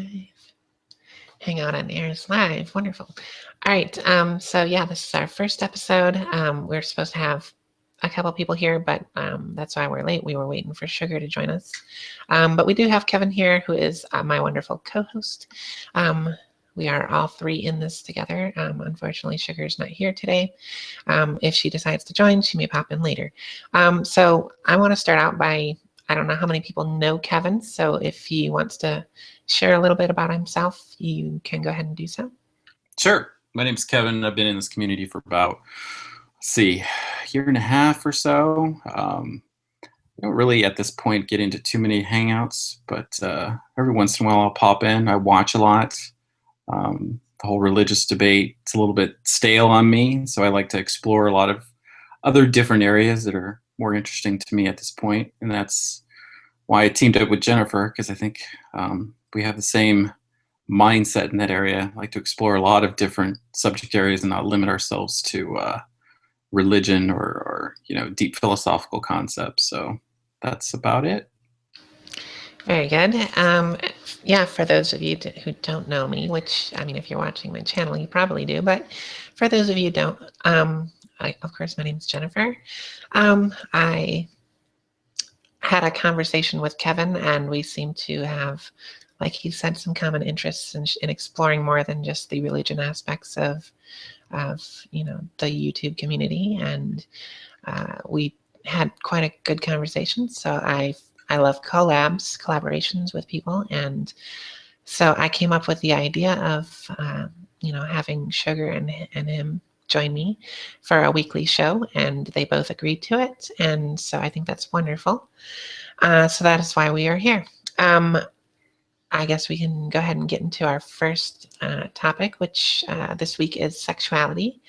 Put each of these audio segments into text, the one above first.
live. Hangout on Air is live. Wonderful. All right. So yeah, this is our first episode. We're supposed to have a couple people here, but that's why we're late. We were waiting for Sugar to join us. But we do have Kevin here, who is my wonderful co-host. We are all three in this together. Unfortunately, Sugar's not here today. If she decides to join, she may pop in later. So I want to start out by, I don't know how many people know Kevin, so if he wants to share a little bit about himself, you can go ahead and do so. Sure. My name's Kevin. I've been in this community for about, a year and a half or so. I don't really at this point get into too many hangouts, but every once in a while I'll pop in. I watch a lot. The whole religious debate, it's a little bit stale on me, so I like to explore a lot of other different areas that are more interesting to me at this point, and that's why I teamed up with Jennifer, because I think we have the same mindset in that area. I like to explore a lot of different subject areas and not limit ourselves to religion or deep philosophical concepts. So that's about it. Very good. Yeah, for those of you who don't know me, which, I mean, if you're watching my channel, you probably do, but for those of you who don't, of course, my name is Jennifer. I had a conversation with Kevin, and we seem to have, like he said, some common interests in exploring more than just the religion aspects of the YouTube community, and we had quite a good conversation. So I love collaborations with people, and so I came up with the idea of having Sugar and him join me for a weekly show, and they both agreed to it, and so I think that's wonderful. So that is why we are here. I guess we can go ahead and get into our first topic, which this week is sexuality.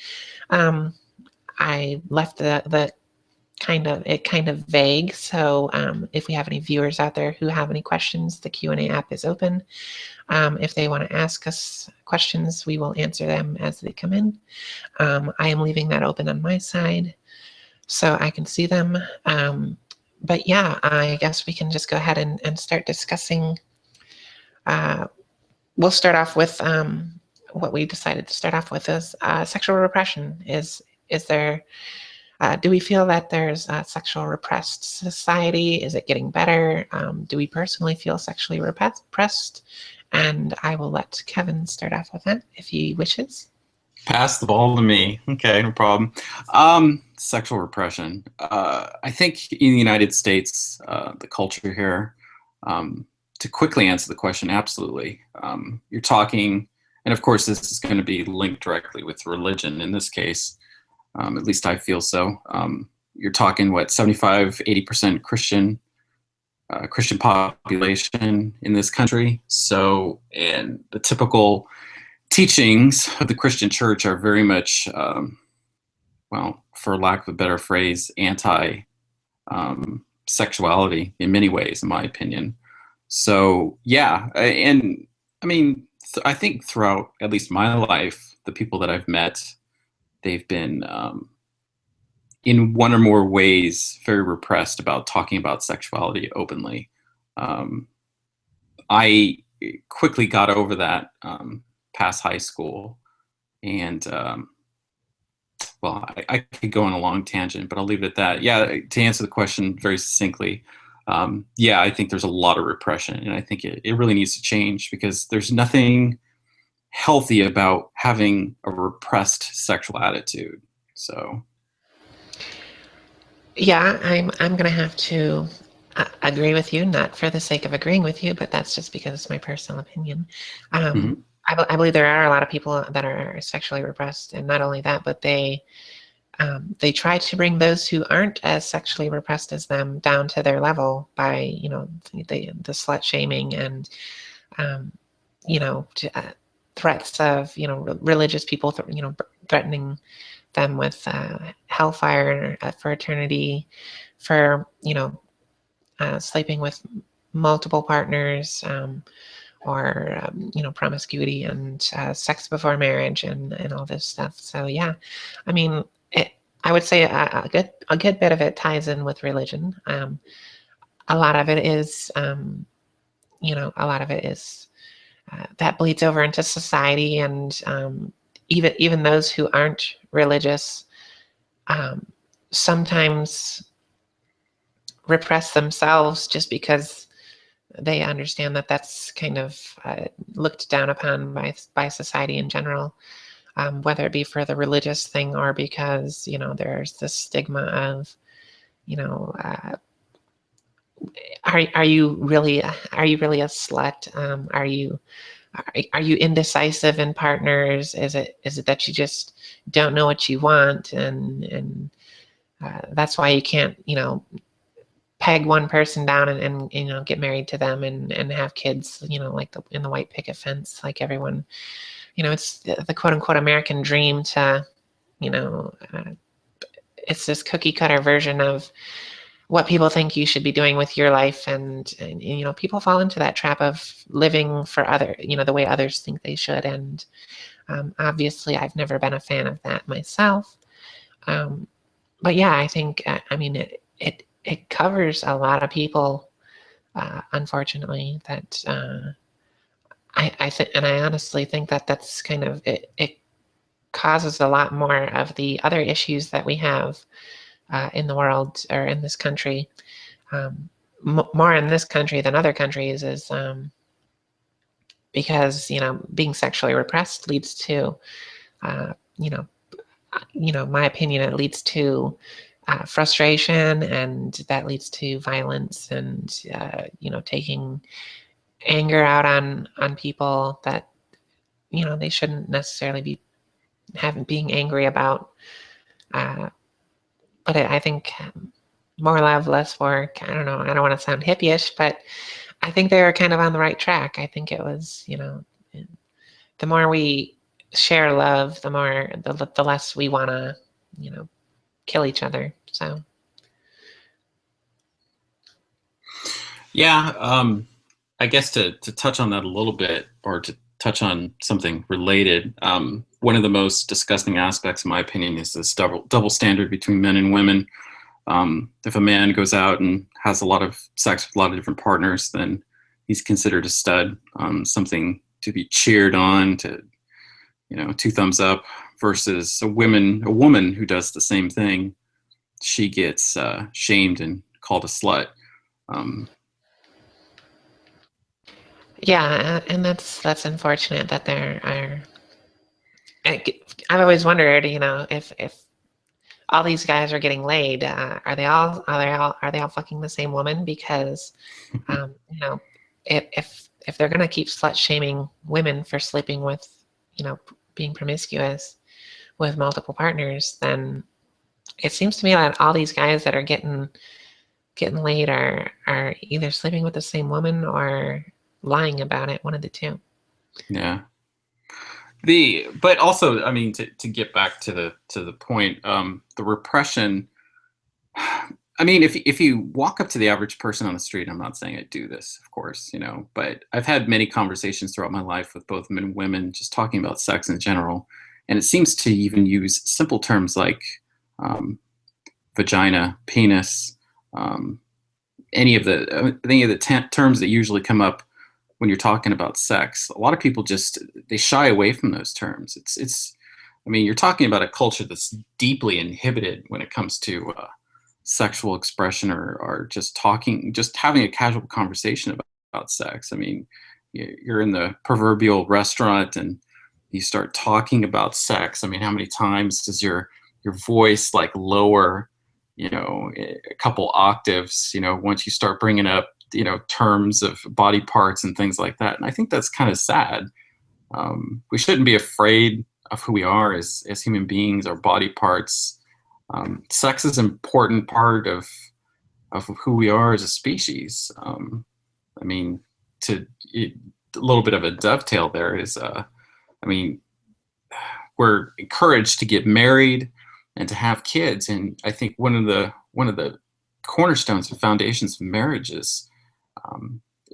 I left the kind of vague, so if we have any viewers out there who have any questions, the Q&A app is open. If they want to ask us questions, we will answer them as they come in. I am leaving that open on my side so I can see them. But yeah, I guess we can just go ahead and start discussing. We'll start off with what we decided to start off with is sexual repression. Is there, do we feel that there's a sexual repressed society? Is it getting better? Do we personally feel sexually repressed? And I will let Kevin start off with that if he wishes. Pass the ball to me. Okay, no problem. Sexual repression. I think in the United States, the culture here, to quickly answer the question, absolutely. You're talking, and of course this is going to be linked directly with religion in this case. At least I feel so. You're talking, what, 75–80% Christian population in this country. So, and the typical teachings of the Christian church are very much, well, for lack of a better phrase, anti-sexuality in many ways, in my opinion. So, yeah, and I mean, I think throughout at least my life, the people that I've met, they've been, in one or more ways, very repressed about talking about sexuality openly. I quickly got over that past high school, and well, I could go on a long tangent, but I'll leave it at that. Yeah, to answer the question very succinctly, yeah, I think there's a lot of repression, and I think it really needs to change, because there's nothing healthy about having a repressed sexual attitude. So yeah, I'm gonna have to agree with you, not for the sake of agreeing with you, but that's just because it's my personal opinion. I believe there are a lot of people that are sexually repressed, and not only that, but they try to bring those who aren't as sexually repressed as them down to their level by the slut shaming and threats of religious people threatening them with hellfire for eternity, for sleeping with multiple partners, or promiscuity and sex before marriage and all this stuff. So yeah, I mean, I would say a good bit of it ties in with religion. A lot of it is that bleeds over into society, and even those who aren't religious um, sometimes repress themselves just because they understand that that's kind of looked down upon by society in general, whether it be for the religious thing or because there's this stigma of you know are you really a slut? Are you indecisive in partners? Is it that you just don't know what you want, and that's why you can't peg one person down and get married to them and have kids, like in the white picket fence, like everyone. It's the quote unquote American dream to you know it's this cookie cutter version of what people think you should be doing with your life, and people fall into that trap of living for the way others think they should. And obviously I've never been a fan of that myself. But yeah, I think it covers a lot of people, unfortunately, that I think, and I honestly think that that's kind of it causes a lot more of the other issues that we have in the world or in this country, more in this country than other countries, is because being sexually repressed leads to uh, you know my opinion, it leads to frustration, and that leads to violence, and taking anger out on people that they shouldn't necessarily be being angry about. uh, but I think more love, less work. I don't know. I don't want to sound hippie-ish, but I think they were kind of on the right track. I think it was, the more we share love, the less we want to, kill each other. So Yeah, I guess to touch on that a little bit, or to touch on something related, one of the most disgusting aspects, in my opinion, is this double standard between men and women. If a man goes out and has a lot of sex with a lot of different partners, then he's considered a stud, something to be cheered on, to two thumbs up. Versus a woman who does the same thing, she gets shamed and called a slut. Um, yeah, and that's unfortunate that there are. I've always wondered, if all these guys are getting laid, are they all fucking the same woman? Because if they're gonna keep slut shaming women for sleeping with, being promiscuous with multiple partners, then it seems to me that all these guys that are getting laid are either sleeping with the same woman or lying about it, one of the two. yeah. But also, I mean, to get back to the point, the repression. I mean, if you walk up to the average person on the street, I'm not saying I do this, of course, but I've had many conversations throughout my life with both men and women, just talking about sex in general, and it seems to even use simple terms like um, vagina, penis, um, any of the terms that usually come up when you're talking about sex. A lot of people just, they shy away from those terms. It's I mean, you're talking about a culture that's deeply inhibited when it comes to sexual expression, or just having a casual conversation about sex. I mean, you're in the proverbial restaurant and you start talking about sex. I mean, how many times does your voice like lower, a couple octaves, once you start bringing up, terms of body parts and things like that. And I think that's kind of sad. We shouldn't be afraid of who we are as human beings, our body parts. Sex is an important part of who we are as a species. I mean, a little bit of a dovetail there is, I mean, we're encouraged to get married and to have kids, and I think one of the cornerstones and foundations of marriage is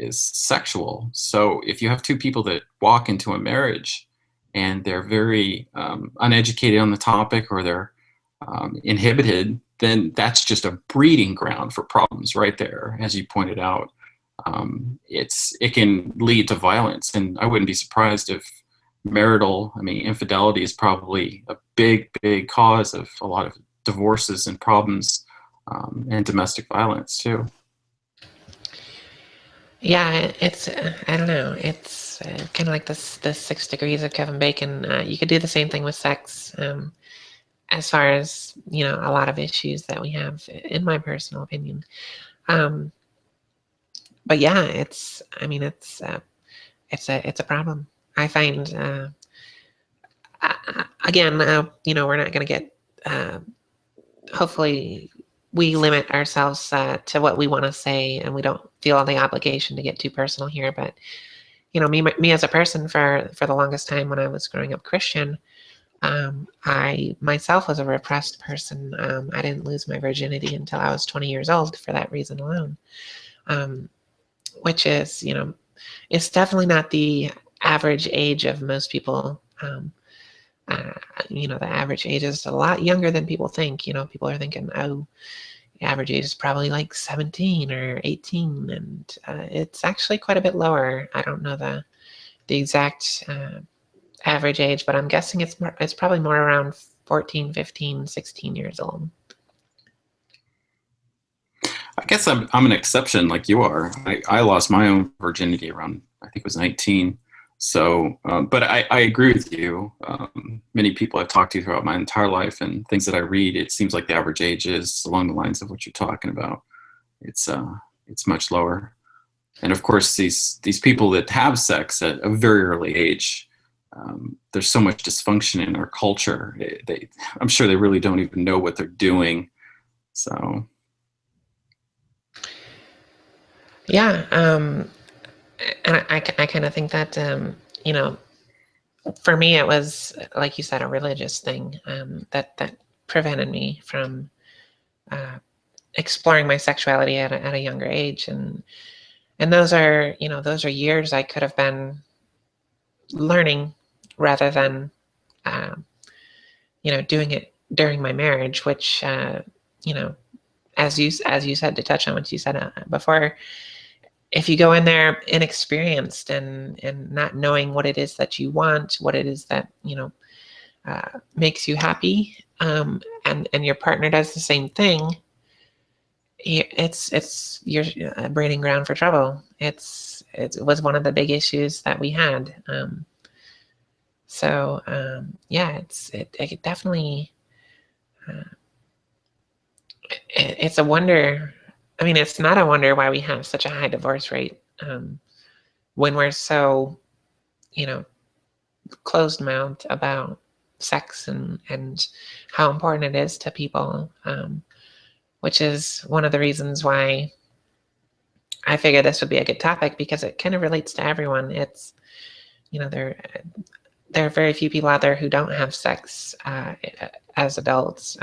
sexual. So if you have two people that walk into a marriage and they're very uneducated on the topic, or they're inhibited, then that's just a breeding ground for problems right there, as you pointed out. it can lead to violence. And I wouldn't be surprised if infidelity is probably a big cause of a lot of divorces and problems, and domestic violence too. Yeah, it's I don't know. It's kind of like the 6 degrees of Kevin Bacon. You could do the same thing with sex, as far as a lot of issues that we have, in my personal opinion. Um, but yeah, it's I mean it's a problem. I find again, we're not going to get. Hopefully, we limit ourselves to what we want to say, and we don't feel the obligation to get too personal here. But me as a person, for the longest time when I was growing up Christian, I myself was a repressed person. I didn't lose my virginity until I was 20 years old for that reason alone, um, which is, it's definitely not the average age of most people. Uh, the average age is a lot younger than people think. People are thinking, oh, the average age is probably like 17 or 18, and it's actually quite a bit lower. I don't know the exact average age, but I'm guessing it's probably more around 14, 15, 16 years old. I guess I'm an exception, like you are. I lost my own virginity around, I think it was 19. So, but I agree with you. Many people I've talked to throughout my entire life and things that I read, it seems like the average age is along the lines of what you're talking about. It's much lower. And of course, these people that have sex at a very early age, there's so much dysfunction in our culture. I'm sure they really don't even know what they're doing. So. Yeah, and I kind of think that for me it was, like you said, a religious thing, that prevented me from exploring my sexuality at a younger age, and those are years I could have been learning rather than uh, doing it during my marriage, which as you said, to touch on what you said before, if you go in there inexperienced and not knowing what it is that you want, what it is that makes you happy, and your partner does the same thing, it's you're a breeding ground for trouble. It was one of the big issues that we had. Yeah, it definitely, it's a wonder. I mean, it's not a wonder why we have such a high divorce rate, when we're so, closed mouthed about sex and how important it is to people, which is one of the reasons why I figured this would be a good topic, because it kind of relates to everyone. It's, there are very few people out there who don't have sex as adults.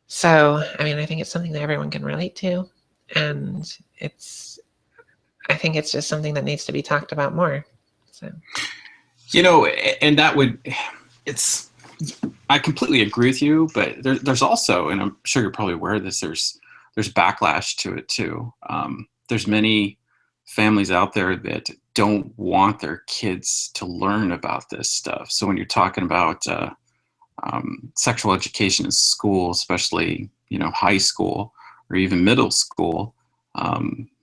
So, I mean, I think it's something that everyone can relate to, and I think it's just something that needs to be talked about more. So, And it's, I completely agree with you, but there's also, and I'm sure you're probably aware of this, there's backlash to it too. There's many families out there that don't want their kids to learn about this stuff. So when you're talking about sexual education in school, especially high school or even middle school,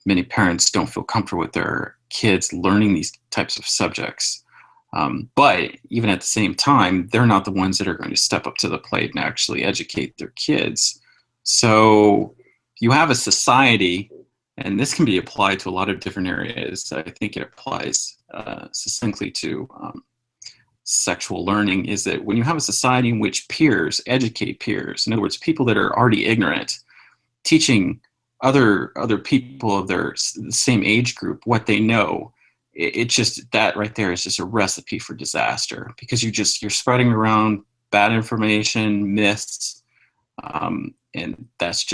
many parents don't feel comfortable with their kids learning these types of subjects. But even at the same time, they're not the ones that are going to step up to the plate and actually educate their kids. So you have a society, and this can be applied to a lot of different areas. I think it applies succinctly to sexual learning, is that when you have a society in which peers educate peers, in other words, people that are already ignorant, teaching other people of their same age group what they know, it just, that right there is just a recipe for disaster, because you're spreading around bad information, myths, and that's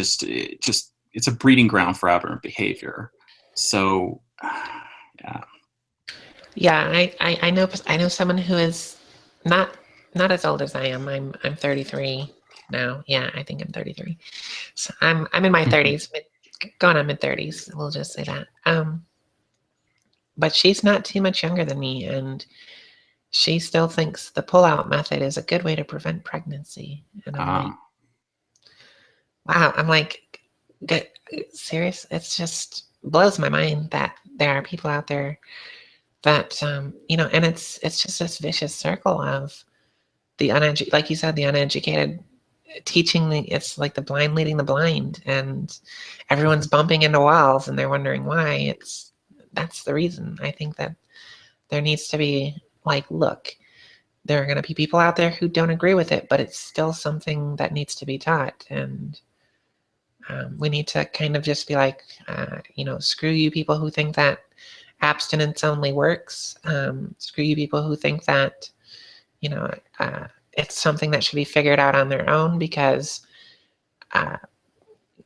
it's a breeding ground for aberrant behavior. So, yeah. yeah, I know someone who is not as old as I am. I'm 33 now. Yeah, I think I'm 33. So I'm in my 30s, going on mid-30s. We'll just say that. But she's not too much younger than me, and she still thinks the pull-out method is a good way to prevent pregnancy. And I'm like, Ah, wow. I'm like, serious? It's just blows my mind that there are people out there that, and it's just this vicious circle of the uneducated, like you said, the uneducated teaching it's like the blind leading the blind, and everyone's bumping into walls and they're wondering why. That's the reason. I think that there needs to be like, look, there are going to be people out there who don't agree with it, but it's still something that needs to be taught. And we need to kind of just be like, screw you people who think that abstinence only works. Screw you people who think that, you know, it's something that should be figured out on their own, because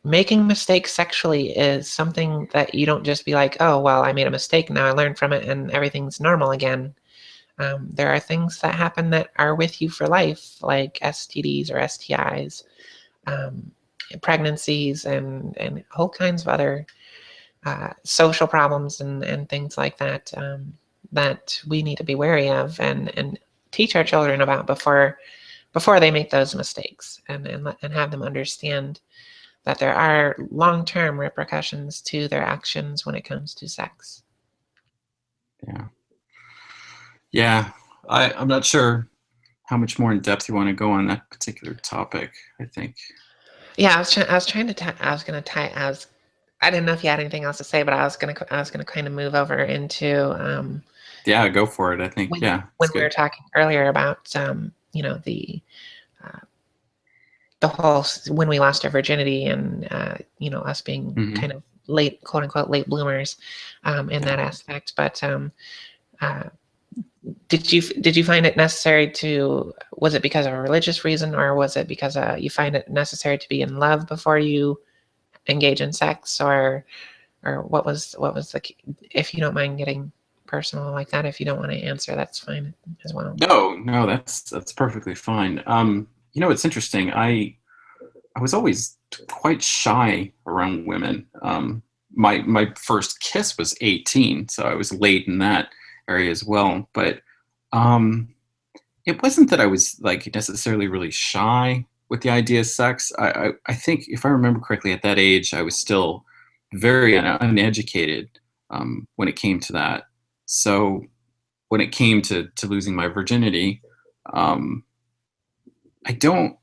making mistakes sexually is something that you don't just be like, oh, well, I made a mistake, now I learned from it and everything's normal again. There are things that happen that are with you for life, like STDs or STIs, pregnancies, and whole kinds of other social problems and things like that, that we need to be wary of and teach our children about before they make those mistakes, and have them understand that there are long-term repercussions to their actions when it comes to sex. yeah. Yeah. I'm not sure how much more in depth you want to go on that particular topic, I think. Yeah, I was trying to I was going to tie I didn't know if you had anything else to say, but I was gonna kind of move over into Yeah, go for it. I think, yeah, when it's we were good. talking earlier about uh, the whole when we lost our virginity, and us being Hmm. kind of late, quote unquote, late bloomers, in Yeah. that aspect. But uh, did you find it necessary to? Was it because of a religious reason, or was it because you find it necessary to be in love before you engage in sex, or what was the key? If you don't mind getting personal like that, if you don't want to answer, that's fine as well. No, no, that's perfectly fine. It's interesting. I was always quite shy around women. My first kiss was 18, so I was late in that area as well. But um, it wasn't that I was like necessarily really shy with the idea of sex. I think if I remember correctly, at that age, I was still very uneducated when it came to that. So when it came to losing my virginity, um, I don't.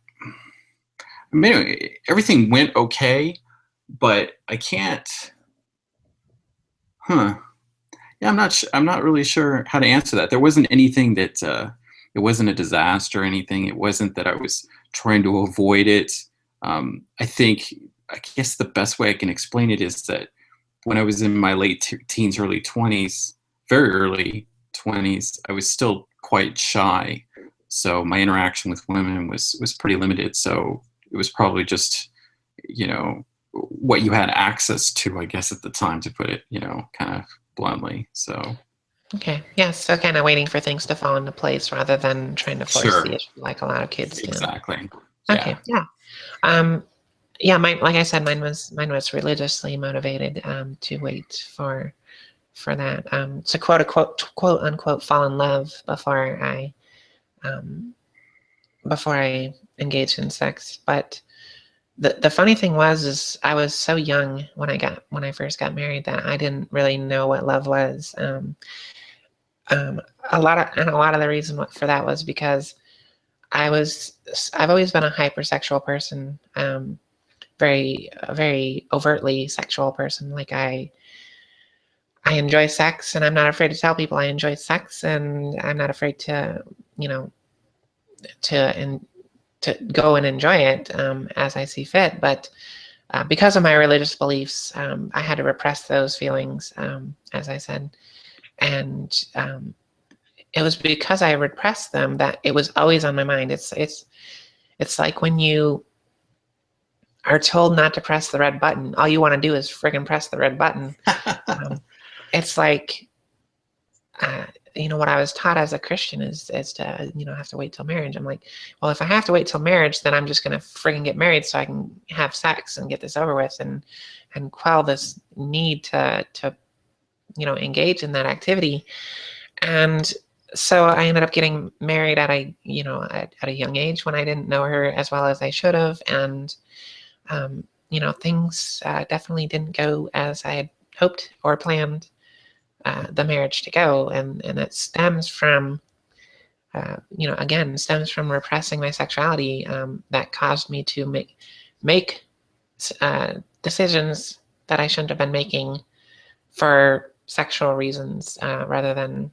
I mean, everything went okay, but I can't. Huh? Yeah, I'm not really sure how to answer that. There wasn't anything that it wasn't a disaster or anything. It wasn't that I was trying to avoid it. I think I guess the best way I can explain it is that when I was in my late teens, early 20s, very early 20s, I was still quite shy. So my interaction with women was pretty limited. So it was probably just, you know, what you had access to, I guess, at the time, to put it, kind of bluntly. So Okay. Yeah. So kind of waiting for things to fall into place rather than trying to force the sure, issue like a lot of kids do. exactly. Okay. Yeah. Yeah. Um, yeah. Like I said, mine was religiously motivated, to wait for that, to quote unquote fall in love um, before I engaged in sex. But the funny thing is I was so young when I first got married that I didn't really know what love was. Um, a lot of the reason for that was because I've always been a hypersexual person, very overtly sexual person. Like I enjoy sex, and I'm not afraid to tell people I enjoy sex, and I'm not afraid to, you know, to and to go and enjoy it, as I see fit. But because of my religious beliefs, I had to repress those feelings, as I said, and it was because I repressed them that it was always on my mind. It's like when you are told not to press the red button, all you want to do is friggin' press the red button. Um, it's like what I was taught as a Christian is to, have to wait till marriage. I'm like, well, if I have to wait till marriage, then I'm just going to friggin' get married so I can have sex and get this over with and quell this need to engage in that activity. And so I ended up getting married at a young age when I didn't know her as well as I should have. And, things definitely didn't go as I had hoped or planned the marriage to go. And it stems from, again, stems from repressing my sexuality that caused me to make decisions that I shouldn't have been making for sexual reasons rather than,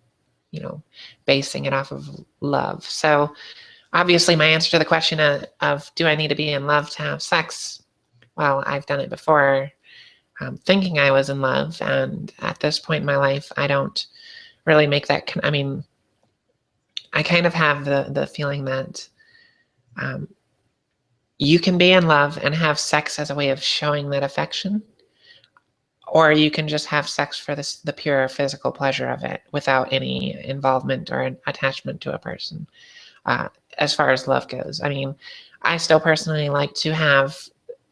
basing it off of love. So obviously my answer to the question of do I need to be in love to have sex? Well, I've done it before, thinking I was in love. And at this point in my life, I don't really make that. I kind of have the feeling that you can be in love and have sex as a way of showing that affection, or you can just have sex for the pure physical pleasure of it without any involvement or attachment to a person. As far as love goes, I mean, I still personally like to have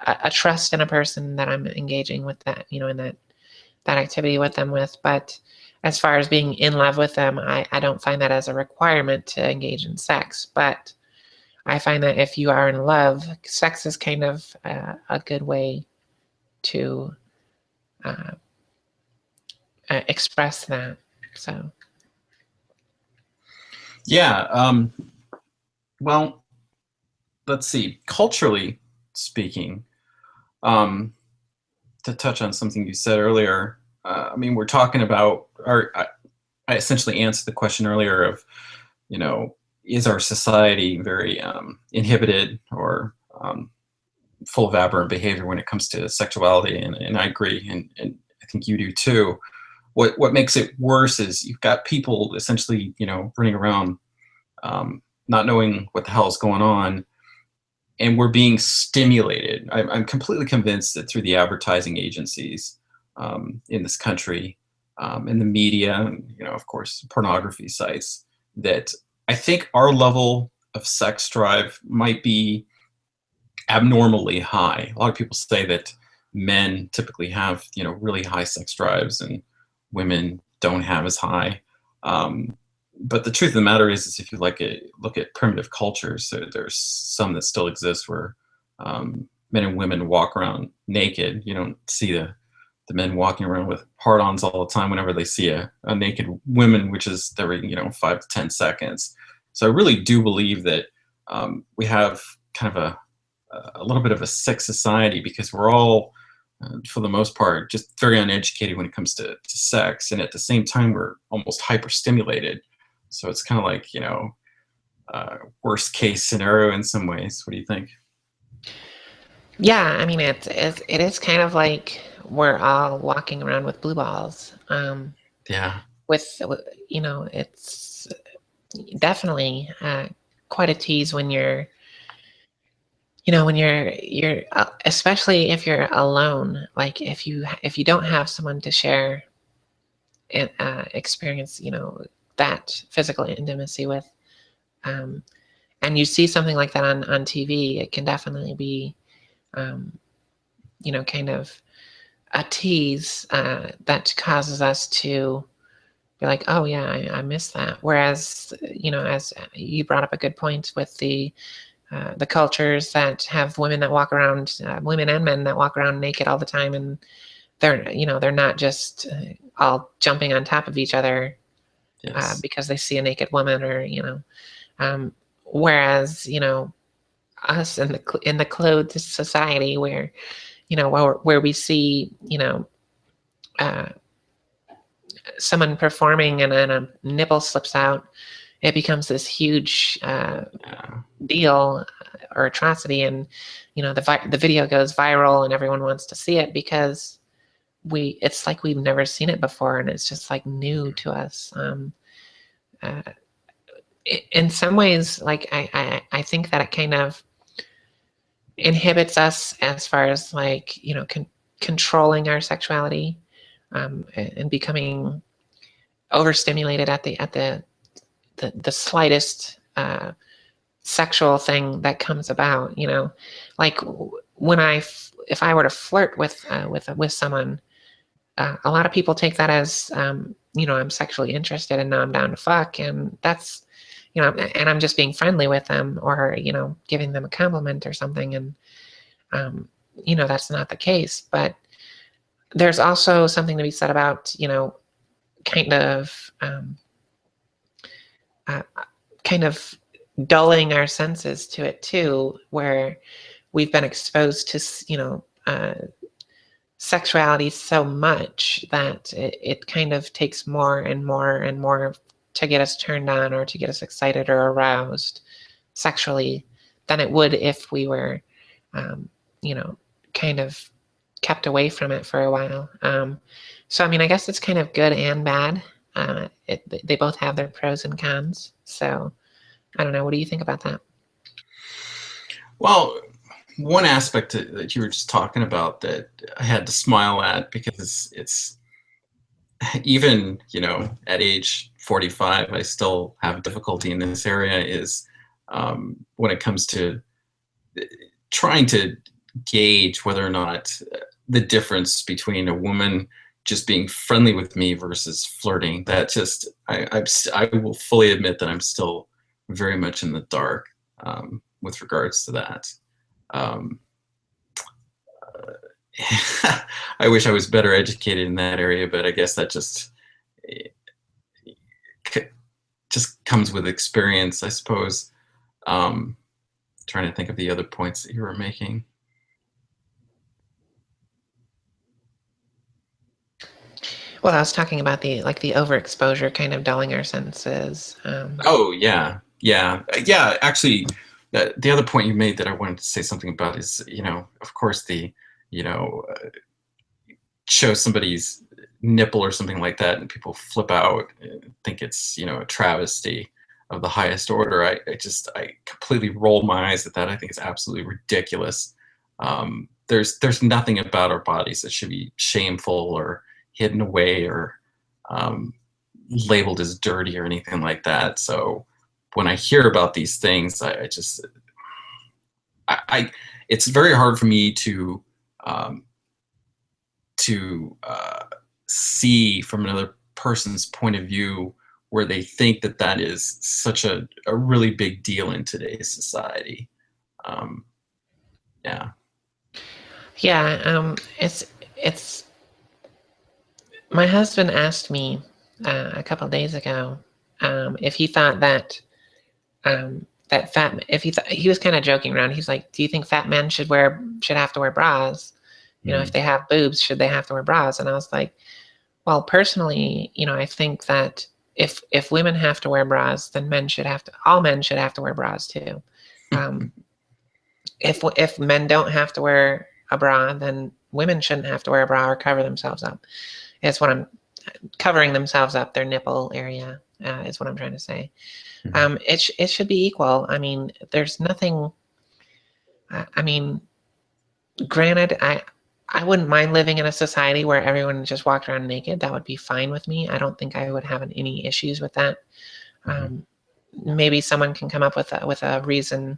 a trust in a person that I'm engaging with, that in that activity with them with. But as far as being in love with them, I don't find that as a requirement to engage in sex. But I find that if you are in love, sex is kind of a good way to uh, express that. So Yeah. Well, let's see. Culturally speaking, to touch on something you said earlier, I mean, we're talking about, or I essentially answered the question earlier of, is our society very inhibited or full of aberrant behavior when it comes to sexuality? And I agree, and I think you do too. What makes it worse is you've got people essentially, running around not knowing what the hell is going on, and we're being stimulated. I'm completely convinced that through the advertising agencies in this country, in the media, and, of course, pornography sites, that I think our level of sex drive might be abnormally high. A lot of people say that men typically have, really high sex drives, and women don't have as high. Um, but the truth of the matter is if you look at primitive cultures, there's some that still exist where men and women walk around naked. You don't see the men walking around with hard-ons all the time whenever they see a naked woman, which is every 5 to 10 seconds. So I really do believe that we have kind of a little bit of a sick society, because we're all, for the most part, just very uneducated when it comes to sex, and at the same time we're almost hyperstimulated. So it's kind of like, worst case scenario in some ways. What do you think? yeah, I mean, it is kind of like we're all walking around with blue balls. Yeah. It's definitely quite a tease when you're especially if you're alone. Like if you don't have someone to share and experience, that physical intimacy with, um, and you see something like that on TV, it can definitely be, um, kind of a tease that causes us to be like, oh yeah, I miss that. Whereas, as you brought up a good point with the cultures that have women that walk around, women and men that walk around naked all the time, and they're not just all jumping on top of each other Yes. because they see a naked woman, or um, whereas us in the clothed society where where we see uh, someone performing and then a nipple slips out, it becomes this huge Yeah. deal or atrocity, and the video goes viral and everyone wants to see it because it's like we've never seen it before, and it's just like new to us. Uh, in some ways, like I think that it kind of inhibits us as far as like controlling our sexuality, and becoming overstimulated at the slightest sexual thing that comes about. Like when if I were to flirt with someone, a lot of people take that as I'm sexually interested and now I'm down to fuck, and that's and I'm just being friendly with them, or giving them a compliment or something, and that's not the case. But there's also something to be said about kind of uh, kind of dulling our senses to it too, where we've been exposed to sexuality so much that it kind of takes more and more and more to get us turned on or to get us excited or aroused sexually than it would if we were you know kind of kept away from it for a while. So I mean, I guess it's kind of good and bad. They both have their pros and cons. So I don't know. What do you think about that? Well, one aspect that you were just talking about that I had to smile at, because it's even, at age 45, I still have difficulty in this area, is when it comes to trying to gauge whether or not the difference between a woman just being friendly with me versus flirting. That just, I will fully admit that I'm still very much in the dark with regards to that. Um, I wish I was better educated in that area, but I guess that just comes with experience, I suppose. Trying to think of the other points that you were making. Well, I was talking about the overexposure kind of dulling our senses. Oh yeah, yeah, yeah. Actually, the other point you made that I wanted to say something about is, of course, the, you know, uh, show somebody's nipple or something like that, and people flip out and think it's, a travesty of the highest order. I completely roll my eyes at that. I think it's absolutely ridiculous. There's nothing about our bodies that should be shameful or hidden away or um, labeled as dirty or anything like that. So when I hear about these things, I it's very hard for me um, to see from another person's point of view where they think that that is such a really big deal in today's society. Um, yeah. Yeah, it's my husband asked me a couple of days ago if he thought that if he was kind of joking around. He's like, "Do you think fat men should have to wear bras? If Mm. they have boobs, should they have to wear bras?" And I was like, "Well, personally, I think that if women have to wear bras, then all men should have to wear bras too. Um, if men don't have to wear a bra, then women shouldn't have to wear a bra or cover themselves up. Is what I'm covering themselves up, their nipple area, is what I'm trying to say. Mhm. It should be equal. I mean, there's nothing. I mean, granted, I wouldn't mind living in a society where everyone just walked around naked. That would be fine with me. I don't think I would have any issues with that. Mhm. Um, Maybe someone can come up with a reason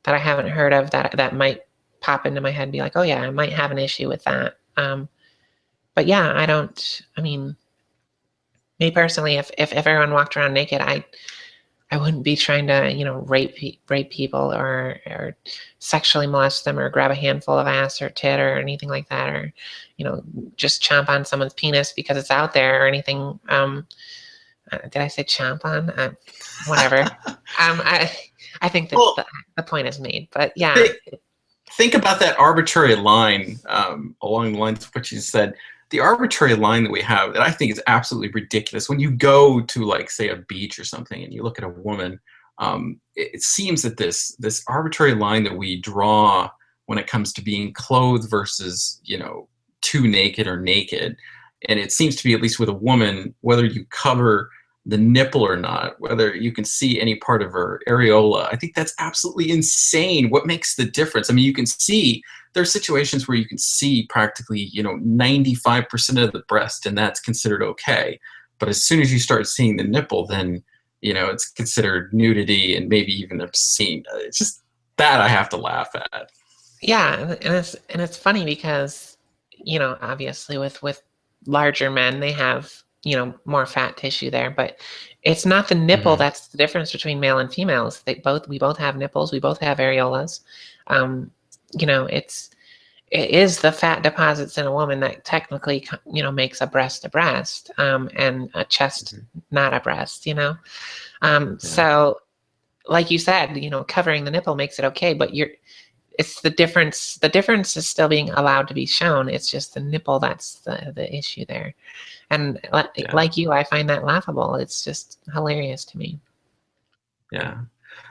that I haven't heard of that might pop into my head and be like, oh yeah, I might have an issue with that. But yeah, I don't. I mean, me personally, if everyone walked around naked, I wouldn't be trying to rape people or sexually molest them or grab a handful of ass or tit or anything like that, or just chomp on someone's penis because it's out there or anything. Did I say chomp on? Whatever. I think that Well, the point is made, but yeah. think, think about that arbitrary line along the lines of what you said. The arbitrary line that we have that I think is absolutely ridiculous. When you go to, like, say, a beach or something, and you look at a woman, it seems that this arbitrary line that we draw when it comes to being clothed versus, too naked or naked, and it seems to be, at least with a woman, whether you cover the nipple or not, whether you can see any part of her areola. I think that's absolutely insane. What makes the difference? I mean, you can see, there's situations where you can see practically, 95% of the breast, and that's considered okay. But as soon as you start seeing the nipple, then it's considered nudity and maybe even obscene. It's just that I have to laugh at. Yeah, and it's funny because, obviously with larger men, they have, more fat tissue there, but it's not the nipple Hmm. that's the difference between male and females. We both have nipples, we both have areolas. Um, it is the fat deposits in a woman that technically, makes a breast, and a chest, Hmm. not a breast. Yeah, So like you said, covering the nipple makes it okay, but it's the difference. The difference is still being allowed to be shown. It's just the nipple that's the issue there. And yeah, like you, I find that laughable. It's just hilarious to me. yeah.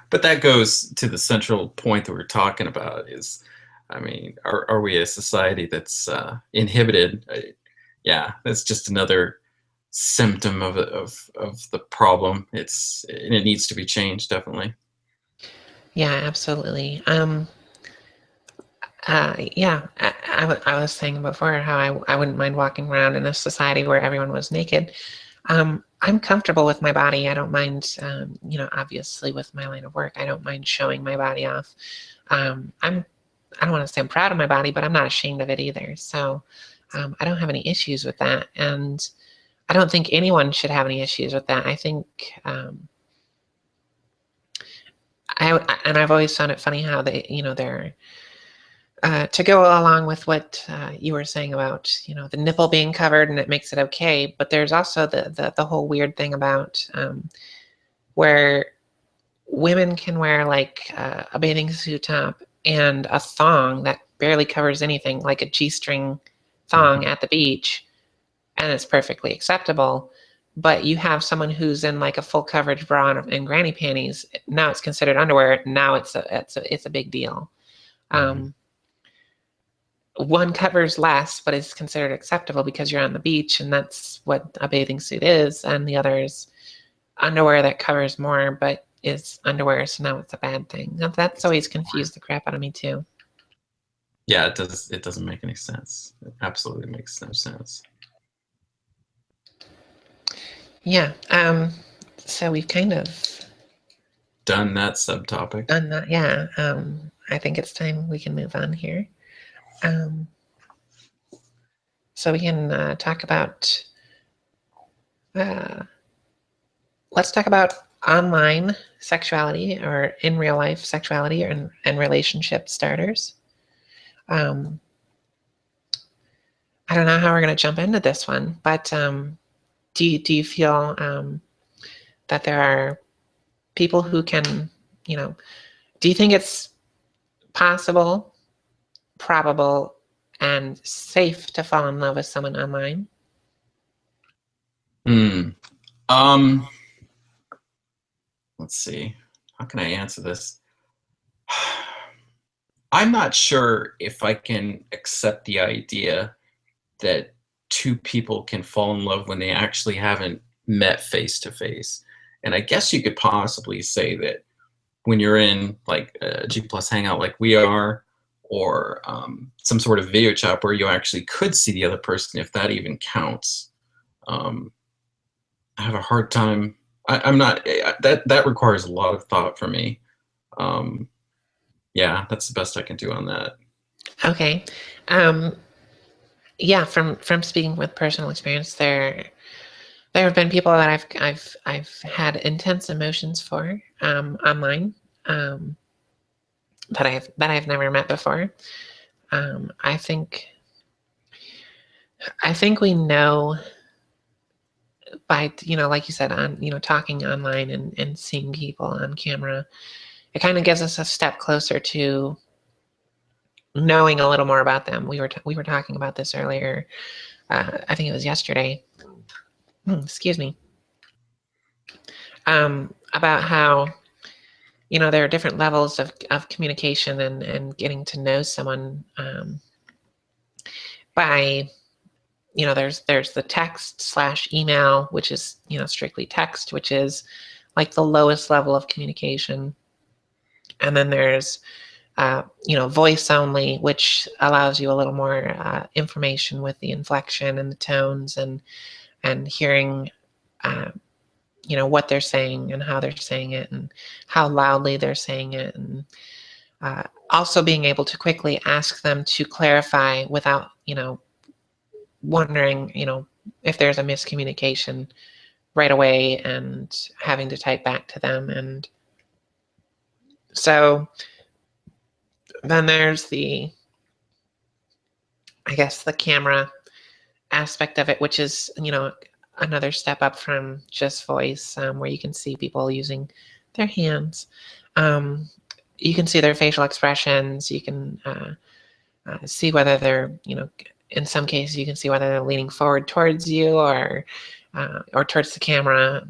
But that goes to the central point that we're talking about is, I mean, are we a society that's inhibited? Yeah, that's just another symptom of the problem. And it needs to be changed, definitely. Yeah, absolutely. Yeah, I was saying before how I wouldn't mind walking around in a society where everyone was naked. I'm comfortable with my body. I don't mind, obviously with my line of work, I don't mind showing my body off. I don't want to say I'm proud of my body, but I'm not ashamed of it either. So I don't have any issues with that. And I don't think anyone should have any issues with that. I think, and I've always found it funny how they're, to go along with what you were saying about, the nipple being covered and it makes it okay. But there's also the whole weird thing about where women can wear like a bathing suit top and a thong that barely covers anything, like a G-string thong Hmm. at the beach, and it's perfectly acceptable. But you have someone who's in like a full coverage bra and granny panties. Now it's considered underwear. Now it's a big deal. Hmm. Um, One covers less, but is considered acceptable because you're on the beach, and that's what a bathing suit is. And the other is underwear that covers more, but is underwear, so now it's a bad thing. Now, that's always confused the crap out of me too. Yeah, it does. It doesn't make any sense. It absolutely makes no sense. Yeah. So we've kind of Done that subtopic. done that. Yeah. I think it's time we can move on here. Um, so we can talk about. Uh, let's talk about online sexuality or in real life sexuality and relationship starters. Um, I don't know how we're going to jump into this one, but do you feel that there are people who can, you know, do you think it's possible, probable, and safe to fall in love with someone online? Hmm. Um. Let's see. How can I answer this? I'm not sure if I can accept the idea that two people can fall in love when they actually haven't met face to face. And I guess you could possibly say that when you're in like a G plus hangout like we are, or some sort of video chat where you actually could see the other person, if that even counts. Um, I have a hard time. I'm not that requires a lot of thought for me. Um, yeah, that's the best I can do on that. Okay. Um, yeah, from speaking with personal experience, there have been people that I've had intense emotions for online, um, that I've never met before. I think we know by, like you said, on, talking online and seeing people on camera, it kind of gives us a step closer to knowing a little more about them. We were talking about this earlier. I think it was yesterday. Excuse me. About how, there are different levels of communication and getting to know someone, by, there's the text slash email, which is, strictly text, which is like the lowest level of communication. And then there's voice only, which allows you a little more information with the inflection and the tones and hearing. uh, what they're saying and how they're saying it and how loudly they're saying it, and also being able to quickly ask them to clarify without wondering if there's a miscommunication right away and having to type back to them. And so then there's I guess the camera aspect of it, which is another step up from just voice, where you can see people using their hands. You can see their facial expressions. You can see whether they're, in some cases, you can see whether they're leaning forward towards you or towards the camera,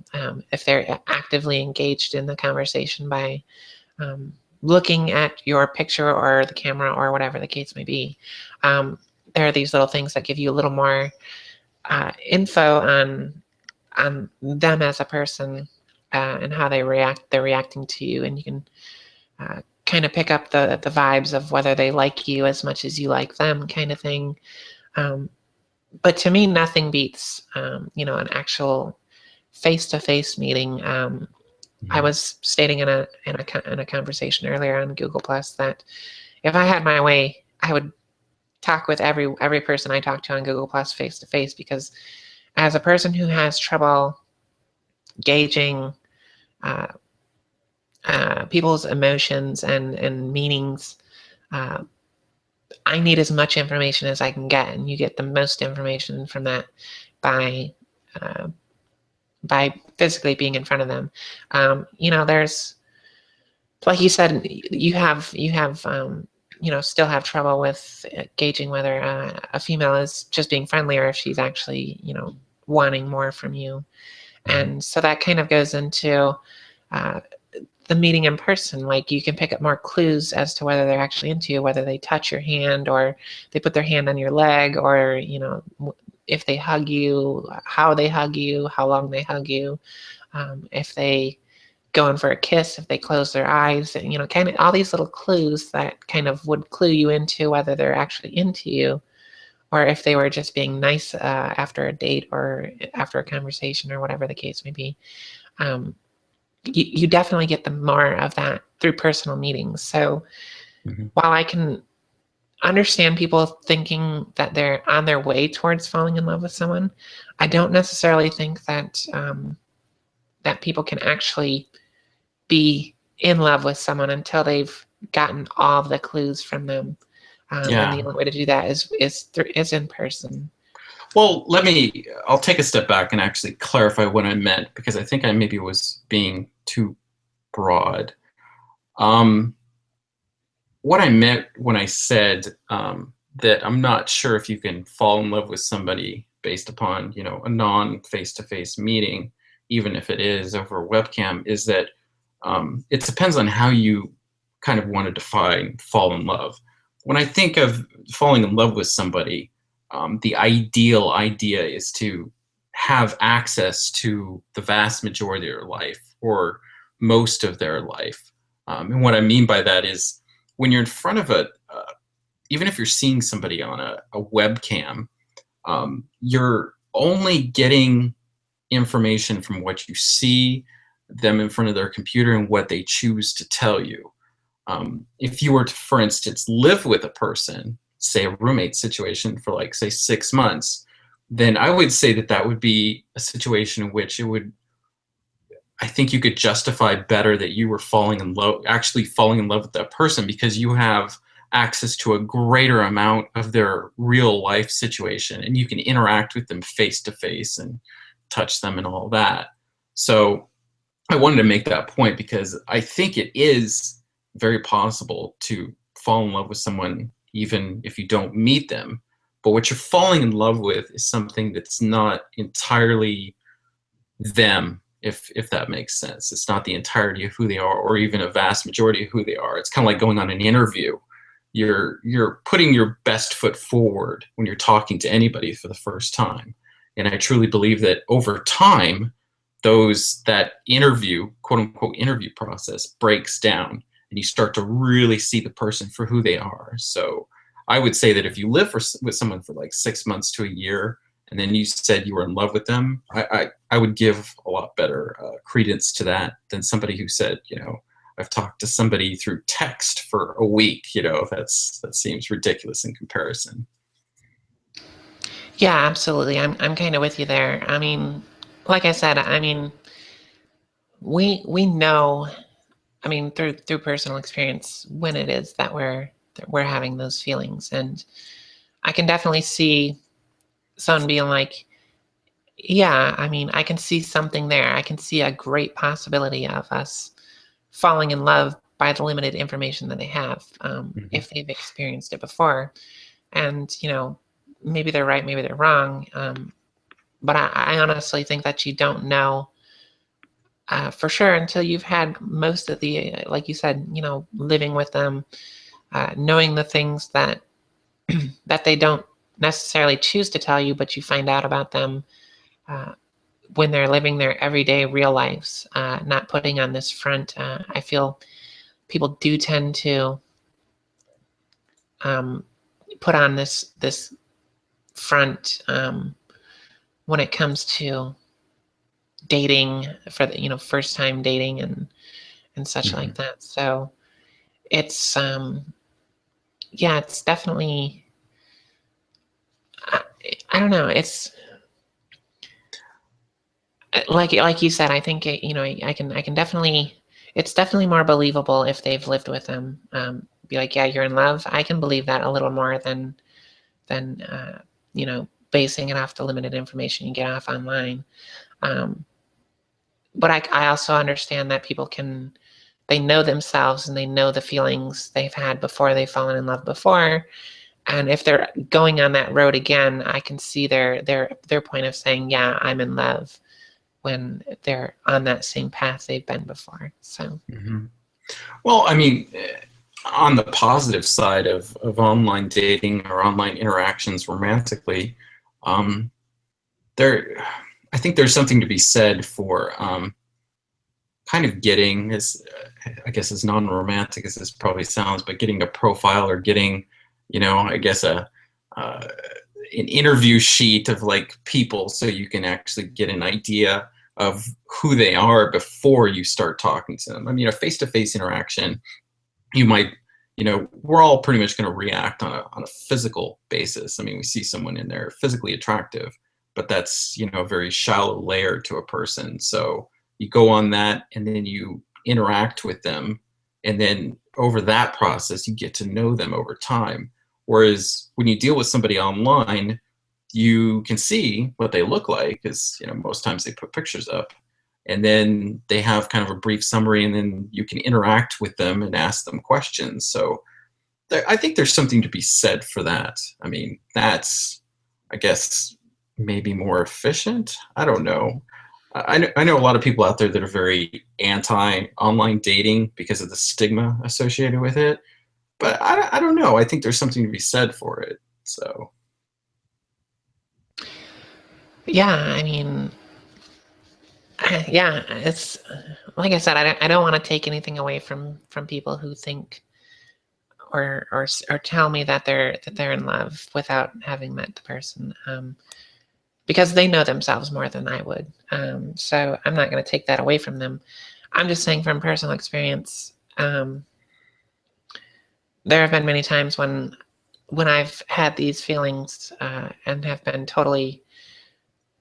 if they're actively engaged in the conversation by looking at your picture or the camera or whatever the case may be. There are these little things that give you a little more info on them as a person and how they react. They're reacting to you, and you can kind of pick up the vibes of whether they like you as much as you like them, kind of thing. But to me, nothing beats an actual face-to-face meeting. I was stating in a conversation earlier on Google Plus that if I had my way, I would talk with every person I talk to on Google Plus face to face, because as a person who has trouble gauging people's emotions and meanings, I need as much information as I can get, and you get the most information from that by physically being in front of them. There's, like you said, you have still have trouble with gauging whether a female is just being friendly or if she's actually wanting more from you. And so that kind of goes into the meeting in person. Like, you can pick up more clues as to whether they're actually into you, whether they touch your hand or they put their hand on your leg, or if they hug you, how they hug you, how long they hug you, if they go in for a kiss, if they close their eyes, kind of all these little clues that kind of would clue you into whether they're actually into you, or if they were just being nice after a date or after a conversation or whatever the case may be. You definitely get the more of that through personal meetings. So while I can understand people thinking that they're on their way towards falling in love with someone, I don't necessarily think that that people can actually be in love with someone until they've gotten all of the clues from them. And the only way to do that is in person. Well, I'll take a step back and actually clarify what I meant, because I think I maybe was being too broad. What I meant when I said that I'm not sure if you can fall in love with somebody based upon, a non-face-to-face meeting, even if it is over a webcam, is that it depends on how you kind of want to define fall in love. When I think of falling in love with somebody, the ideal idea is to have access to the vast majority of their life, or most of their life. And what I mean by that is, when you're in front of even if you're seeing somebody on a webcam, you're only getting information from what you see them in front of their computer and what they choose to tell you. If you were to, for instance, live with a person, say a roommate situation for like, say, 6 months, then I would say that would be a situation in which I think you could justify better that you were actually falling in love with that person, because you have access to a greater amount of their real life situation, and you can interact with them face to face and touch them and all that. So I wanted to make that point, because I think it is very possible to fall in love with someone even if you don't meet them. But what you're falling in love with is something that's not entirely them, if that makes sense. It's not the entirety of who they are, or even a vast majority of who they are. It's kind of like going on an interview. You're putting your best foot forward when you're talking to anybody for the first time. And I truly believe that over time, that interview, quote unquote, interview process breaks down, and you start to really see the person for who they are. So I would say that if you live with someone for like 6 months to a year, and then you said you were in love with them, I would give a lot better credence to that than somebody who said, I've talked to somebody through text for a week. That seems ridiculous in comparison. Yeah, absolutely. I'm kind of with you there. I mean, like I said, I mean, we know, I mean, through personal experience when it is that we're having those feelings. And I can definitely see someone being like, yeah, I mean, I can see something there. I can see a great possibility of us falling in love by the limited information that they have, Hmm. if they've experienced it before. And, maybe they're right, maybe they're wrong. But I honestly think that you don't know for sure until you've had most of the, like you said, living with them, knowing the things that that they don't necessarily choose to tell you, but you find out about them uh, when they're living their everyday real lives, not putting on this front. I feel people do tend to um, put on this front when it comes to dating for the first time dating and such like Hmm. that. So it's yeah, it's definitely I, I don't know. It's like you said. I think I can definitely. It's definitely more believable if they've lived with them. Be like, yeah, you're in love. I can believe that a little more than basing it off the limited information you get off online. Um, but I also understand that people they know themselves and they know the feelings they've had before they've fallen in love before. And if they're going on that road again, I can see their point of saying, yeah, I'm in love when they're on that same path they've been before. So Hmm. Well, I mean, on the positive side of online dating or online interactions romantically, um, there, I think there's something to be said for kind of getting, as I guess as non-romantic as this probably sounds, but getting a profile or getting, I guess uh, an interview sheet of like people so you can actually get an idea of who they are before you start talking to them. I mean, a face-to-face interaction, you might, we're all pretty much going to react on a physical basis. I mean, we see someone in there physically attractive, but that's, a very shallow layer to a person. So you go on that and then you interact with them. And then over that process, you get to know them over time. Whereas when you deal with somebody online, you can see what they look like because, most times they put pictures up, and then they have kind of a brief summary, and then you can interact with them and ask them questions. So I think there's something to be said for that. I mean, that's, I guess, maybe more efficient. I don't know. I know a lot of people out there that are very anti online dating because of the stigma associated with it, but I don't know. I think there's something to be said for it. So. yeah, I mean, yeah, it's like I said. I don't want to take anything away from people who think or tell me that they're in love without having met the person, because they know themselves more than I would. So I'm not going to take that away from them. I'm just saying from personal experience. There have been many times when I've had these feelings and have been totally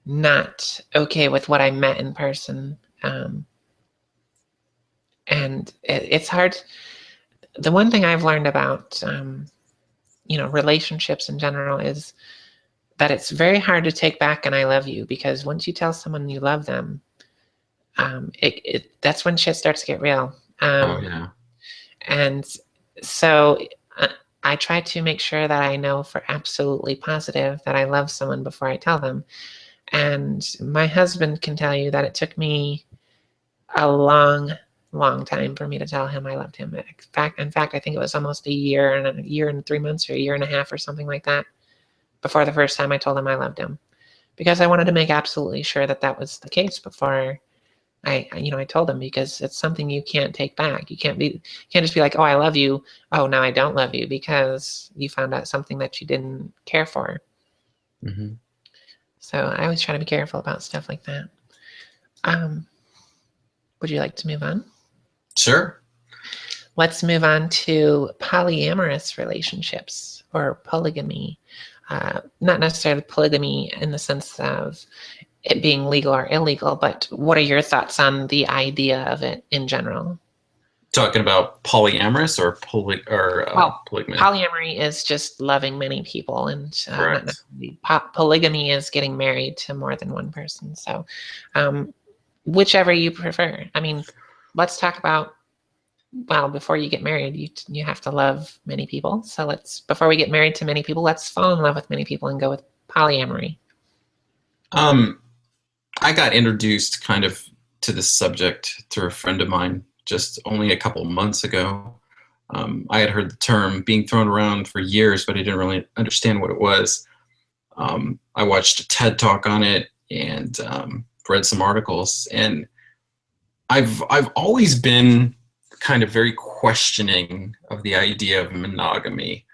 not okay with what I met in person. And it's hard. The one thing I've learned about relationships in general is that it's very hard to take back an "I love you," because once you tell someone you love them, that's when shit starts to get real. Oh yeah. And so uh, I try to make sure that I know for absolutely positive that I love someone before I tell them. And my husband can tell you that it took me a long, long time for me to tell him I loved him. In fact, I think it was almost a year and 3 months or a year and a half or something like that before the first time I told him I loved him, because I wanted to make absolutely sure that that was the case before I told him, because it's something you can't take back. You can't just be like, oh, I love you. Oh, now I don't love you because you found out something that you didn't care for. Hmm. So I always try to be careful about stuff like that. Um, would you like to move on? Sure. Let's move on to polyamorous relationships or polygamy. Not necessarily polygamy in the sense of it being legal or illegal, but what are your thoughts on the idea of it in general? Talking about polyamorous or Well, polygamy? polyamory is just loving many people, and not Correct. necessarily polygamy is getting married to more than one person. So, um, whichever you prefer. I mean, let's talk about, well, before you get married, you have to love many people. So before we get married to many people, let's fall in love with many people and go with polyamory. Um, I got introduced kind of to this subject through a friend of mine just only a couple months ago. I had heard the term being thrown around for years, but I didn't really understand what it was. I watched a TED talk on it and read some articles, and I've always been kind of very questioning of the idea of monogamy.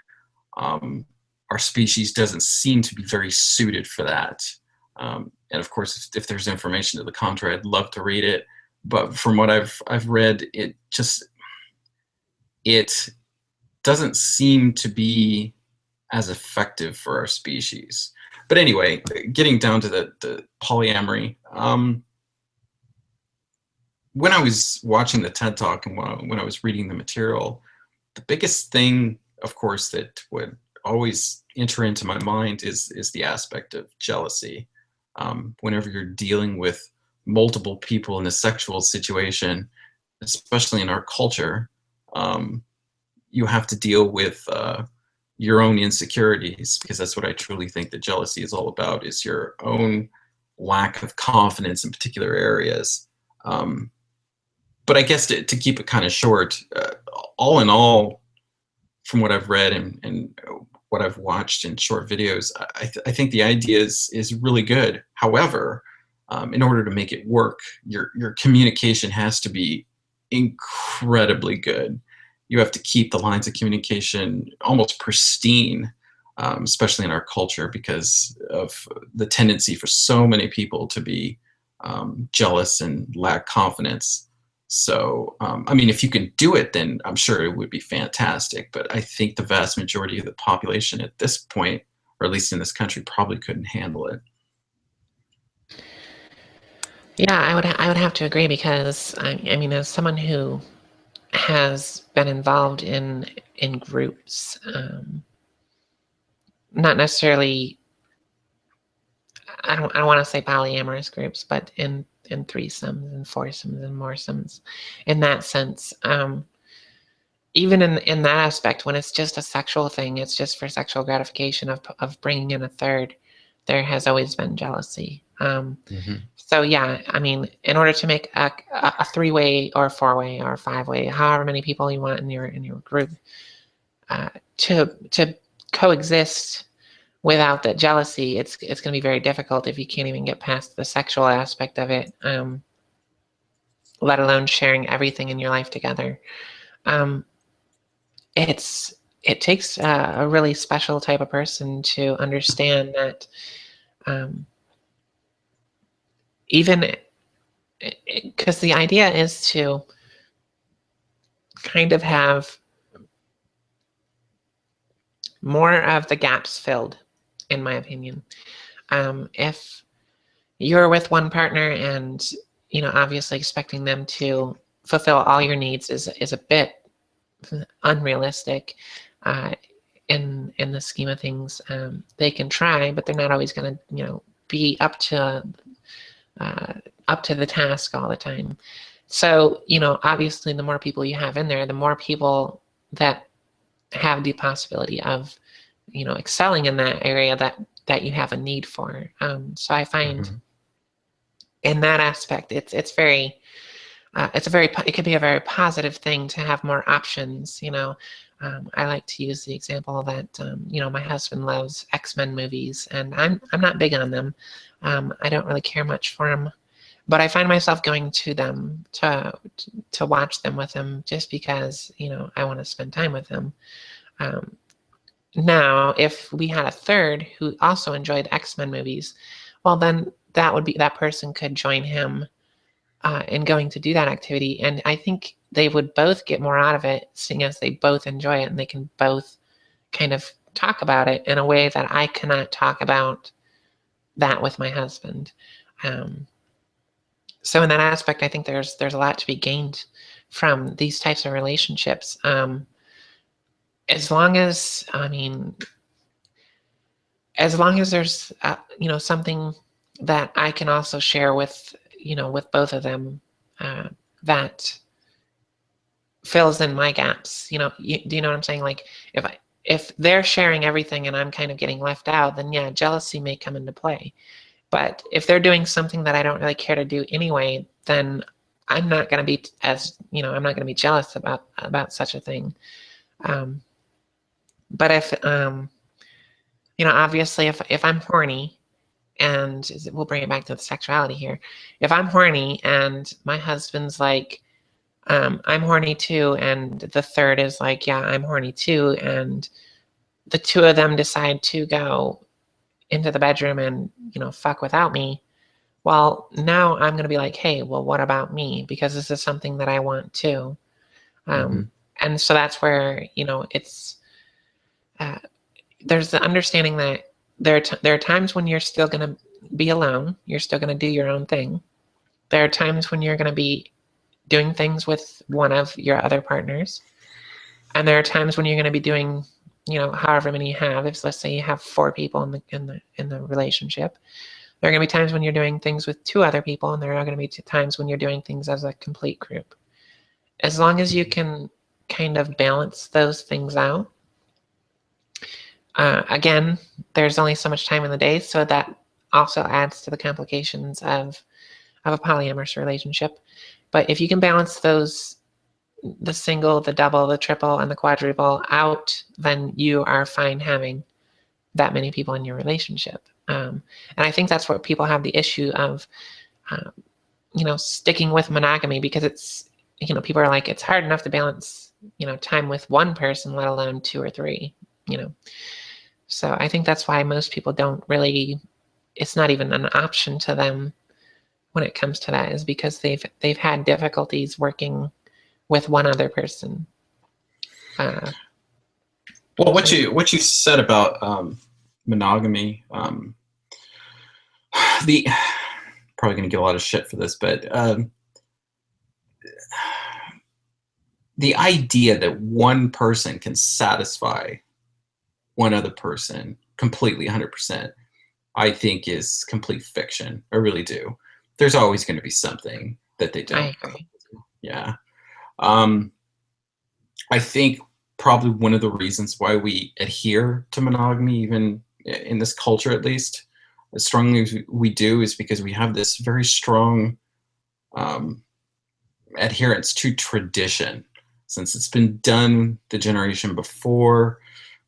Um, our species doesn't seem to be very suited for that. And of course, if there's information to the contrary, I'd love to read it. But from what I've read, it doesn't seem to be as effective for our species. But anyway, getting down to the polyamory. When I was watching the TED Talk and when I was reading the material, the biggest thing, of course, that would always enter into my mind is the aspect of jealousy. Whenever you're dealing with multiple people in a sexual situation, especially in our culture, you have to deal with your own insecurities, because that's what I truly think that jealousy is all about, is your own lack of confidence in particular areas. But I guess to keep it kind of short, all in all, from what I've read and what I've watched in short videos, I think the idea is really good. However, in order to make it work, your communication has to be incredibly good. You have to keep the lines of communication almost pristine, especially in our culture, because of the tendency for so many people to be jealous and lack confidence. So, I mean, if you can do it, then I'm sure it would be fantastic. But I think the vast majority of the population at this point, or at least in this country, probably couldn't handle it. Yeah, I would have to agree because I mean, as someone who has been involved in groups, not necessarily, I don't want to say polyamorous groups, but in threesomes and foursomes and moresomes, in that sense. Even in that aspect, when it's just a sexual thing, it's just for sexual gratification of bringing in a third, there has always been jealousy. Mm-hmm. So yeah, I mean, in order to make a three-way or four-way or five-way, however many people you want in your group, to coexist without that jealousy, it's going to be very difficult if you can't even get past the sexual aspect of it, let alone sharing everything in your life together. Um, it takes a really special type of person to understand that, um, even because the idea is to kind of have more of the gaps filled, in my opinion. If you're with one partner and obviously expecting them to fulfill all your needs is a bit unrealistic, uh, in the scheme of things. They can try, but they're not always going to be uh, up to the task all the time. So obviously, the more people you have in there, the more people that have the possibility of excelling in that area that you have a need for. So I find Mm-hmm. in that aspect, it could be a very positive thing to have more options. I like to use the example that my husband loves X-Men movies, and I'm not big on them. I don't really care much for them, but I find myself going to them to watch them with him just because I want to spend time with him. Um, Now, if we had a third who also enjoyed X-Men movies, well, then that person could join him in going to do that activity. And I think they would both get more out of it, seeing as they both enjoy it and they can both kind of talk about it in a way that I cannot talk about that with my husband. So in that aspect, I think there's a lot to be gained from these types of relationships. As long as, I mean, as long as there's, something that I can also share with, with both of them, that fills in my gaps. Do you know what I'm saying? Like if they're sharing everything and I'm kind of getting left out, then yeah, jealousy may come into play. But if they're doing something that I don't really care to do anyway, then I'm not going to be I'm not going to be jealous about such a thing. But if obviously if I'm horny, and we'll bring it back to the sexuality here. If I'm horny and my husband's like, I'm horny too, and the third is like, yeah, I'm horny too, and the two of them decide to go into the bedroom and fuck without me, well, now I'm going to be like, hey, well, what about me? Because this is something that I want too. And so that's where it's there's the understanding that there are times when you're still going to be alone, you're still going to do your own thing. There are times when you're going to be doing things with one of your other partners, and there are times when you're going to be doing however many you have. If let's say you have 4 people in the relationship, there are going to be times when you're doing things with 2 other people, and there are going to be times when you're doing things as a complete group. As long as you can kind of balance those things out. Again, there's only so much time in the day, so that also adds to the complications of a polyamorous relationship. But if you can balance those, the single, the double, the triple, and the quadruple out, then you are fine having that many people in your relationship. And I think that's where people have the issue of, sticking with monogamy, because it's, people are like, it's hard enough to balance, time with one person, let alone 2 or 3, So I think that's why most people don't really, it's not even an option to them when it comes to that, is because they've had difficulties working with one other person. Well, what you said about monogamy, the probably going to get a lot of shit for this, but the idea that one person can satisfy one other person completely 100%, I think is complete fiction. I really do. There's always going to be something that they don't. I agree. Yeah. I think probably one of the reasons why we adhere to monogamy, even in this culture at least, as strongly as we do, is because we have this very strong adherence to tradition. Since it's been done the generation before,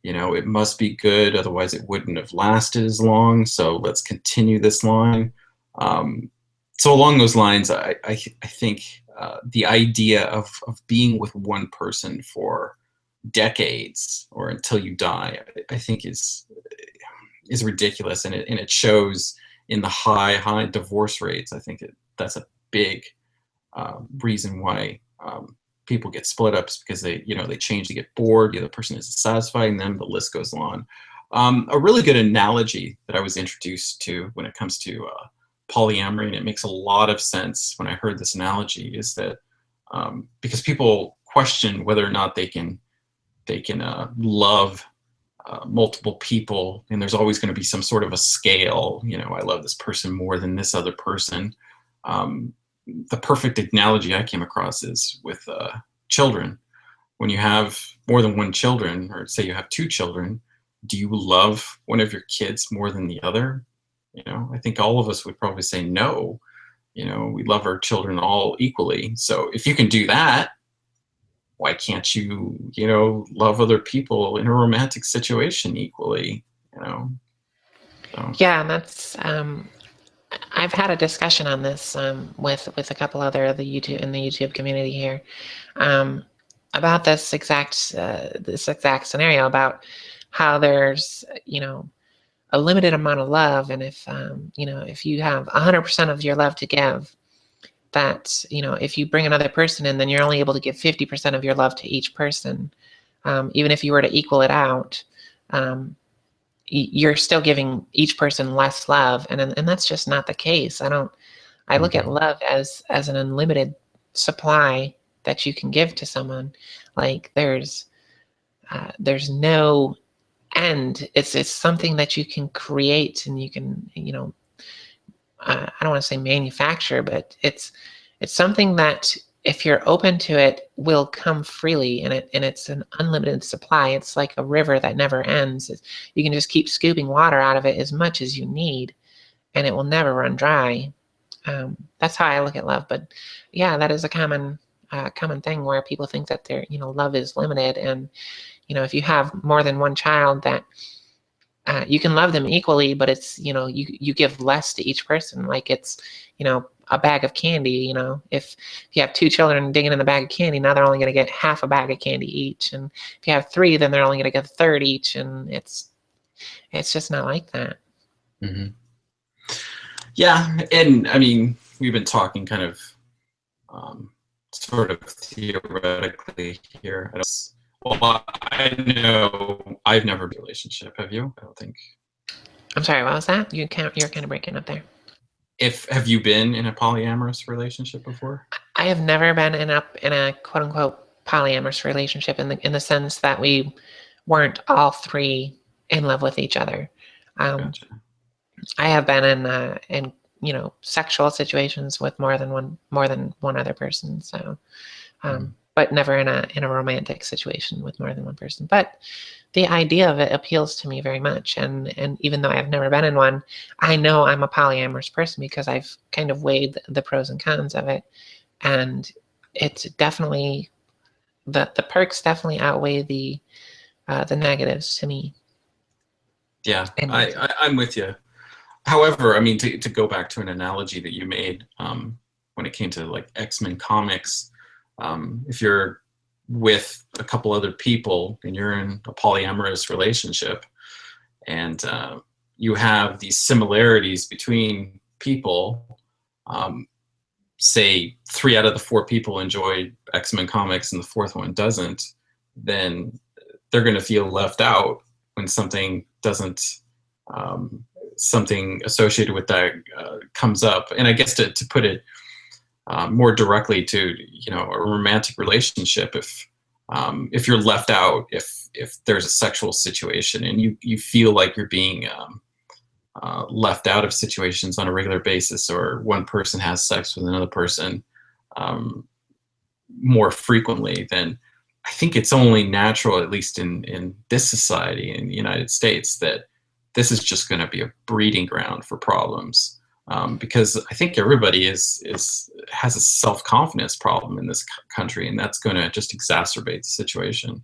it must be good, otherwise it wouldn't have lasted as long. So let's continue this line. So along those lines, I think the idea of being with one person for decades or until you die, I think is ridiculous, and it shows in the high divorce rates. I think that's a big reason why people get split up, is because they change, they get bored, the other person isn't satisfied, and then the list goes on. A really good analogy that I was introduced to when it comes to polyamory, and it makes a lot of sense when I heard this analogy, is that because people question whether or not they can love multiple people, and there's always going to be some sort of a scale. I love this person more than this other person. The perfect analogy I came across is with children. When you have more than one children, or say you have 2 children, do you love one of your kids more than the other? I think all of us would probably say no. We love our children all equally. So if you can do that, why can't you, love other people in a romantic situation equally? So. Yeah, and that's I've had a discussion on this with a couple other of the YouTube community here, about this exact scenario, about how there's a limited amount of love, and if if you have 100% of your love to give, that if you bring another person in, then you're only able to give 50% of your love to each person. Even if you were to equal it out, you're still giving each person less love, and that's just not the case. I look at love as an unlimited supply that you can give to someone. Like there's no end. It's something that you can create, and you can I don't want to say manufacture, but it's something that if you're open to it will come freely, and it's an unlimited supply. It's like a river that never ends. You can just keep scooping water out of it as much as you need, and it will never run dry. That's how I look at love. But yeah, that is a common thing where people think that their love is limited, and if you have more than one child, that you can love them equally, but it's you give less to each person. Like it's a bag of candy. If you have two children digging in the bag of candy, now they're only going to get half a bag of candy each, and if you have three, then they're only going to get a third each, and it's just not like that. Mm-hmm. Yeah, and I mean, we've been talking kind of sort of theoretically here. Well, I know I've never been in a relationship. Have you? I don't think. I'm sorry, what was that? You're kind of breaking up there. Have you been in a polyamorous relationship before? I have never been in a quote unquote polyamorous relationship in the sense that we weren't all three in love with each other. Gotcha. I have been in sexual situations with more than one other person. So, but never in a romantic situation with more than one person. But the idea of it appeals to me very much. And even though I've never been in one, I know I'm a polyamorous person because I've kind of weighed the pros and cons of it. And it's definitely the perks definitely outweigh the negatives to me. Yeah, I'm with you. However, I mean, to go back to an analogy that you made when it came to like X-Men comics, if you're with a couple other people and you're in a polyamorous relationship, and you have these similarities between people, say 3 out of the 4 people enjoy X-Men comics and the 4th one doesn't, then they're going to feel left out when something doesn't, something associated with that comes up. And I guess to put it more directly to a romantic relationship, if you're left out, if there's a sexual situation and you feel like you're being left out of situations on a regular basis, or one person has sex with another person more frequently, then I think it's only natural, at least in this society in the United States, that this is just going to be a breeding ground for problems. Because I think everybody has a self-confidence problem in this country, and that's going to just exacerbate the situation.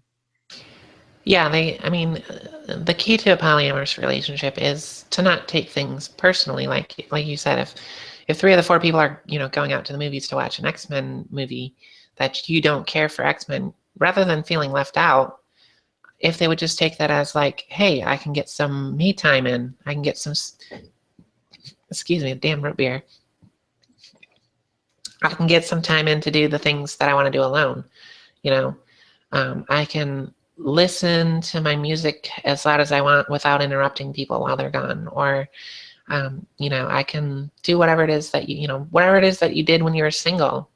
Yeah, the key to a polyamorous relationship is to not take things personally. Like you said, if 3 of the 4 people are going out to the movies to watch an X-Men movie, that you don't care for X-Men, rather than feeling left out, if they would just take that as like, hey, I can get some me time in, I can get some, excuse me, damn root beer, I can get some time in to do the things that I want to do alone. I can listen to my music as loud as I want without interrupting people while they're gone, or I can do whatever it is that whatever it is that you did when you were single.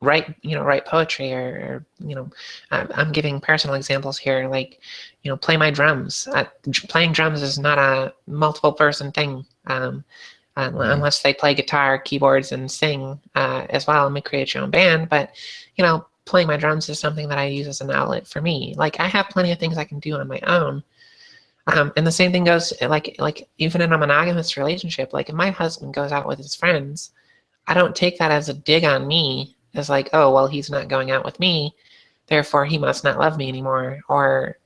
Write poetry, or I'm giving personal examples here, like play my drums. Playing drums is not a multiple person thing, unless they play guitar, keyboards, and sing as well, and create your own band. But playing my drums is something that I use as an outlet for me. Like I have plenty of things I can do on my own. And the same thing goes like even in a monogamous relationship. Like if my husband goes out with his friends, I don't take that as a dig on me, as like, oh, well, he's not going out with me, therefore he must not love me anymore. Or,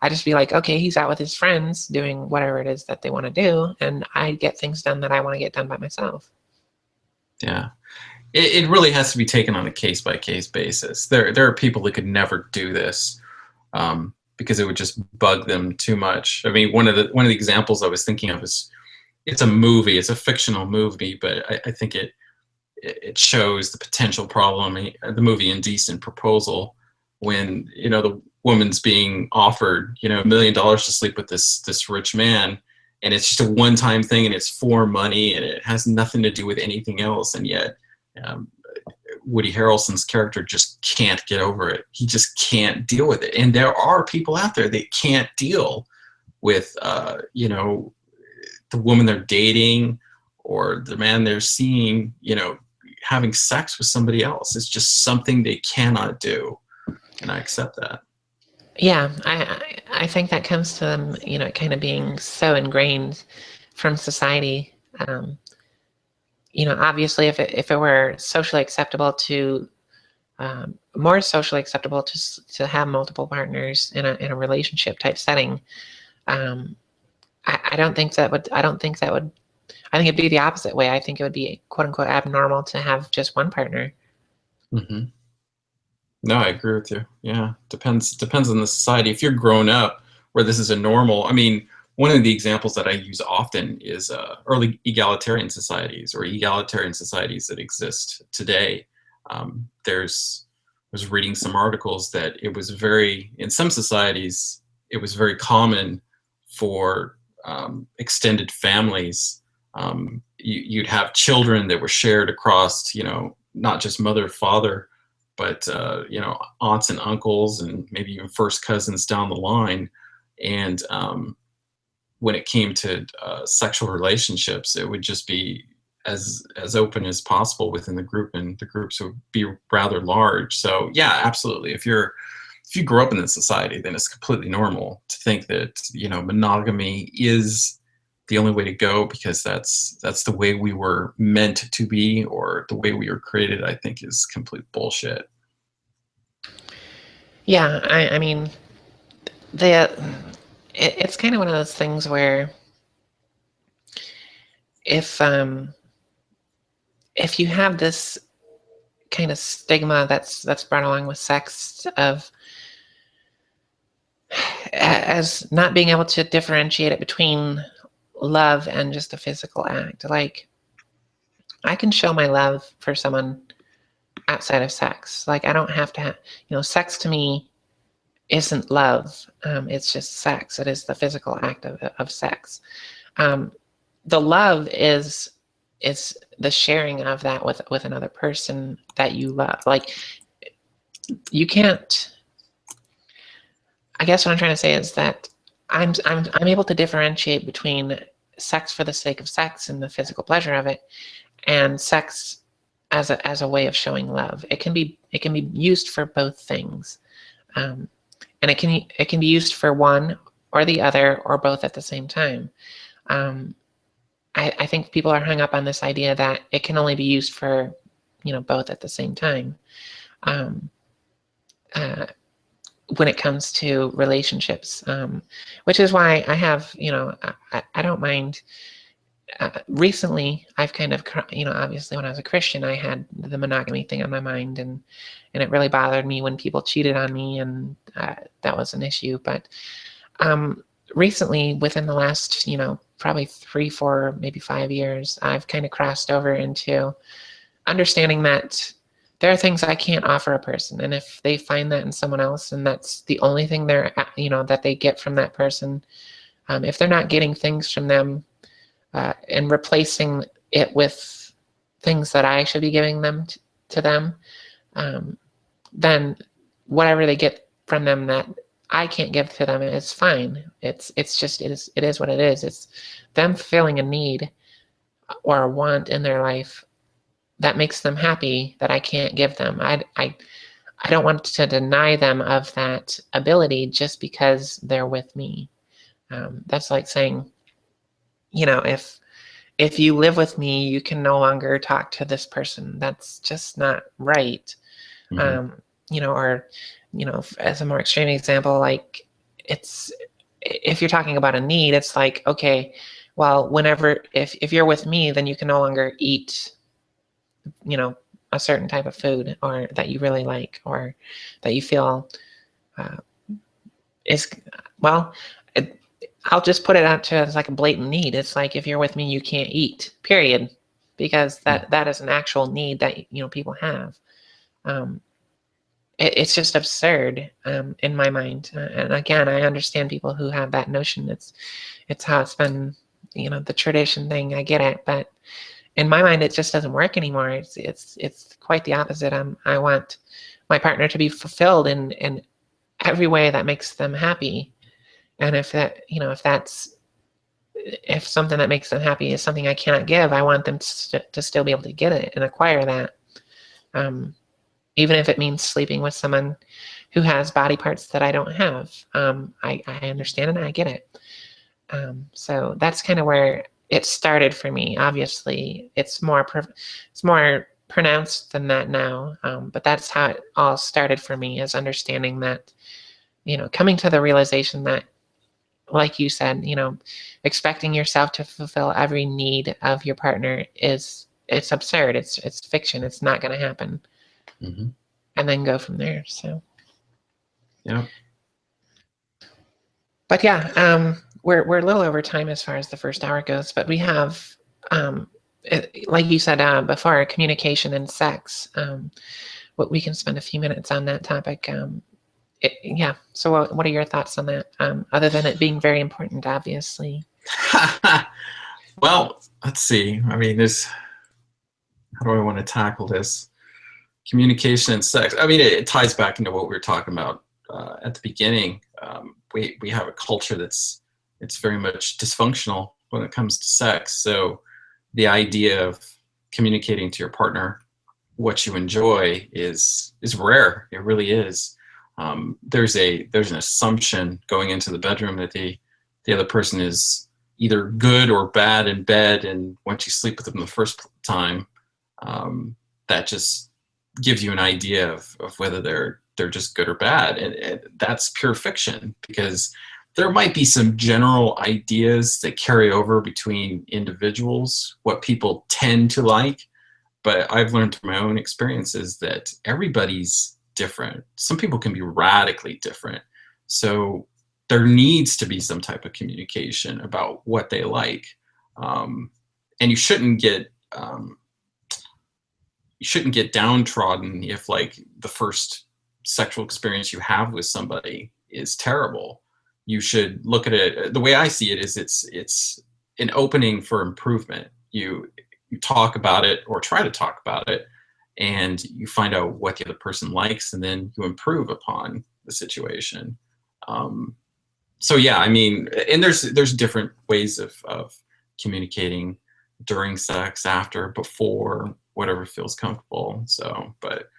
I just be like, okay, he's out with his friends doing whatever it is that they want to do, and I get things done that I want to get done by myself. Yeah. It really has to be taken on a case-by-case basis. There are people that could never do this because it would just bug them too much. I mean, one of the examples I was thinking of is, it's a movie, it's a fictional movie, but I think it shows the potential problem. The movie Indecent Proposal, when the woman's being offered $1 million to sleep with this rich man, and it's just a one-time thing, and it's for money, and it has nothing to do with anything else, and yet um, Woody Harrelson's character just can't get over it. He just can't deal with it, and there are people out there that can't deal with the woman they're dating or the man they're seeing, having sex with somebody else. It's just something they cannot do, and I accept that. Yeah, I think that comes to them, kind of being so ingrained from society. Obviously, if it were socially acceptable to more socially acceptable to have multiple partners in a relationship type setting, I don't think that would. I don't think that would. I think it'd be the opposite way. I think it would be quote unquote abnormal to have just one partner. Hmm. No, I agree with you. Yeah, depends on the society. If you're grown up where this is a normal, I mean, one of the examples that I use often is early egalitarian societies, or egalitarian societies that exist today. I was reading some articles that it was in some societies, it was very common for extended families. You'd have children that were shared across, not just mother, father, but aunts and uncles, and maybe even first cousins down the line. And when it came to sexual relationships, it would just be as open as possible within the group, and the groups would be rather large. So yeah, absolutely. If you grow up in this society, then it's completely normal to think that monogamy is the only way to go, because that's the way we were meant to be, or the way we were created. I think is complete bullshit. Yeah, I mean, the it's kind of one of those things where if if you have this kind of stigma that's brought along with sex of as not being able to differentiate it between love and just a physical act. Like, I can show my love for someone outside of sex. Like, I don't have to sex to me isn't love. It's just sex. It is the physical act of sex. Um, the love is the sharing of that with another person that you love. Like, you can't. I guess what I'm trying to say is that I'm able to differentiate between sex for the sake of sex and the physical pleasure of it, and sex as a way of showing love. It can be used for both things, and it can be used for one or the other or both at the same time. I think people are hung up on this idea that it can only be used for both at the same time. Um, when it comes to relationships, which is why I have, I don't mind. Recently, I've kind of, obviously when I was a Christian, I had the monogamy thing on my mind, and it really bothered me when people cheated on me, and that was an issue. But recently, within the last, probably 3, 4, maybe 5 years, I've kind of crossed over into understanding that there are things I can't offer a person, and if they find that in someone else, and that's the only thing that they get from that person, if they're not getting things from them and replacing it with things that I should be giving them to them, then whatever they get from them that I can't give to them is fine. It is what it is. It's them feeling a need or a want in their life that makes them happy that I can't give them. I don't want to deny them of that ability just because they're with me. That's like saying, if you live with me, you can no longer talk to this person. That's just not right. Mm-hmm. Or as a more extreme example, like, it's if you're talking about a need, it's like, okay, well, if you're with me, then you can no longer eat a certain type of food or that you really like, or that you feel is, well, it, I'll just put it out to as like a blatant need. It's like, if you're with me, you can't eat, period, because that is an actual need that people have. Um, it's just absurd in my mind. And again, I understand people who have that notion. It's how it's been, the tradition thing. I get it, but in my mind, it just doesn't work anymore. It's quite the opposite. I want my partner to be fulfilled in every way that makes them happy. And if something that makes them happy is something I cannot give, I want them to still be able to get it and acquire that. Even if it means sleeping with someone who has body parts that I don't have. I understand and I get it. So that's kind of where it started for me. Obviously, it's more pronounced than that now, but that's how it all started for me, is understanding that, coming to the realization that, like you said, expecting yourself to fulfill every need of your partner it's absurd. It's fiction. It's not going to happen. Mm-hmm. And then go from there. So, yeah. But yeah, we're a little over time as far as the first hour goes, but we have, like you said before, communication and sex. What we can spend a few minutes on that topic. Yeah. So, what are your thoughts on that? Other than it being very important, obviously. Well, let's see. I mean, how do I want to tackle this? Communication and sex. I mean, it ties back into what we were talking about at the beginning. We have a culture it's very much dysfunctional when it comes to sex. So the idea of communicating to your partner what you enjoy is rare. It really is. There's an assumption going into the bedroom that the other person is either good or bad in bed, and once you sleep with them the first time, that just gives you an idea of whether they're just good or bad, and that's pure fiction, because there might be some general ideas that carry over between individuals, what people tend to like, but I've learned through my own experiences that everybody's different. Some people can be radically different, so there needs to be some type of communication about what they like, and you shouldn't get downtrodden if, like, the first sexual experience you have with somebody is terrible. You should look at it, the way I see it is, it's an opening for improvement. You talk about it, or try to talk about it, and you find out what the other person likes, and then you improve upon the situation. So yeah, I mean, and there's different ways of communicating during sex, after, before, whatever feels comfortable. So, but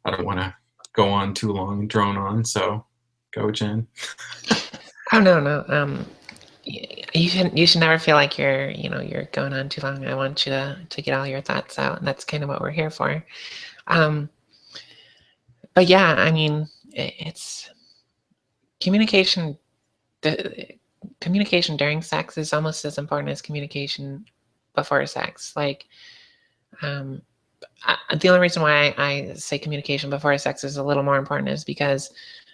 I don't want to go on too long and drone on. So, go, Jen. Oh no. You should never feel like you're going on too long. I want you to get all your thoughts out, and that's kind of what we're here for. But yeah, I mean, it's communication. Communication during sex is almost as important as communication before sex. Like, the only reason why I say communication before sex is a little more important is because,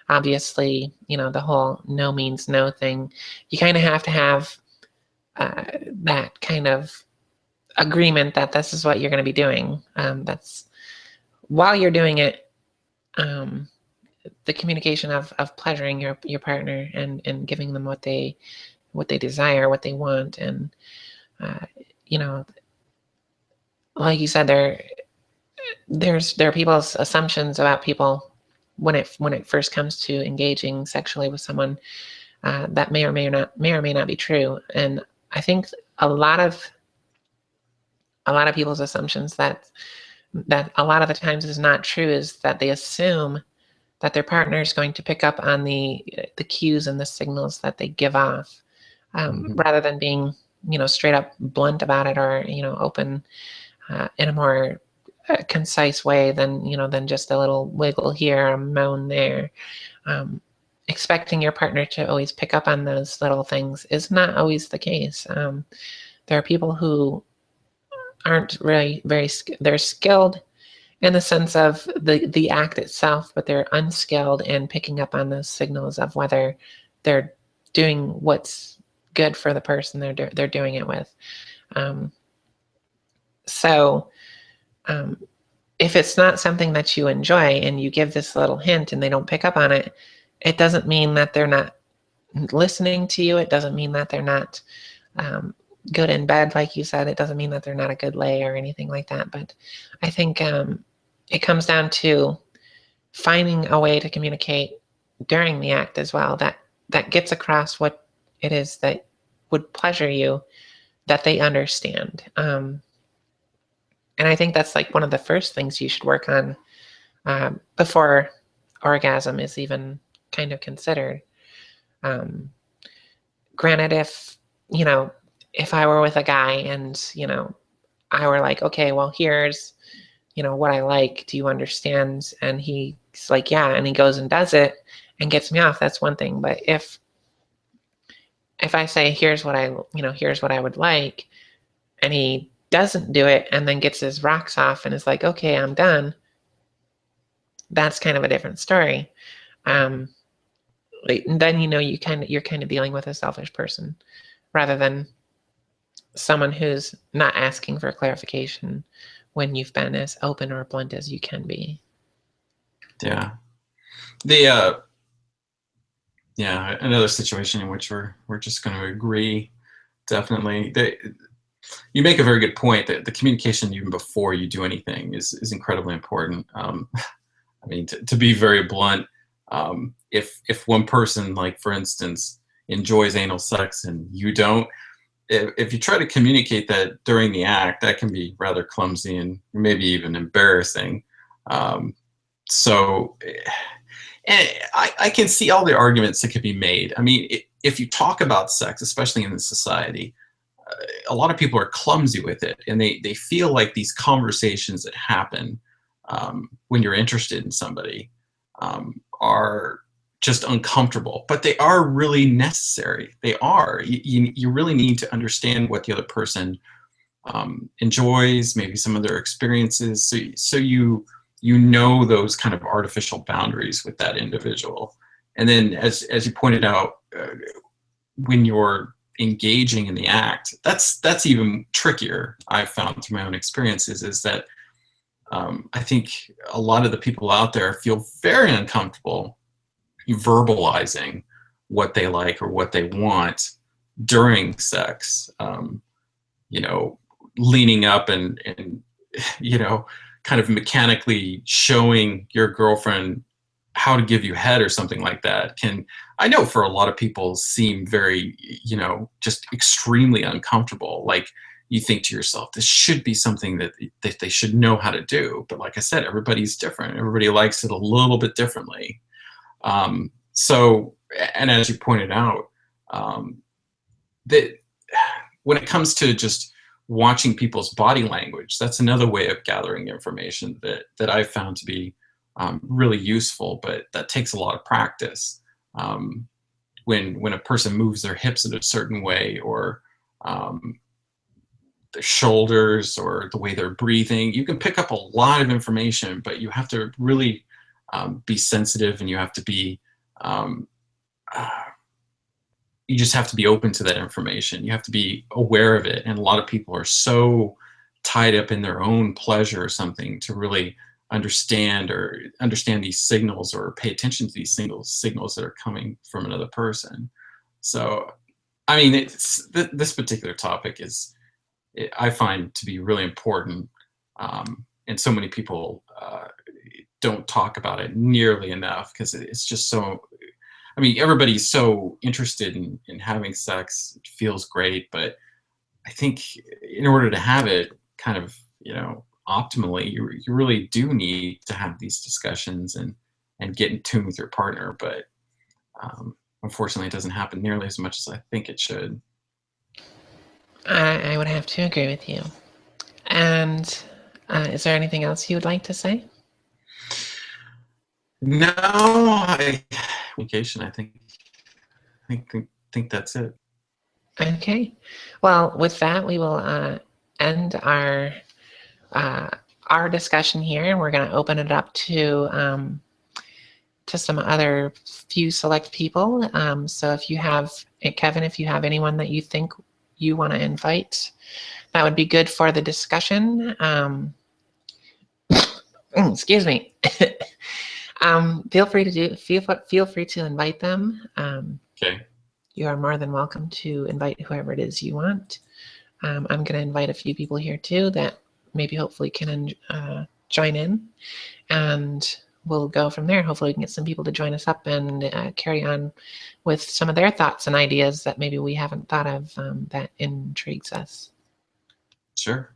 obviously, the whole no means no thing. You kind of have to have that kind of agreement that this is what you're going to be doing. That's while you're doing it. The communication of pleasuring your partner and giving them what they desire, what they want, and like you said, there are people's assumptions about people when it first comes to engaging sexually with someone that may or may not be true. And I think a lot of people's assumptions that a lot of the times is not true is that they assume that their partner is going to pick up on the cues and the signals that they give off, rather than being straight up blunt about it, or open in a more concise way than just a little wiggle here, a moan there. Expecting your partner to always pick up on those little things is not always the case. There are people who aren't really they're skilled in the sense of the act itself, but they're unskilled in picking up on those signals of whether they're doing what's good for the person they're doing it with. Um, so if it's not something that you enjoy and you give this little hint and they don't pick up on it, it doesn't mean that they're not listening to you. It doesn't mean that they're not good in bed, like you said. It doesn't mean that they're not a good lay or anything like that. But I think it comes down to finding a way to communicate during the act as well that gets across what it is that would pleasure you, that they understand. And I think that's like one of the first things you should work on before orgasm is even kind of considered. Granted, if I were with a guy and, I were like, okay, well, here's, what I like. Do you understand? And he's like, yeah. And he goes and does it and gets me off. That's one thing. But if I say, here's what I would like, and he doesn't do it and then gets his rocks off and is like, okay, I'm done, that's kind of a different story. Then you're kind of dealing with a selfish person rather than someone who's not asking for clarification when you've been as open or blunt as you can be. Yeah. Another situation in which we're just going to agree. Definitely. You make a very good point that the communication even before you do anything is incredibly important. I mean, to be very blunt, if one person, like for instance, enjoys anal sex and you don't, if you try to communicate that during the act, that can be rather clumsy and maybe even embarrassing. So, and I can see all the arguments that could be made. I mean, if you talk about sex, especially in this society, a lot of people are clumsy with it, and they feel like these conversations that happen when you're interested in somebody are just uncomfortable, but they are really necessary. They are. You really need to understand what the other person enjoys, maybe some of their experiences, so you know those kind of artificial boundaries with that individual. And then, as you pointed out, when you're engaging in the act, that's even trickier. I've found through my own experiences is that I think a lot of the people out there feel very uncomfortable verbalizing what they like or what they want during sex. Leaning up and kind of mechanically showing your girlfriend how to give you head or something like that can, I know for a lot of people, seem very, just extremely uncomfortable. Like, you think to yourself, this should be something that they should know how to do. But like I said, everybody's different. Everybody likes it a little bit differently. So, and as you pointed out, that when it comes to just watching people's body language, that's another way of gathering information that I've found to be really useful, but that takes a lot of practice. When a person moves their hips in a certain way, or their shoulders, or the way they're breathing, you can pick up a lot of information, but you have to really be sensitive, and you have to be you just have to be open to that information. You have to be aware of it. And a lot of people are so tied up in their own pleasure or something to really understand these signals, or pay attention to these signals that are coming from another person. So, I mean, this particular topic I find to be really important. And so many people don't talk about it nearly enough, because it's just so, I mean, everybody's so interested in having sex. It feels great, but I think in order to have it kind of, optimally, you really do need to have these discussions and get in tune with your partner. But unfortunately, it doesn't happen nearly as much as I think it should. I would have to agree with you. And is there anything else you would like to say? No, communication. I think that's it. Okay. Well, with that, we will end our our discussion here, and we're going to open it up to some other few select people. So if you have, Kevin, if you have anyone that you think you want to invite, that would be good for the discussion. Excuse me. Feel free to invite them. Okay. You are more than welcome to invite whoever it is you want. I'm going to invite a few people here too that maybe hopefully can join in, and we'll go from there. Hopefully we can get some people to join us up and carry on with some of their thoughts and ideas that maybe we haven't thought of that intrigues us. Sure.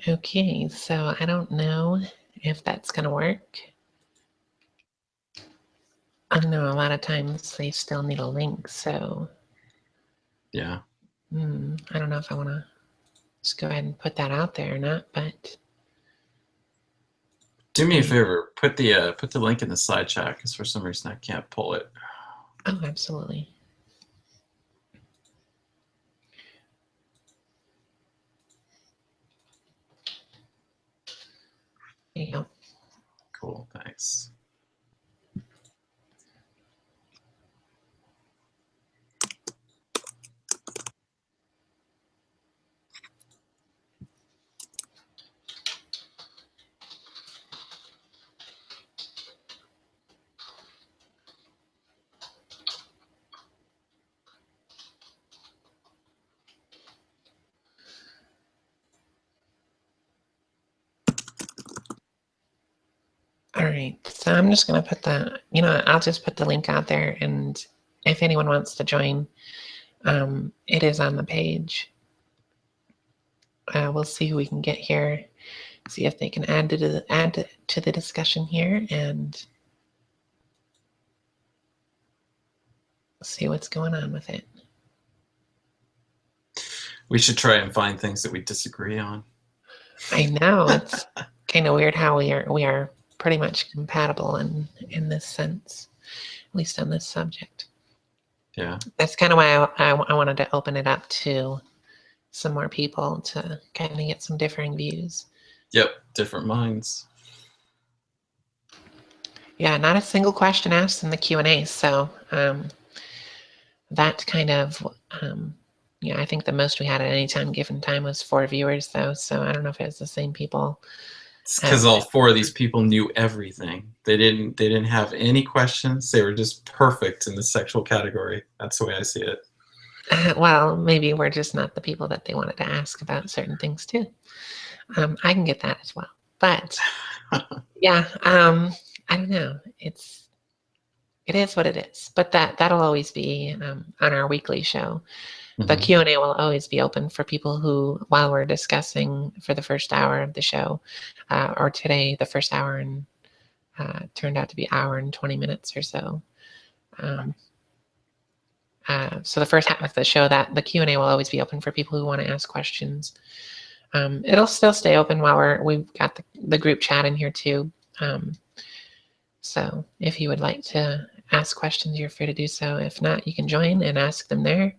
Okay, so I don't know if that's going to work. I know a lot of times they still need a link, so Yeah. I don't know if I want to just go ahead and put that out there or not, but Do me a favor. Put the link in the side chat, because for some reason I can't pull it. oh, absolutely. There you go. Cool. Thanks. All right, so I'm just going to put I'll just put the link out there, and if anyone wants to join, it is on the page. We'll see who we can get here, see if they can add to the discussion here, and see what's going on with it. We should try and find things that we disagree on. I know it's kind of weird how we are pretty much compatible in this sense, at least on this subject. Yeah. That's kind of why I wanted to open it up to some more people to kind of get some differing views. Yep. Different minds. Yeah, not a single question asked in the Q&A, so that kind of I think the most we had at any time given time was 4 viewers, though, so I don't know if it was the same people. It's because all 4 of these people knew everything. They didn't have any questions. They were just perfect in the sexual category. That's the way I see it. Well, maybe we're just not the people that they wanted to ask about certain things too. I can get that as well, but yeah, I don't know. It is what it is, but that'll always be on our weekly show. The Q&A will always be open for people who, while we're discussing for the first hour of the show, or today, the first hour and turned out to be hour and 20 minutes or so. So the first half of the show, that the Q&A will always be open for people who want to ask questions. It'll still stay open while we've got the group chat in here too. So if you would like to ask questions, you're free to do so. If not, you can join and ask them there.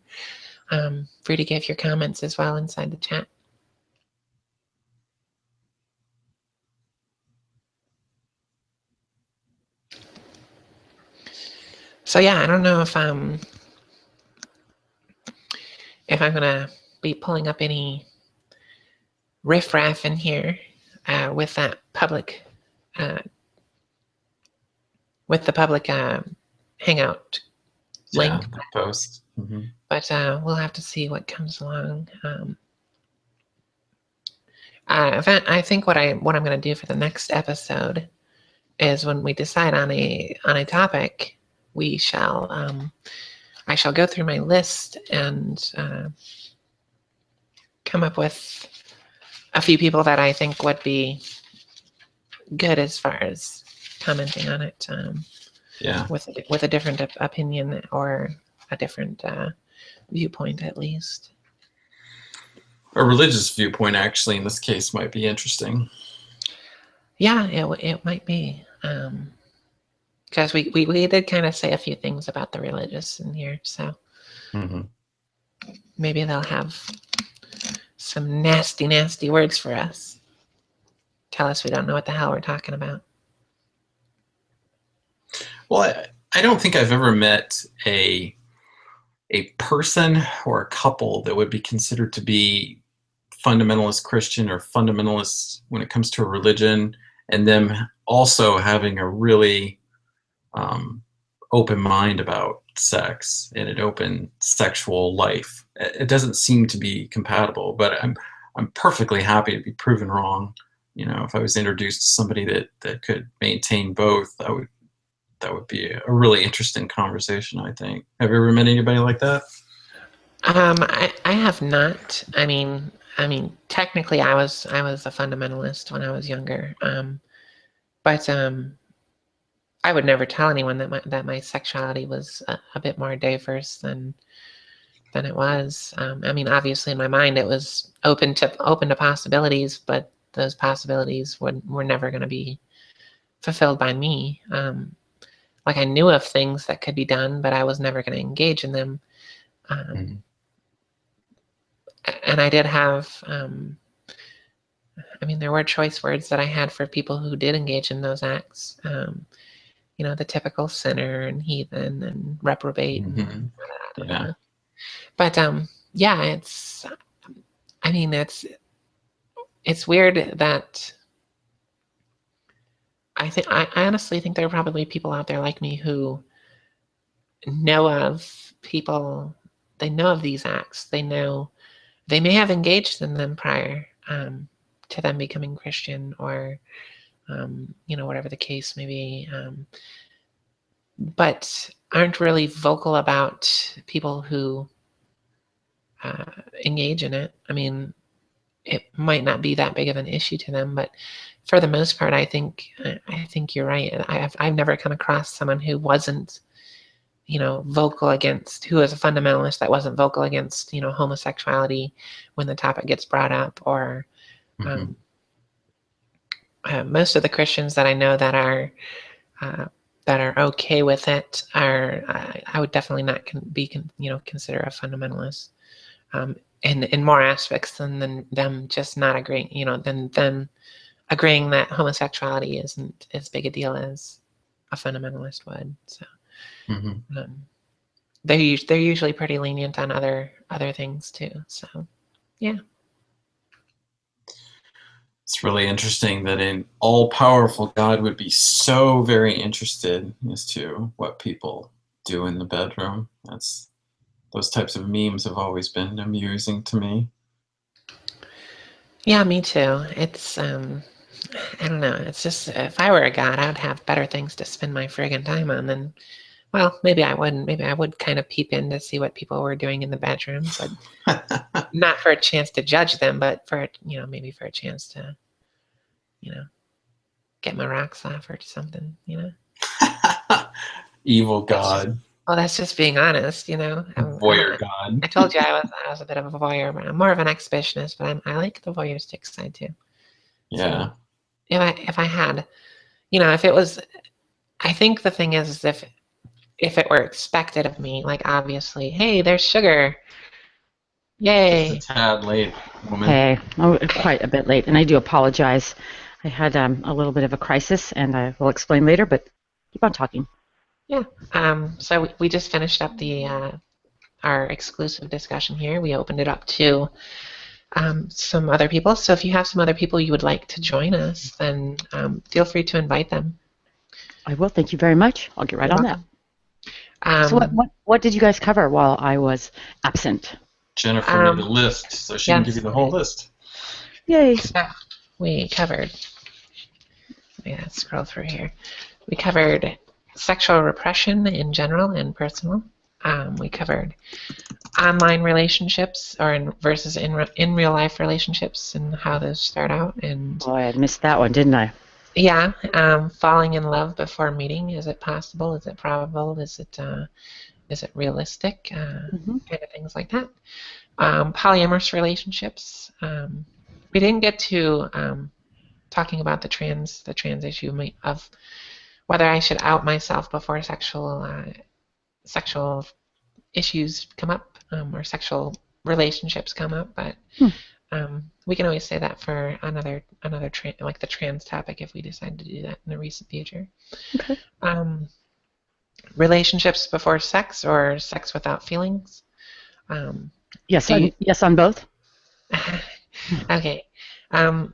Free to give your comments as well inside the chat. So yeah, I don't know if I'm gonna be pulling up any riffraff in here with that public uh, with the public hangout Yeah, link, the post. Mm-hmm. but we'll have to see what comes along. I think what I'm going to do for the next episode is when we decide on a topic, we shall I shall go through my list and come up with a few people that I think would be good as far as commenting on it. Yeah. With a different opinion or a different viewpoint, at least. A religious viewpoint, actually, in this case, might be interesting. Yeah, it might be. Because we did kind of say a few things about the religious in here, so Mm-hmm. maybe they'll have some nasty, nasty words for us. Tell us we don't know what the hell we're talking about. Well, I don't think I've ever met a person or a couple that would be considered to be fundamentalist Christian or fundamentalist when it comes to a religion, and them also having a really open mind about sex and an open sexual life. It doesn't seem to be compatible, but I'm perfectly happy to be proven wrong. You know, if I was introduced to somebody that could maintain both, that would be a really interesting conversation, I think. Have you ever met anybody like that? I have not. Technically, I was a fundamentalist when I was younger. But I would never tell anyone that my sexuality was a bit more diverse than it was. Obviously, in my mind, it was open to possibilities, but those possibilities were never going to be fulfilled by me. Like I knew of things that could be done, but I was never going to engage in them. Mm-hmm. And I did have, there were choice words that I had for people who did engage in those acts. The typical sinner and heathen and reprobate. Mm-hmm. Yeah. But yeah, it's weird that I honestly think there are probably people out there like me who know of people. They know of these acts. They may have engaged in them prior to them becoming Christian, or whatever the case may be, but aren't really vocal about people who engage in it. It might not be that big of an issue to them, but for the most part, I think you're right. I've never come across someone who wasn't, vocal against, who was a fundamentalist that wasn't vocal against, homosexuality when the topic gets brought up, or Mm-hmm. most of the Christians that I know that are okay with it are, I would definitely not consider a fundamentalist. In more aspects than them just not agreeing, than them agreeing that homosexuality isn't as big a deal as a fundamentalist would. So Mm-hmm. they're usually pretty lenient on other things too. So yeah. It's really interesting that an all-powerful God would be so very interested as to what people do in the bedroom. Those types of memes have always been amusing to me. Yeah, me too. It's I don't know. It's just, if I were a god, I'd have better things to spend my friggin' time on than, well, maybe I wouldn't. Maybe I would kind of peep in to see what people were doing in the bedroom, but not for a chance to judge them, but for, maybe for a chance to, you know, get my rocks off or something. Evil That's just, God, well, that's just being honest, voyeur God. I told you I was a bit of a voyeur, but I'm more of an exhibitionist, but I like the voyeuristic side too. Yeah. So if I had, if it was, I think the thing is if it were expected of me, like obviously, hey, there's sugar, Just a yay. tad late, woman. Hey, oh, quite a bit late, and I do apologize. I had a little bit of a crisis, and I will explain later, but keep on talking. Yeah. So we just finished up the our exclusive discussion here. We opened it up to some other people. So if you have some other people you would like to join us, then feel free to invite them. I will. Thank you very much. I'll get right You're on that. welcome. So what did you guys cover while I was absent? Jennifer made a list, so she can give you the whole list. Yay. So we covered, yeah, scroll through here. We covered sexual repression in general and personal. We covered online relationships versus in real life relationships and how those start out. And Boy, I missed that one, didn't I? yeah, falling in love before meeting. Is it possible? Is it probable? Is it realistic? Kind of things like that. Polyamorous relationships. We didn't get to talking about the trans issue of whether I should out myself before sexual issues come up or sexual relationships come up, but we can always say that for another like the trans topic if we decide to do that in the recent future. Okay. Relationships before sex or sex without feelings. Yes, yes on both. Okay. Do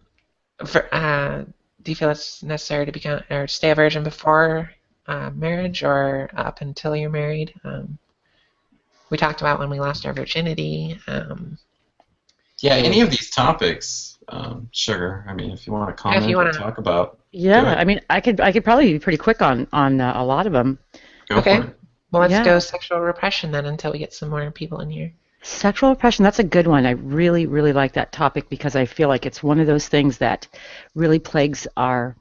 you feel it's necessary to become or stay a virgin before marriage or up until you're married? We talked about when we lost our virginity. Yeah, any of these topics, Sugar. I mean, if you want to comment or talk about. Yeah, I mean, I could probably be pretty quick on a lot of them. Go for it. Well, let's go sexual repression then until we get some more people in here. Sexual repression, that's a good one. I really, really like that topic because I feel like it's one of those things that really plagues our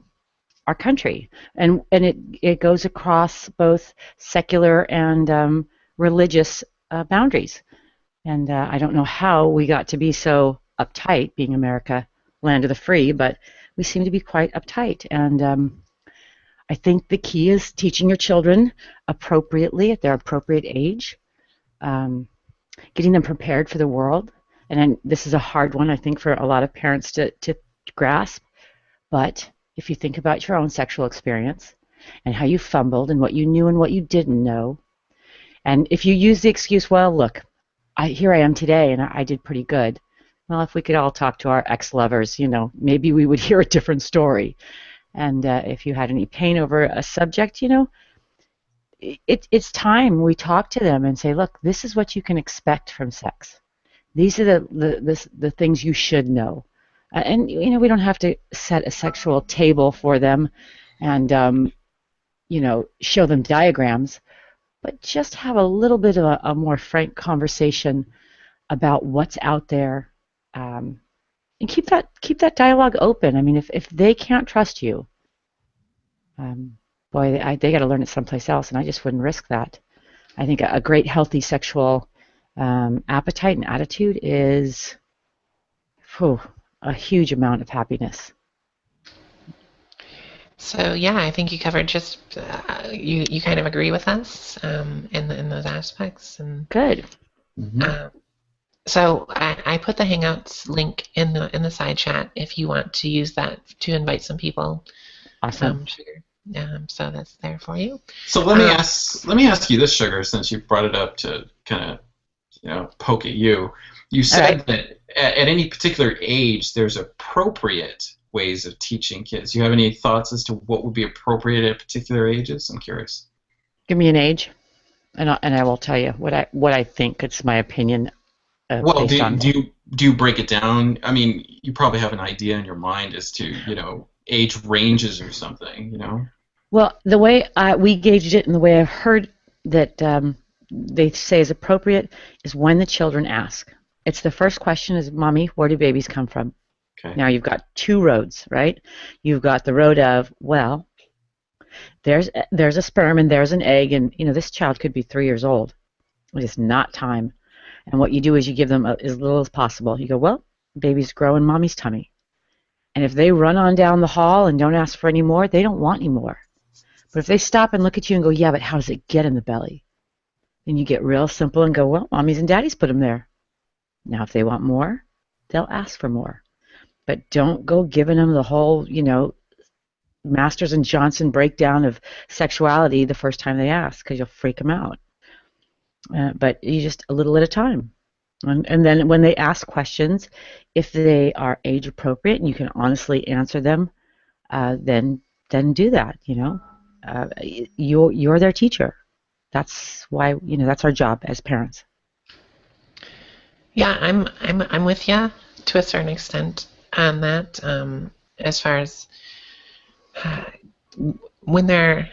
country, and it goes across both secular and religious boundaries. And I don't know how we got to be so uptight, being America, land of the free, but we seem to be quite uptight. And I think the key is teaching your children appropriately at their appropriate age, getting them prepared for the world. And this is a hard one, I think, for a lot of parents to grasp. But if you think about your own sexual experience and how you fumbled and what you knew and what you didn't know, and if you use the excuse, well, look, here I am today and I did pretty good. Well, if we could all talk to our ex-lovers, maybe we would hear a different story. And if you had any pain over a subject, it's time we talk to them and say, look, this is what you can expect from sex. These are the things you should know. And we don't have to set a sexual table for them and show them diagrams, but just have a little bit of a more frank conversation about what's out there, and keep that dialogue open. I mean, if they can't trust you, boy, they got to learn it someplace else, and I just wouldn't risk that. I think a great healthy sexual appetite and attitude is a huge amount of happiness. So yeah, I think you covered just you kind of agree with us in those aspects. And good. So I put the Hangouts link in the side chat if you want to use that to invite some people. Awesome. Sugar. So that's there for you. So let me ask you this, Sugar, since you brought it up to kind of poke at you. You said that at any particular age there's appropriate ways of teaching kids. Do you have any thoughts as to what would be appropriate at particular ages? I'm curious. Give me an age, and I will tell you what I think. It's my opinion. Well, do you break it down? I mean, you probably have an idea in your mind as to age ranges or something. Well, the way we gauged it and the way I've heard that they say is appropriate is when the children ask. It's the first question is, Mommy, where do babies come from? Okay. Now you've got two roads, right? You've got the road of, well, there's a sperm and there's an egg, and this child could be 3 years old. It is not time. And what you do is you give them as little as possible. You go, well, babies grow in mommy's tummy. And if they run on down the hall and don't ask for any more, they don't want any more. But if they stop and look at you and go, yeah, but how does it get in the belly? Then you get real simple and go, well, mommies and daddies put them there. Now if they want more, they'll ask for more. But don't go giving them the whole, Masters and Johnson breakdown of sexuality the first time they ask, because you'll freak them out. But you just a little at a time. And then when they ask questions, if they are age appropriate and you can honestly answer them, then do that. You're their teacher. That's why that's our job as parents. Yeah, I'm with you to a certain extent on that. As far as uh, when they're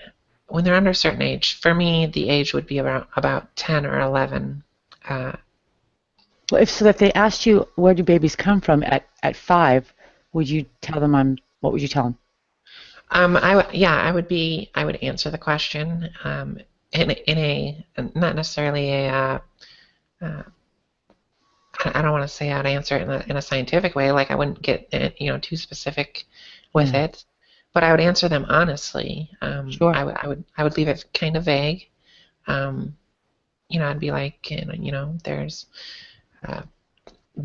under a certain age, for me, the age would be about 10 or 11. Well, if they asked you where do babies come from at 5, would you tell them what would you tell them? I would answer the question in a not necessarily uh, I don't want to say I'd answer it in a scientific way. Like I wouldn't get too specific with Yeah. it, but I would answer them honestly. Sure. I would leave it kind of vague. Um, I'd be like, there's uh,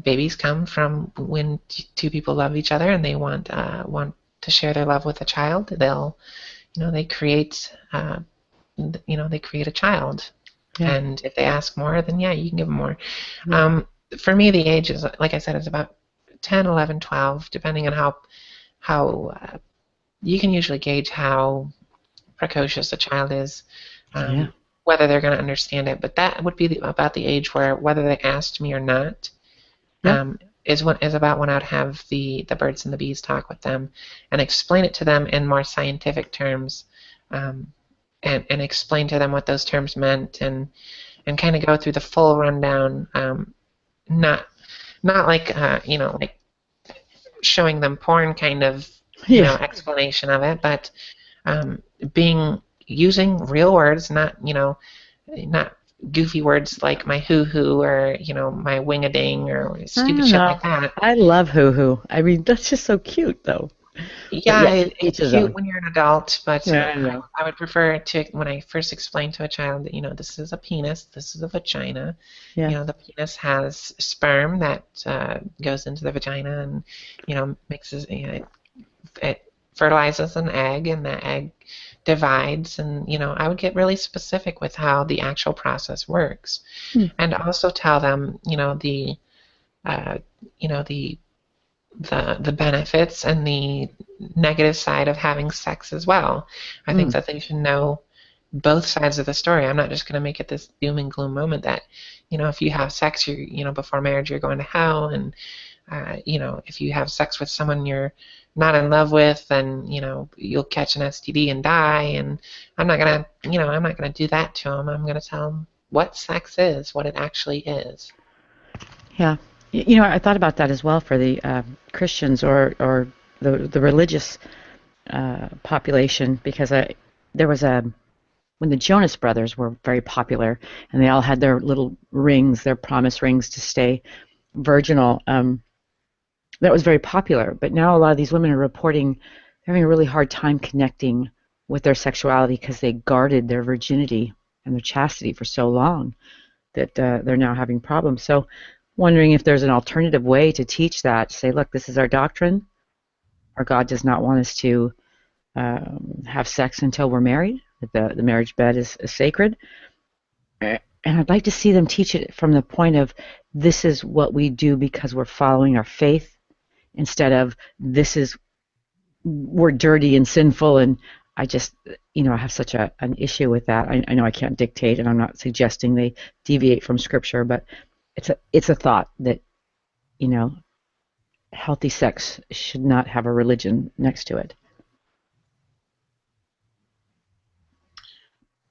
babies come from when two people love each other and they want to share their love with a child. They create they create a child, Yeah. and if they ask more, then yeah, you can give them more. Yeah. For me, the age is, like I said, is about 10, 11, 12, depending on how you can usually gauge how precocious a child is, Yeah. whether they're going to understand it. But that would be about the age where whether they asked me or not Yeah. is about when I'd have the birds and the bees talk with them and explain it to them in more scientific terms, um, and explain to them what those terms meant and kind of go through the full rundown. Not like like showing them porn kind of Yeah. explanation of it, but being using real words, not goofy words like my hoo hoo or my wing a ding or I stupid don't shit know. like that. I love hoo hoo. I mean, that's just so cute, though. But Yeah, yeah, it's each his cute own. when you're an adult, but Yeah, I know. I would prefer to, when I first explain to a child that, this is a penis, this is a vagina. Yeah. The penis has sperm that goes into the vagina and, mixes, it fertilizes an egg, and the egg divides. And, I would get really specific with how the actual process works, Hmm. and also tell them, uh, you know, the the benefits and the negative side of having sex as well. I think Hmm. that they should know both sides of the story. I'm not just going to make it this doom and gloom moment that, if you have sex, before marriage, you're going to hell, and if you have sex with someone you're not in love with, then you'll catch an STD and die. And I'm not gonna do that to them. I'm gonna tell them what sex is, what it actually is. Yeah. I thought about that as well for the Christians or the religious population, because there was a when the Jonas Brothers were very popular and they all had their little rings, their promise rings to stay virginal. That was very popular. But now a lot of these women are reporting they're having a really hard time connecting with their sexuality because they guarded their virginity and their chastity for so long that they're now having problems. So, wondering if there's an alternative way to teach that. Say, look, this is our doctrine. Our God does not want us to have sex until we're married. That the marriage bed is sacred. And I'd like to see them teach it from the point of this is what we do because we're following our faith, instead of this is we're dirty and sinful. And I just I have such an issue with that. I know I can't dictate, and I'm not suggesting they deviate from scripture, but it's a thought that you know healthy sex should not have a religion next to it.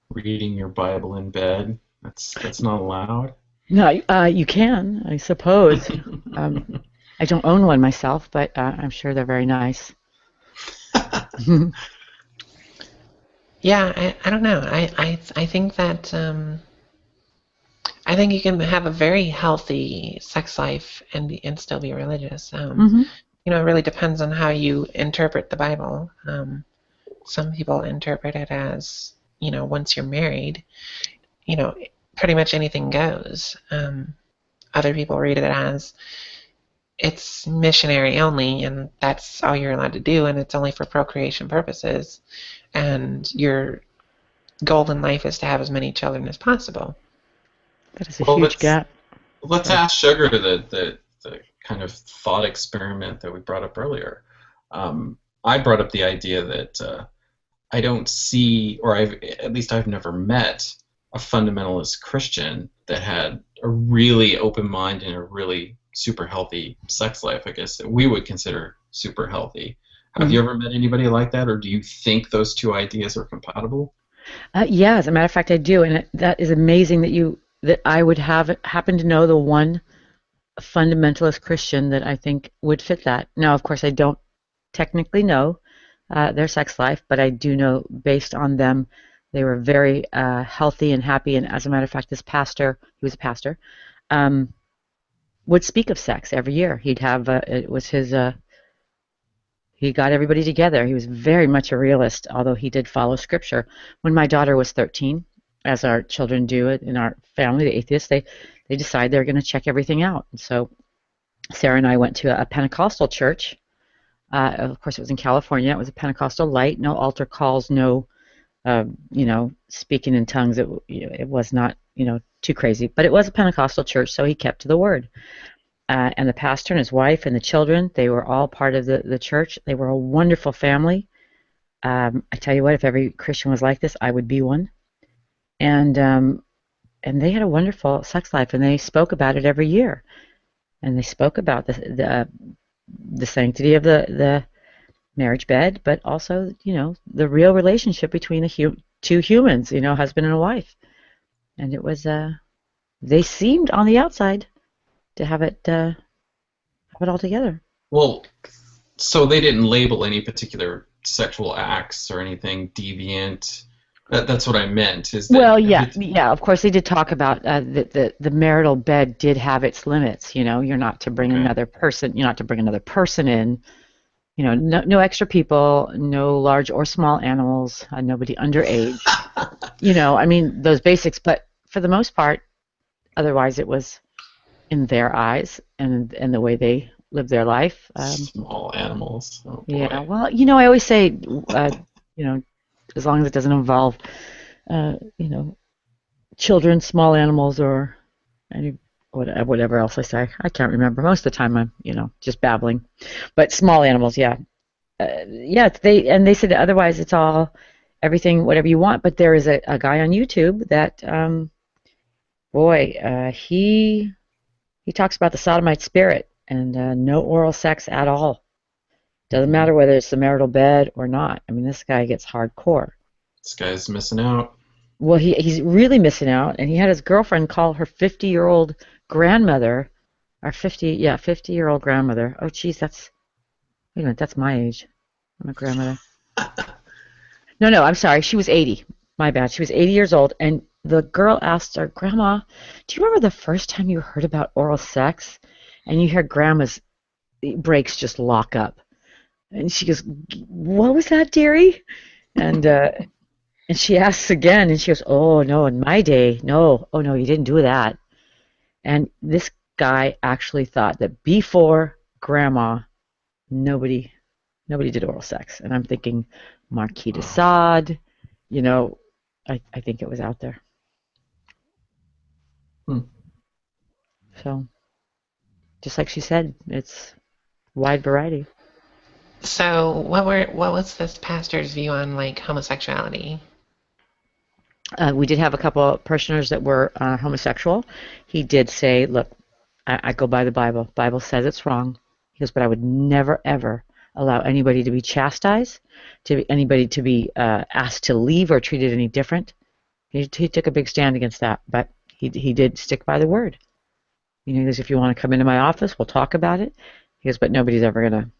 Reading your Bible in bed. That's not allowed. No, you can, I suppose. I don't own one myself, but I'm sure they're very nice. Yeah, I don't know. I think that I think you can have a very healthy sex life and still be religious. Hmm. It really depends on how you interpret the Bible. Some people interpret it as, once you're married, you know, pretty much anything goes. Other people read it as, it's missionary only, and that's all you're allowed to do, and it's only for procreation purposes. And your goal in life is to have as many children as possible. That is a Well, huge let's gap. let's Sorry. ask Sugar the kind of thought experiment that we brought up earlier. I brought up the idea that I don't see, or at least I've never met a fundamentalist Christian that had a really open mind and a really super healthy sex life, I guess, that we would consider super healthy. Have you Mhm. ever met anybody like that, or do you think those two ideas are compatible? Yeah, as a matter of fact, I do, and that is amazing that I would have happen to know the one fundamentalist Christian that I think would fit that. Now, of course, I don't technically know their sex life, but I do know based on them, they were very healthy and happy. And as a matter of fact, this pastor, he was a pastor, um, would speak of sex every year. He'd have it was his. He got everybody together. He was very much a realist, although he did follow scripture. When my daughter was 13, as our children do it in our family, the atheists, they decide they're going to check everything out. And so Sarah and I went to a Pentecostal church. Of course, it was in California. It was a Pentecostal light, no altar calls, no, speaking in tongues. It was not, too crazy. But it was a Pentecostal church, so he kept to the word. And the pastor and his wife and the children, they were all part of the church. They were a wonderful family. I tell you what, if every Christian was like this, I would be one. And and they had a wonderful sex life, and they spoke about it every year. And they spoke about the sanctity of the marriage bed, but also, the real relationship between two humans, husband and a wife. And it was, they seemed on the outside to have it all together. Well, so they didn't label any particular sexual acts or anything deviant. That's what I meant. Is that Well, if yeah, it's yeah. Of course, they did talk about the marital bed did have its limits. You're not to bring okay? another person. You're not to bring another person in. No extra people, no large or small animals, nobody underage. I mean those basics. But for the most part, otherwise it was in their eyes and the way they live their life. Small animals. Oh Yeah. boy. Well, I always say, you know, as long as it doesn't involve, uh, you know, children, small animals, or any whatever else I say. I can't remember. Most of the time I'm, just babbling. But small animals, yeah. Yeah, they said otherwise it's all everything whatever you want. But there is a guy on YouTube that boy, he talks about the sodomite spirit and no oral sex at all. Doesn't Mhm. matter whether it's the marital bed or not. I mean, this guy gets hardcore. This guy's missing out. Well, he's really missing out, and he had his girlfriend call her 50-year-old grandmother, or 50-year-old grandmother. Oh, geez, wait a minute, that's my age. I'm a grandmother. No, no, I'm sorry. She was 80. My bad. She was 80 years old, and the girl asked her, Grandma, do you remember the first time you heard about oral sex? And you hear Grandma's brakes just lock up. And she goes, what was that, dearie? And she asks again, and she goes, oh, no, in my day, no. Oh, no, you didn't do that. And this guy actually thought that before Grandma, nobody nobody did oral sex. And I'm thinking Marquis de Oh. Sade, you know, I think it was out there. Hmm. So just like she said, it's wide variety. So, what was this pastor's view on like homosexuality? We did have a couple of parishioners that were homosexual. He did say, look, I go by the Bible. Bible says it's wrong. He goes, but I would never, ever allow anybody to be chastised, anybody to be asked to leave or treated any different. He took a big stand against that, but he did stick by the word. He goes, if you want to come into my office, we'll talk about it. He goes, but nobody's ever going to,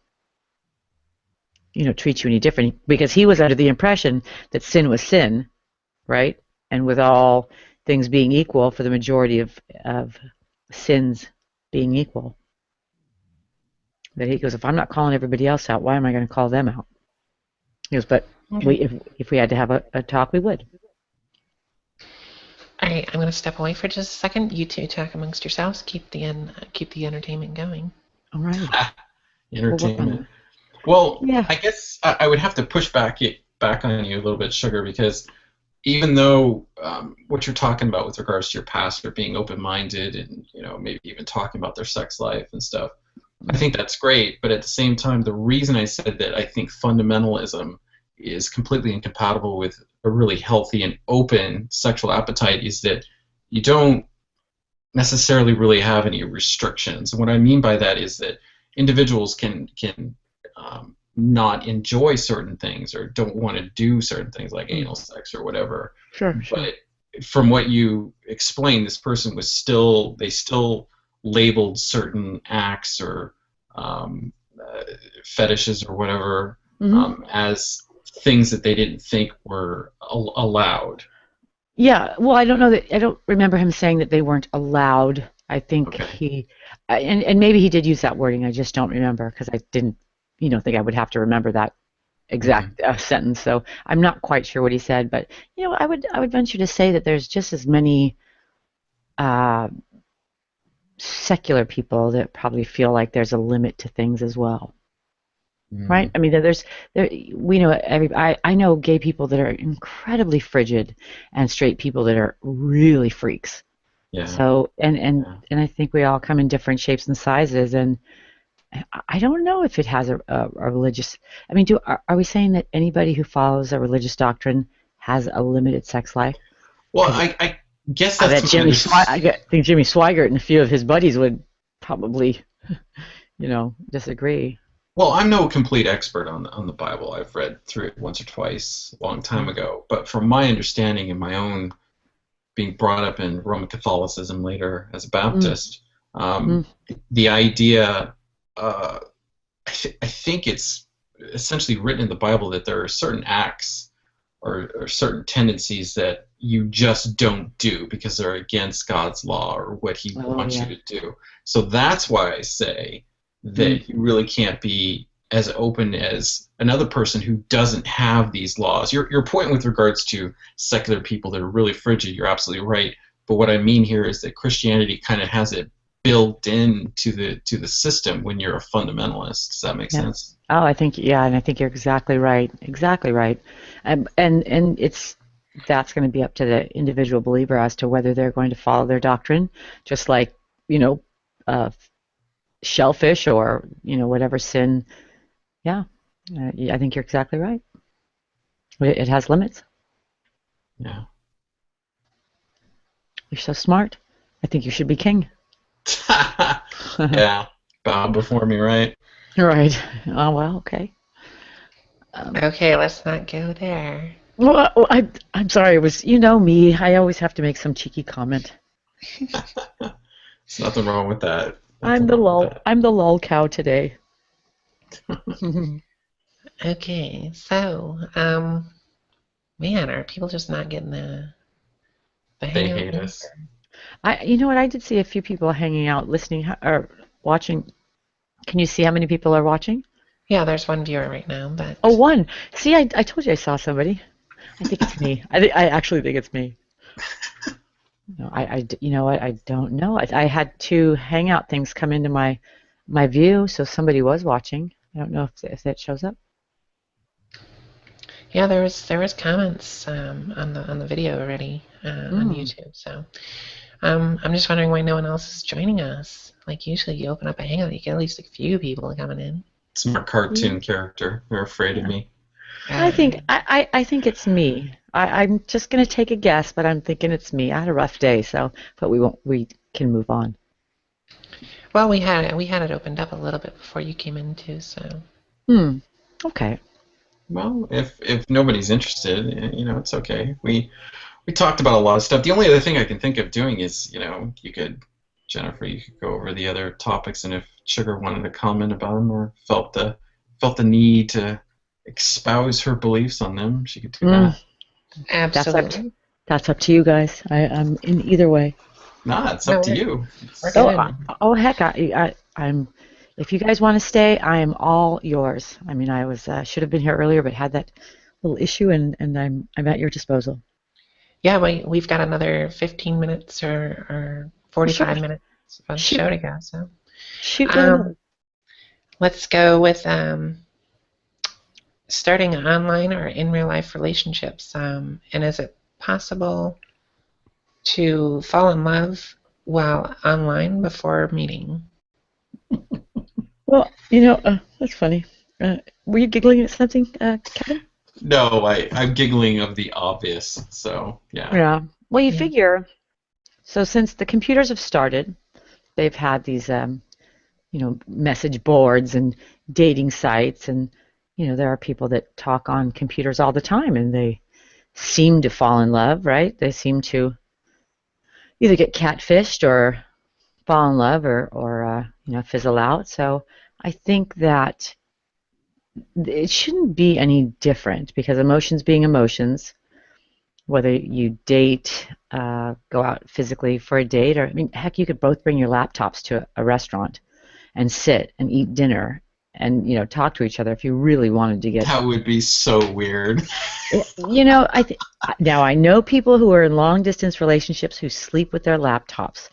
treat you any different because he was under the impression that sin was sin, right? And with all things being equal, for the majority of sins being equal, that he goes, if I'm not calling everybody else out, why am I going to call them out? He goes, but Okay. if we had to have a talk, we would. All right, I'm going to step away for just a second. You two talk amongst yourselves. Keep the entertainment going. All right. We'll work on Entertainment. that. Well, Yeah. I guess I would have to push back on you a little bit, Sugar, because even though what you're talking about with regards to your pastor being open-minded and maybe even talking about their sex life and stuff, I think that's great. But at the same time, the reason I said that I think fundamentalism is completely incompatible with a really healthy and open sexual appetite is that you don't necessarily really have any restrictions. And what I mean by that is that individuals can not enjoy certain things or don't want to do certain things like Mm. anal sex or whatever. Sure, sure. But from what you explained, this person was they still labeled certain acts or um, uh, fetishes or whatever Hmm. as things that they didn't think were allowed. Yeah, well, I don't remember him saying that they weren't allowed. I think Okay. and maybe he did use that wording. I just don't remember because I didn't, think I would have to remember that Hmm. exact sentence. So I'm not quite sure what he said, but I would venture to say that there's just as many uh, secular people that probably feel like there's a limit to things as well, right? Mm. I mean, we know I know gay people that are incredibly frigid, and straight people that are really freaks. Yeah. So Yeah. and I think we all come in different shapes and sizes, and I don't know if it has a religious. I mean, are we saying that anybody who follows a religious doctrine has a limited sex life? Well, Because I guess I that's bet my I think Jimmy Swigert and a few of his buddies would probably, disagree. well, I'm no complete expert on the Bible. I've read through it once or twice a long time Mm, ago. But from my understanding and my own being brought up in Roman Catholicism later as a mm, Baptist, mm. um, the idea, uh, I think it's essentially written in the Bible that there are certain acts or certain tendencies that you just don't do because they're against God's law or what He Oh wants you yeah. to do. So that's why I say Mm, that you really can't be as open as another person who doesn't have these laws. Your point with regards to secular people that are really frigid, you're absolutely right. But what I mean here is that Christianity kind of has it built into the system when you're a fundamentalist. Does that make yeah. sense? Oh, and I think you're exactly right. Exactly right. And that's going to be up to the individual believer as to whether they're going to follow their doctrine, just like, you know, uh, shellfish or, whatever sin. Yeah. Yeah, I think you're exactly right. It has limits. Yeah. You're so smart. I think you should be king. Yeah. Bow before me, right? Right. Oh, well, okay. Um, Okay, let's not go there. I'm sorry. It was, me. I always have to make some cheeky comment. There's nothing wrong with that. I'm Nothing the wrong with lull. that. I'm the lull cow today. Okay, so man, are people just not getting the They hang of hate things? us. You know what? I did see a few people hanging out, listening or watching. Can you see how many people are watching? Yeah, there's one viewer right now, Oh, but one. See, I told you I saw somebody. I think it's me. I actually think it's me. No, you know what? I don't know. I had two Hangout things come into my view, so somebody was watching. I don't know if that shows up. yeah, there was comments on the video already on Mm. YouTube. So I'm just wondering why no one else is joining us. Like usually you open up a hangout, you get at least a few people coming in. Smart cartoon character. They're afraid of Yeah. me. Uh, I think it's me. I'm just gonna take a guess, but I'm thinking it's me. I had a rough day, but we can move on. well, we had it opened up a little bit before you came in too. So Hmm. Okay. Well, if nobody's interested, it's okay. We talked about a lot of stuff. The only other thing I can think of doing is, Jennifer, you could go over the other topics, and if Sugar wanted to comment about them or felt the need to espouse her beliefs on them, she could do Mm. that. That's up to absolutely. that's up to you guys. I'm in either way. Nah, it's No, up to we're you. we're Oh, good. heck, I'm. If you guys want to stay, I am all yours. I mean, I was should have been here earlier, but had that little issue, and I'm at your disposal. Yeah, we've got another 15 minutes or Sure, 45 minutes of shoot, show to go. So shoot with um, another. let's go with starting online or in real life relationships. And is it possible to fall in love while online before meeting? Well, that's funny. Were you giggling at something, Kevin? No, I'm giggling of the obvious. So yeah. Yeah. Well, you Yeah. figure, so since the computers have started, they've had these, message boards and dating sites, and, there are people that talk on computers all the time, and they seem to fall in love, right? They seem to either get catfished or fall in love or fizzle out. So I think that it shouldn't be any different because emotions being emotions, whether you date, go out physically for a date, or I mean, heck, you could both bring your laptops to a restaurant and sit and eat dinner and talk to each other if you really wanted to get. That would be so weird. Now I know people who are in long distance relationships who sleep with their laptops,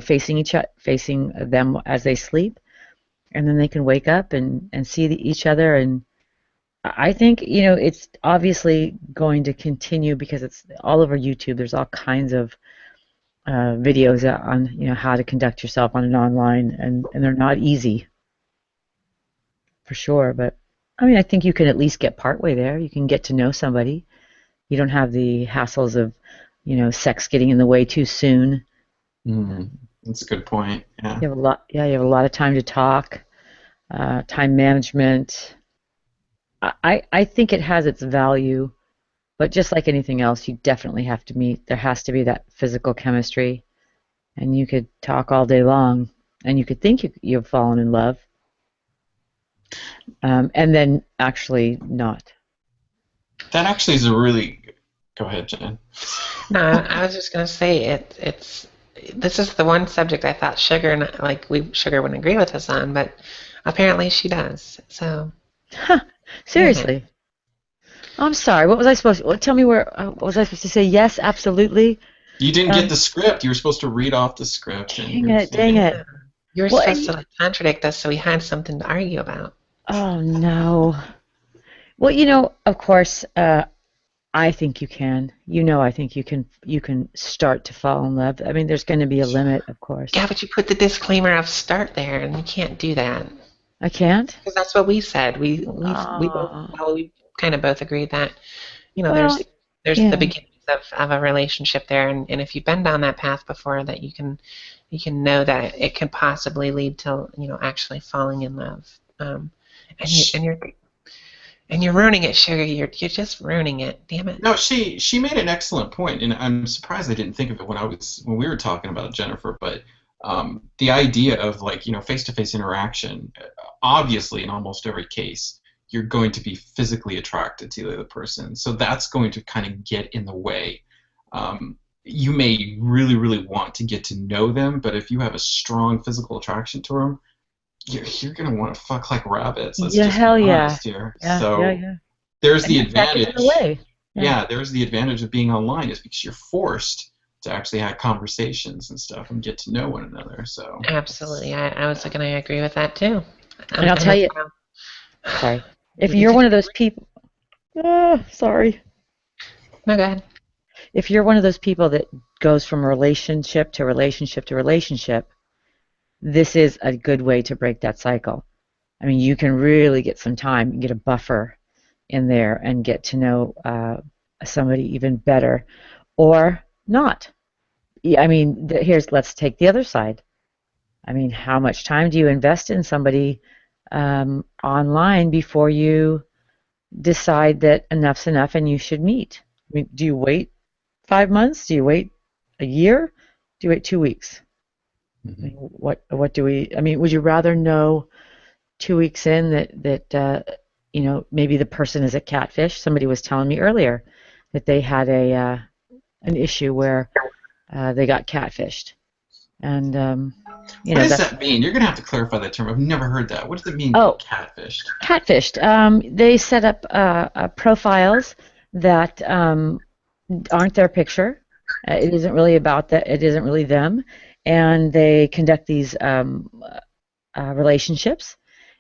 facing them as they sleep, and then they can wake up and see each other. And I think it's obviously going to continue because it's all over YouTube. There's all kinds of videos on how to conduct yourself on an online, and they're not easy for sure. But I mean, I think you can at least get partway there. You can get to know somebody. You don't have the hassles of sex getting in the way too soon. That's a good point. Yeah. You have a lot. Yeah, you have a lot of time to talk. Time management. I think it has its value, but just like anything else, you definitely have to meet. There has to be that physical chemistry, and you could talk all day long, and you could think you've fallen in love, and then actually not. That actually is a really. Go ahead, Jen. No, I was just gonna say it's this is the one subject I thought Sugar wouldn't agree with us on, but apparently she does. So Huh, yeah. seriously. I'm sorry. What was I supposed to? Tell me where. What was I supposed to say? Yes, absolutely. You didn't get Um, the script. You were supposed to read off the script, and dang you're it, dang saying, it. Yeah. You were Well, supposed to like contradict us so we had something to argue about. oh no. Well, of course, I think you can. I think you can start to fall in love. I mean, there's going to be a limit, of course. Yeah, but you put the disclaimer of start there, and you can't do that I can't? because that's what we said. We both Oh, well, we kind of both agreed that well, there's the yeah. beginnings of a relationship there, and if you've been down that path before, that you can know that it can possibly lead to actually falling in love. And you sh- and you're ruining it, Sugar. You're just ruining it. Damn it. no, she made an excellent point, and I'm surprised I didn't think of it when we were talking about it, Jennifer. But the idea of like face-to-face interaction, obviously in almost every case, you're going to be physically attracted to the other person, so that's going to kind of get in the way. You may really, really want to get to know them, but if you have a strong physical attraction to them, you're gonna want to fuck like rabbits. Let's Yeah, just be hell yeah. honest here. Yeah, yeah, So yeah. there's And the that gets in the advantage. way. Yeah. Yeah, there's the advantage of being online is because you're forced to actually have conversations and stuff and get to know one another. So Absolutely. I was going to agree with that too. And I'll And tell that's you, why sorry. If you can you're one take of those people, sorry. no, go ahead. If you're one of those people that goes from relationship to relationship to relationship, this is a good way to break that cycle. I mean, you can really get some time, get a buffer in there and get to know somebody even better or not. Yeah, I mean, let's take the other side. I mean, how much time do you invest in somebody online before you decide that enough's enough and you should meet? I mean, do you wait 5 months? Do you wait a year? Do you wait 2 weeks? I mean, what do we? I mean, would you rather know 2 weeks in that maybe the person is a catfish? Somebody was telling me earlier that they had an issue where they got catfished, and what does that's that mean? You're gonna have to clarify that term. I've never heard that. What does it mean to be oh, catfished? catfished. They set up profiles that aren't their picture. It isn't really about that. It isn't really them, and they conduct these relationships.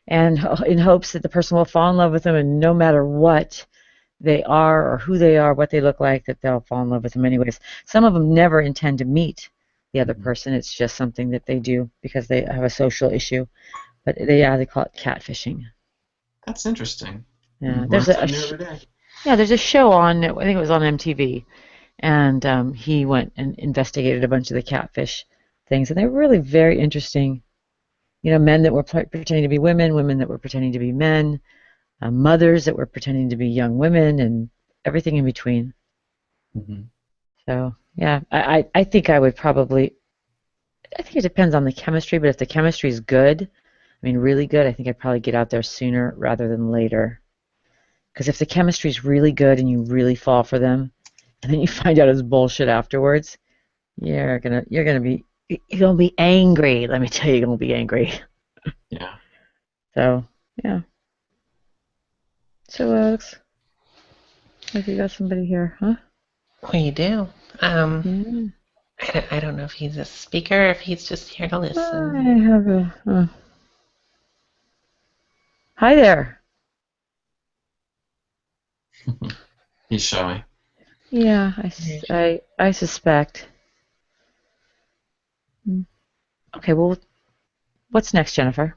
and in hopes that the person will fall in love with them, and no matter what they are or who they are, what they look like, that they'll fall in love with them anyways. Some of them never intend to meet the other person. It's just something that they do because they have a social issue. But they call it catfishing. That's interesting. Yeah, Learned something new every day. there's a show on, I think it was on MTV, and he went and investigated a bunch of the catfish things, and they were really very interesting. Men that were pretending to be women, women that were pretending to be men, mothers that were pretending to be young women, and everything in between. Mm-hmm. So yeah, I think I would probably. I think it depends on the chemistry, but if the chemistry is good, I mean really good, I think I'd probably get out there sooner rather than later. Because if the chemistry is really good and you really fall for them, and then you find out it's bullshit afterwards, you're gonna be angry. Let me tell you, you're gonna be angry. Yeah. So yeah. So Alex, like you got somebody here, huh? We do. Um, Yeah. I don't know if he's a speaker or if he's just here to I listen. have a. Hi there. He's shy. Yeah, I suspect. Okay, well, what's next, Jennifer?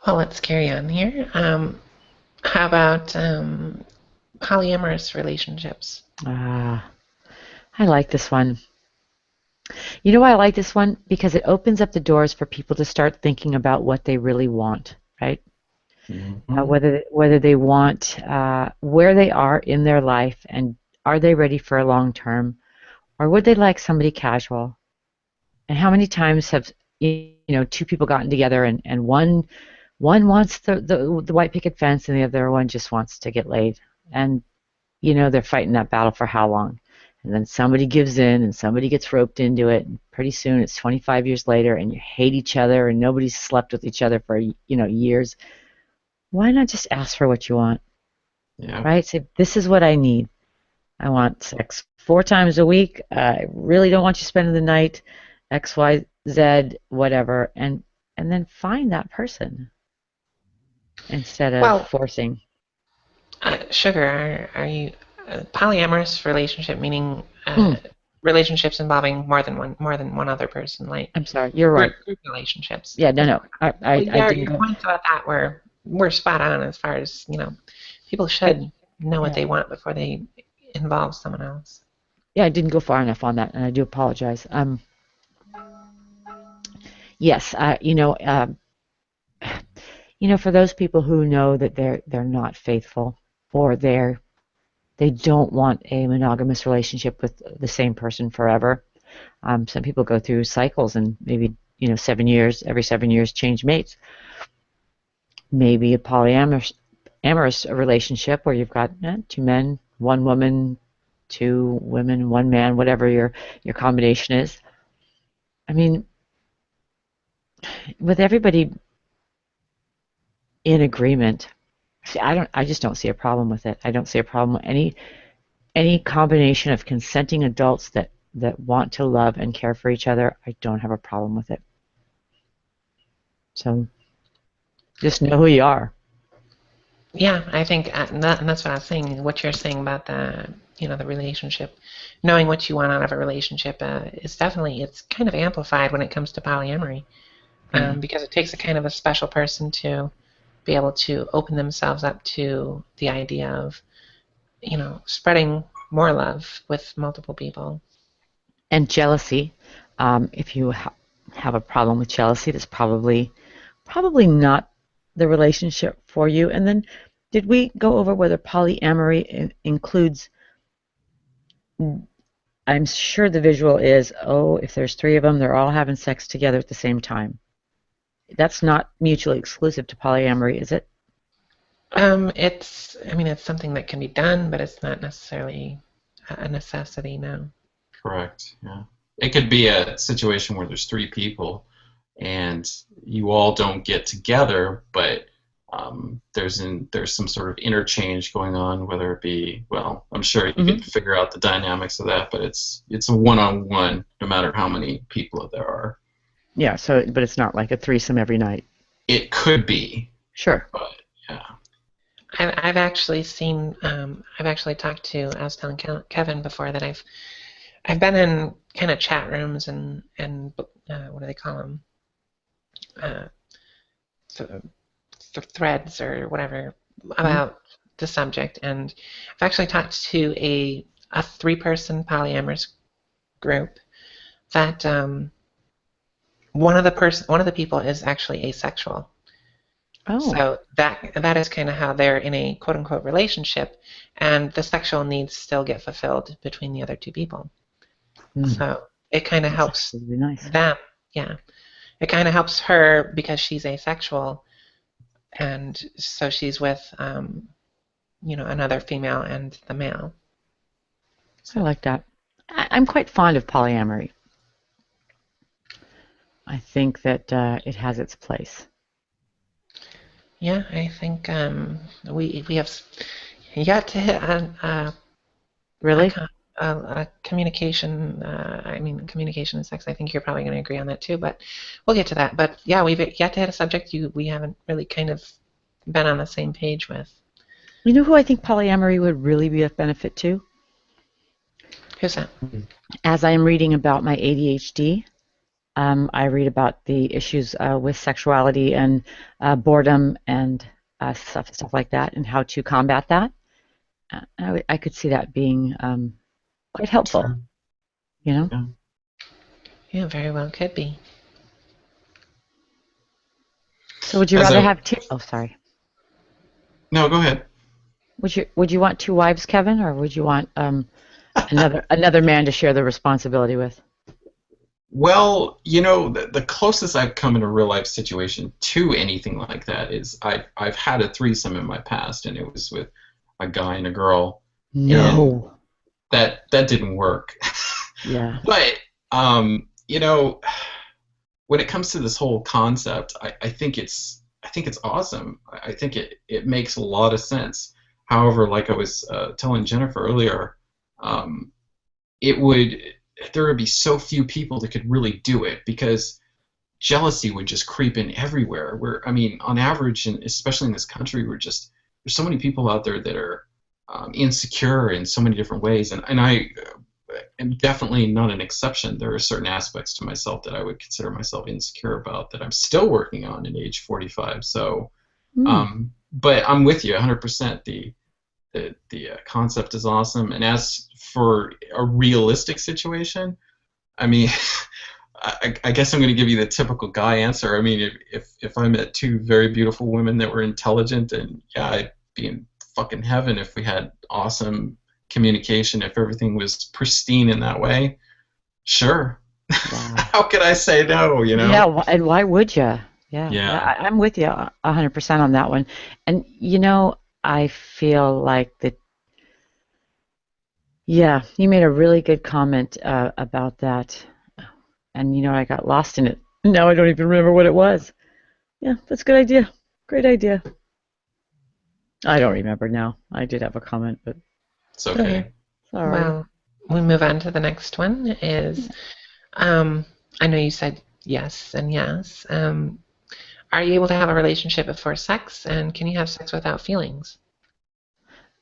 Well, let's carry on here. How about polyamorous relationships? Ah, I like this one. You know why I like this one? Because it opens up the doors for people to start thinking about what they really want, right? Mm-hmm. Whether they want where they are in their life, and are they ready for a long term, or would they like somebody casual? And how many times have two people gotten together, and one wants the white picket fence and the other one just wants to get laid, and they're fighting that battle for how long? And then somebody gives in and somebody gets roped into it, and pretty soon it's 25 years later and you hate each other and nobody's slept with each other for years. Why not just ask for what you want? Yeah. Right? Say, this is what I need. I want sex 4 times a week. I really don't want you spending the night. X, Y, Z, whatever, and then find that person instead of Well, forcing. Sugar, are you a polyamorous relationship, meaning Mm, relationships involving more than one other person, like I'm sorry, you're group, right. group relationships? Yeah, no, no, Well, I your didn't your go. points about that were spot on as far as people should know what Yeah, they want before they involve someone else. yeah, I didn't go far enough on that, and I do apologize. Yes, for those people who know that they're not faithful, or they don't want a monogamous relationship with the same person forever. Some people go through cycles and maybe 7 years, every 7 years change mates. Maybe a polyamorous relationship where you've got 2 men, 1 woman, 2 women, 1 man, whatever your combination is. I mean, with everybody in agreement. See, I just don't see a problem with it. I don't see a problem with any combination of consenting adults that want to love and care for each other. I don't have a problem with it. So just know who you are. Yeah, I think, and that's what I was saying. What you're saying about the relationship, knowing what you want out of a relationship, is definitely, it's kind of amplified when it comes to polyamory, Yeah. because it takes a kind of a special person to be able to open themselves up to the idea of, spreading more love with multiple people. And jealousy. If you have a problem with jealousy, that's probably not the relationship for you. And then, did we go over whether polyamory includes? I'm sure the visual is, oh, if there's 3 of them, they're all having sex together at the same time. That's not mutually exclusive to polyamory, is it? I mean, it's something that can be done, but it's not necessarily a necessity, no. Correct. Yeah. It could be a situation where there's 3 people and you all don't get together, but there's some sort of interchange going on, whether it be, well, I'm sure you Hmm. could figure out the dynamics of that, but it's a one-on-one no matter how many people there are. Yeah. So, but it's not like a threesome every night. It could be. Sure. But yeah. I've actually seen, I've actually talked to, I was telling Kevin before that I've been in kind of chat rooms and what do they call them? Uh, threads or whatever about the subject, and I've actually talked to a 3-person polyamorous group that one of the people is actually asexual. Oh. So that is kind of how they're in a quote unquote relationship, and the sexual needs still get fulfilled between the other 2 people. So it kind of helps really nice. them. Yeah, it kind of helps her because she's asexual, and so she's with another female and the male. I like that. I'm quite fond of polyamory. I think that it has its place. Yeah, I think we have yet to hit on Really? a communication. I mean, communication and sex. I think you're probably going to agree on that too, but we'll get to that. But yeah, we've yet to hit a subject we haven't really kind of been on the same page with. You know who I think polyamory would really be of benefit to? Who's that? As I am reading about my ADHD, I read about the issues with sexuality and boredom and stuff like that, and how to combat that. I could see that being quite helpful. Sure. You know? Yeah. Yeah, very well could be. So would you As rather a- have two? Oh, sorry. No, go ahead. Would you want 2 wives, Kevin, or would you want another man to share the responsibility with? Well, the closest I've come in a real life situation to anything like that is I've had a threesome in my past, and it was with a guy and a girl. No. And that didn't work. Yeah. But when it comes to this whole concept, I think it's awesome. I think it makes a lot of sense. However, like I was telling Jennifer earlier, it would there would be so few people that could really do it because jealousy would just creep in everywhere. I mean, on average, and especially in this country, there's so many people out there that are insecure in so many different ways, and I am definitely not an exception. There are certain aspects to myself that I would consider myself insecure about that I'm still working on at age 45. So, but I'm with you 100%. The concept is awesome, and as for a realistic situation, I mean, I guess I'm going to give you the typical guy answer. I mean, if I met 2 very beautiful women that were intelligent, and yeah, I'd be in fucking heaven if we had awesome communication, if everything was pristine in that way. Sure. Wow. How could I say no? Yeah, and why would you? Yeah. I'm with you 100% on that one. And I feel like that. Yeah, you made a really good comment about that, and I got lost in it. Now I don't even remember what it was. Yeah, that's a good idea. Great idea. I don't remember now. I did have a comment, but It's okay. Sorry. Well, we move on to the next one. Is I know you said yes and yes. Are you able to have a relationship before sex, and can you have sex without feelings?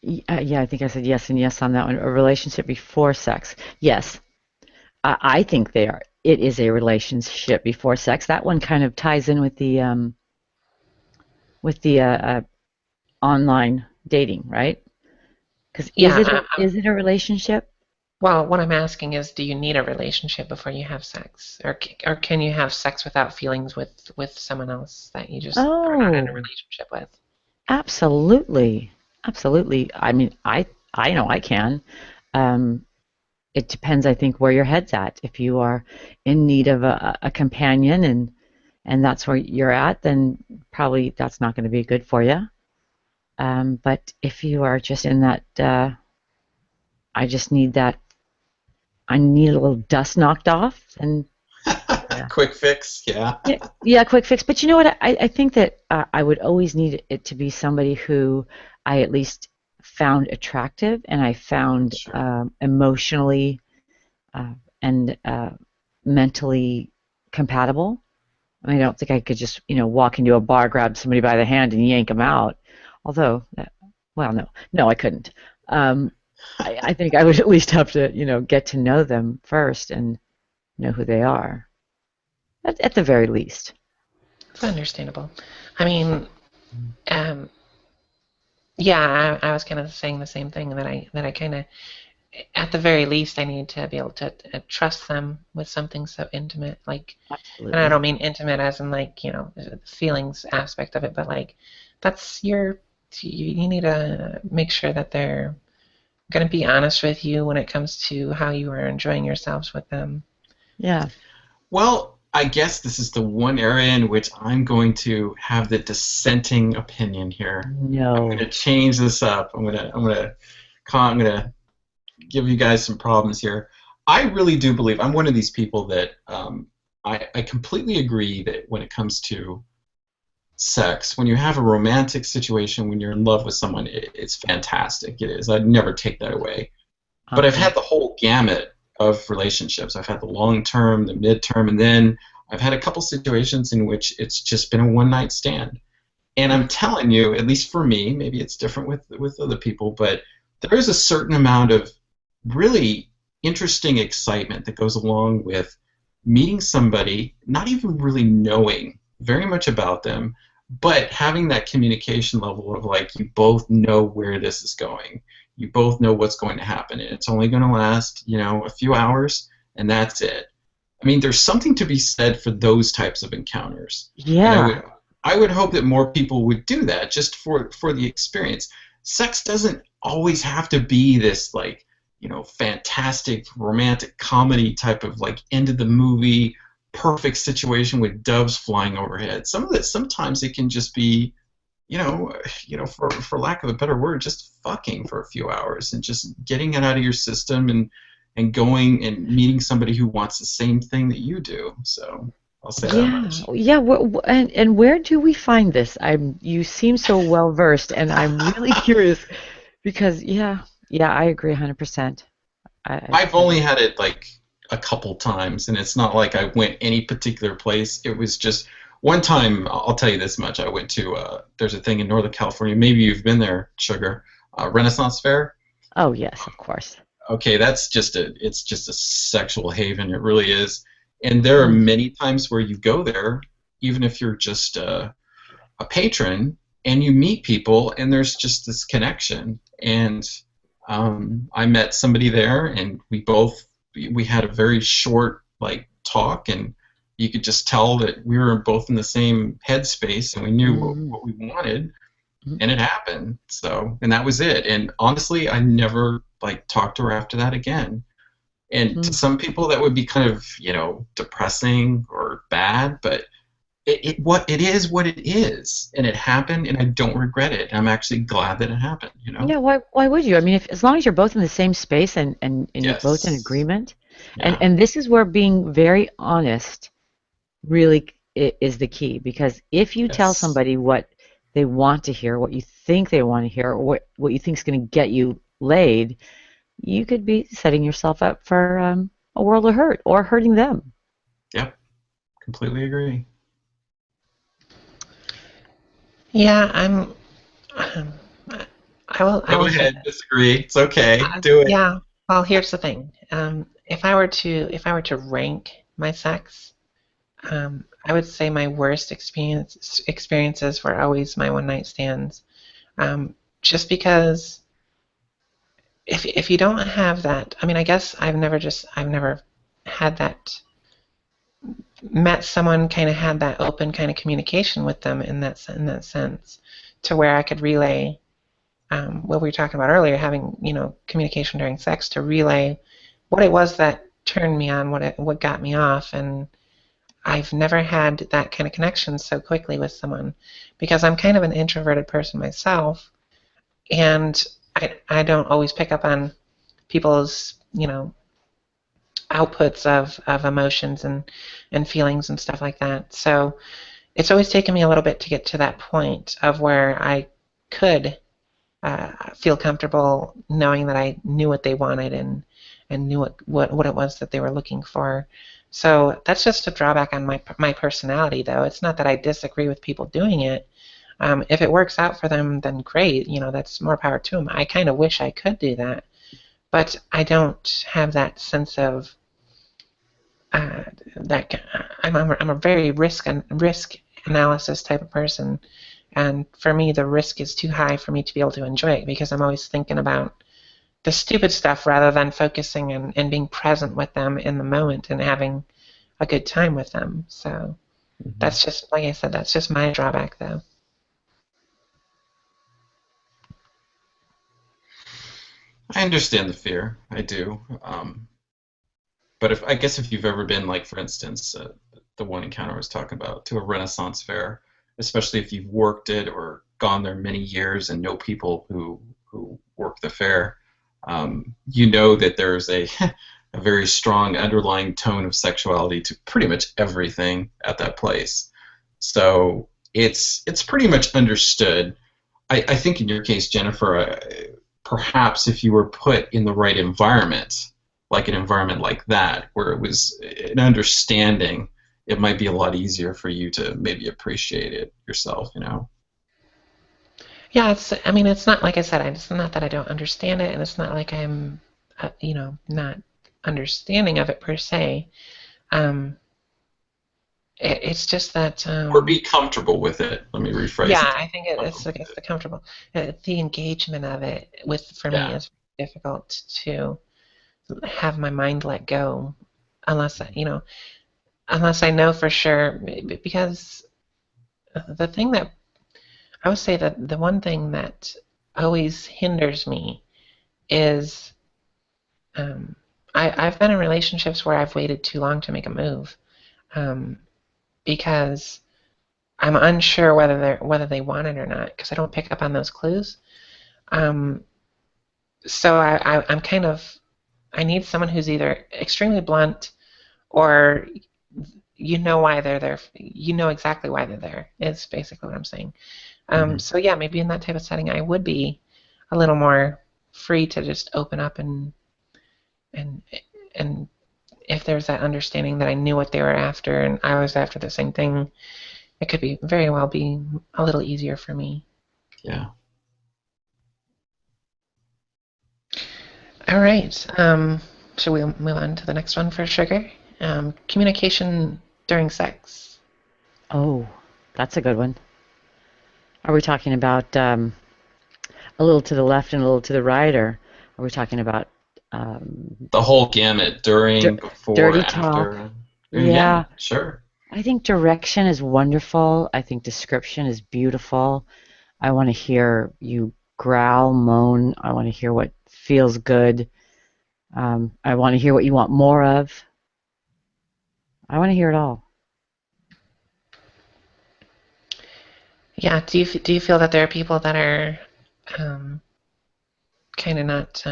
Yeah, I think I said yes and yes on that one. A relationship before sex. Yes, I think it is a relationship before sex. That one kind of ties in with the online dating, right? Because Yeah. is it a relationship? Well, what I'm asking is, do you need a relationship before you have sex, or can you have sex without feelings with someone else that you just are not in a Oh, relationship with? absolutely, absolutely. I mean, I know I can. Um, it depends, I think, where your head's at. If you are in need of a companion and that's where you're at, then probably that's not going to be good for you. But if you are just in that, I just need that. I need a little dust knocked off, and yeah. Quick fix, yeah. Yeah, quick fix. But you know what? I think that I would always need it to be somebody who I at least found attractive and I found Sure. emotionally and mentally compatible. I mean, I don't think I could just, walk into a bar, grab somebody by the hand, and yank them out. Although, well, no, I couldn't. Um, I think I would at least have to, get to know them first and know who they are, at the very least. It's understandable. I mean, um, yeah, I was kind of saying the same thing, that I kind of, at the very least, I need to be able to trust them with something so intimate, like, and I Absolutely. don't mean intimate as in like, the feelings aspect of it, but like, that's you need to make sure that they're going to be honest with you when it comes to how you are enjoying yourselves with them. Yeah. Well, I guess this is the one area in which I'm going to have the dissenting opinion here. I'm going to No. change this up. I'm gonna give you guys some problems here. I really do believe I'm one of these people that I completely agree that when it comes to sex, when you have a romantic situation, when you're in love with someone, it's fantastic. It is. I'd never take that away. But I've Okay. had the whole gamut of relationships. I've had the long term, the mid term, and then I've had a couple situations in which it's just been a one night stand. And I'm telling you, at least for me, maybe it's different with other people, but there is a certain amount of really interesting excitement that goes along with meeting somebody, not even really knowing very much about them, but having that communication level of like you both know where this is going. You both know what's going to happen, and it's only going to last, a few hours, and that's it. I mean, there's something to be said for those types of encounters, and Yeah. I would hope that more people would do that just for the experience. Sex doesn't always have to be this like fantastic romantic comedy type of like end of the movie perfect situation with doves flying overhead. Sometimes it can just be for lack of a better word, just fucking for a few hours and just getting it out of your system and going and meeting somebody who wants the same thing that you do. So I'll say that Yeah. much. Yeah. And where do we find this? You seem so well versed, and I'm really curious because yeah, I agree 100%. I've only had it like a couple times, and it's not like I went any particular place. It was just one time. I'll tell you this much: I went to there's a thing in Northern California. Maybe you've been there, Sugar. Renaissance Fair. Oh, yes, of course. Okay, it's just a sexual haven. It really is. And there are Mm. many times where you go there, even if you're just a patron, and you meet people, and there's just this connection. And I met somebody there, and we had a very short like talk, and you could just tell that we were both in the same headspace, and we knew Mhm. what we wanted, Mhm. and it happened. So, and that was it. And honestly, I never like talked to her after that again. And to Mhm. some people, that would be kind of depressing or bad, but it is what it is, and it happened, and I don't regret it. I'm actually glad that it happened. Yeah, why would you? I mean, if as long as you're both in the same space and you're both in Yes. agreement, and Yeah. and this is where being very honest really is the key, because if you tell Yes. somebody what they want to hear, what you think they want to hear, or what you think is going to get you laid, you could be setting yourself up for a world of hurt or hurting them. Yep. Completely agree. Yeah, um, I Go will say ahead. this. Disagree. It's okay. Do it. Yeah. Well, here's the thing. If I were to rank my sex, I would say my worst experiences were always my one night stands. Just because if you don't have that, I mean, I guess I've never had that, met someone, kind of had that open kind of communication with them in that sense, to where I could relay, what we were talking about earlier, having communication during sex, to relay what it was that turned me on, what got me off. And I've never had that kind of connection so quickly with someone, because I'm kind of an introverted person myself, and I don't always pick up on people's outputs of emotions and feelings and stuff like that. So it's always taken me a little bit to get to that point of where I could feel comfortable knowing that I knew what they wanted, and knew what it was that they were looking for. So that's just a drawback on my personality, though. It's not that I disagree with people doing it. If it works out for them, then great. That's more power to them. I kind of wish I could do that, but I don't have that sense of that. I'm a very risk analysis type of person, and for me, the risk is too high for me to be able to enjoy it because I'm always thinking about the stupid stuff rather than focusing and being present with them in the moment and having a good time with them. So that's just, like I said, that's just my drawback, though. I understand the fear. I do. But I guess if you've ever been, like, for instance, the one encounter I was talking about, to a Renaissance fair, especially if you've worked it or gone there many years and know people who work the fair, you know that there's a a very strong underlying tone of sexuality to pretty much everything at that place. So it's pretty much understood. I think in your case, Jennifer, perhaps if you were put in the right environment, like an environment like that, where it was an understanding, it might be a lot easier for you to maybe appreciate it yourself, you know? Yeah, I mean, it's not like I said, it's not that I don't understand it, and it's not like I'm, not understanding of it per se. Um, it's just that, Or be comfortable with it. Let me rephrase yeah, it. I think it's like it's the comfortable, the engagement of it for me Yeah. is difficult to have my mind let go unless unless I know for sure because the thing that I would say that the one thing that always hinders me is um, I've been in relationships where I've waited too long to make a move um, because I'm unsure whether they want it or not because I don't pick up on those clues. Um, so I'm kind of I need someone who's either extremely blunt or you know why they're there. You know exactly why they're there. Is basically what I'm saying. Hmm. So yeah, maybe in that type of setting, I would be a little more free to just open up and and if there's that understanding that I knew what they were after and I was after the same thing, it could be very well be a little easier for me. Yeah. All right. Should we move on to the next one for sugar? Communication during sex. Oh, that's a good one. Are we talking about a little to the left and a little to the right, or are we talking about um, The whole gamut, during, dir- before, dirty talk? after. Yeah, Yeah, sure. I think direction is wonderful. I think description is beautiful. I want to hear you growl, moan. I want to hear what feels good. I want to hear what you want more of. I want to hear it all. Yeah. Do you feel that there are people that are um, kind of not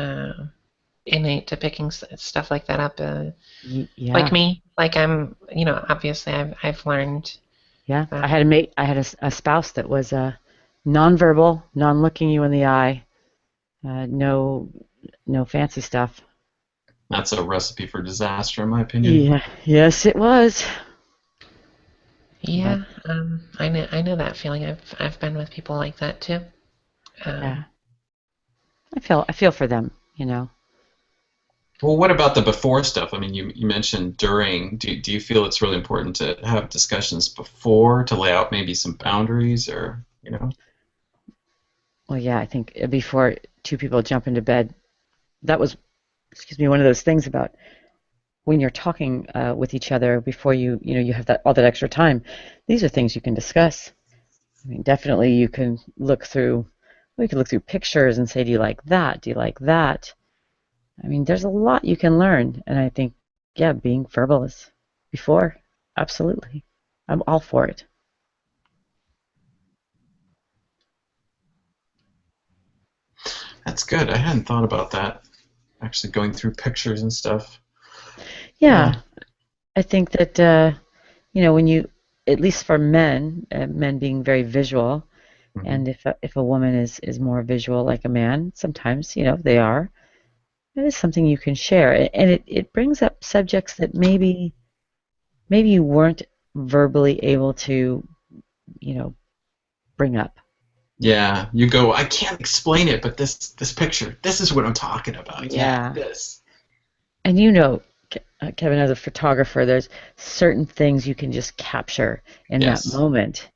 innate to picking stuff like that up? Like Yeah, me, like I'm, obviously I've learned yeah. I that. had a mate. I had a spouse that was nonverbal, non-looking you in the eye. No, no fancy stuff. That's a recipe for disaster, in my opinion. Yeah. Yes, it was. But Yeah, I know that feeling. I've been with people like that too. yeah, Um, I feel for them. You know. Well, what about the before stuff? I mean, you mentioned during. Do you feel it's really important to have discussions before to lay out maybe some boundaries or, you know? Well, yeah. I think before two people jump into bed, that was, excuse me, one of those things about when you're talking with each other before you have that all that extra time. These are things you can discuss. I mean, definitely you can look through. We can look through pictures and say, do you like that? Do you like that? I mean, there's a lot you can learn, and I think, yeah, being verbal is before, absolutely. I'm all for it. That's good. I hadn't thought about that. Actually going through pictures and stuff. Yeah. Yeah, I think that when you, at least for men, men being very visual, Hmm. and if a woman is more visual like a man, sometimes they are. that is something you can share, and it brings up subjects that maybe you weren't verbally able to, you know, bring up. Yeah, you go, I can't explain it, but this picture, this is what I'm talking about. Yeah, Yeah. this. And you know, Kevin, as a photographer, there's certain things you can just capture in that Yes. moment,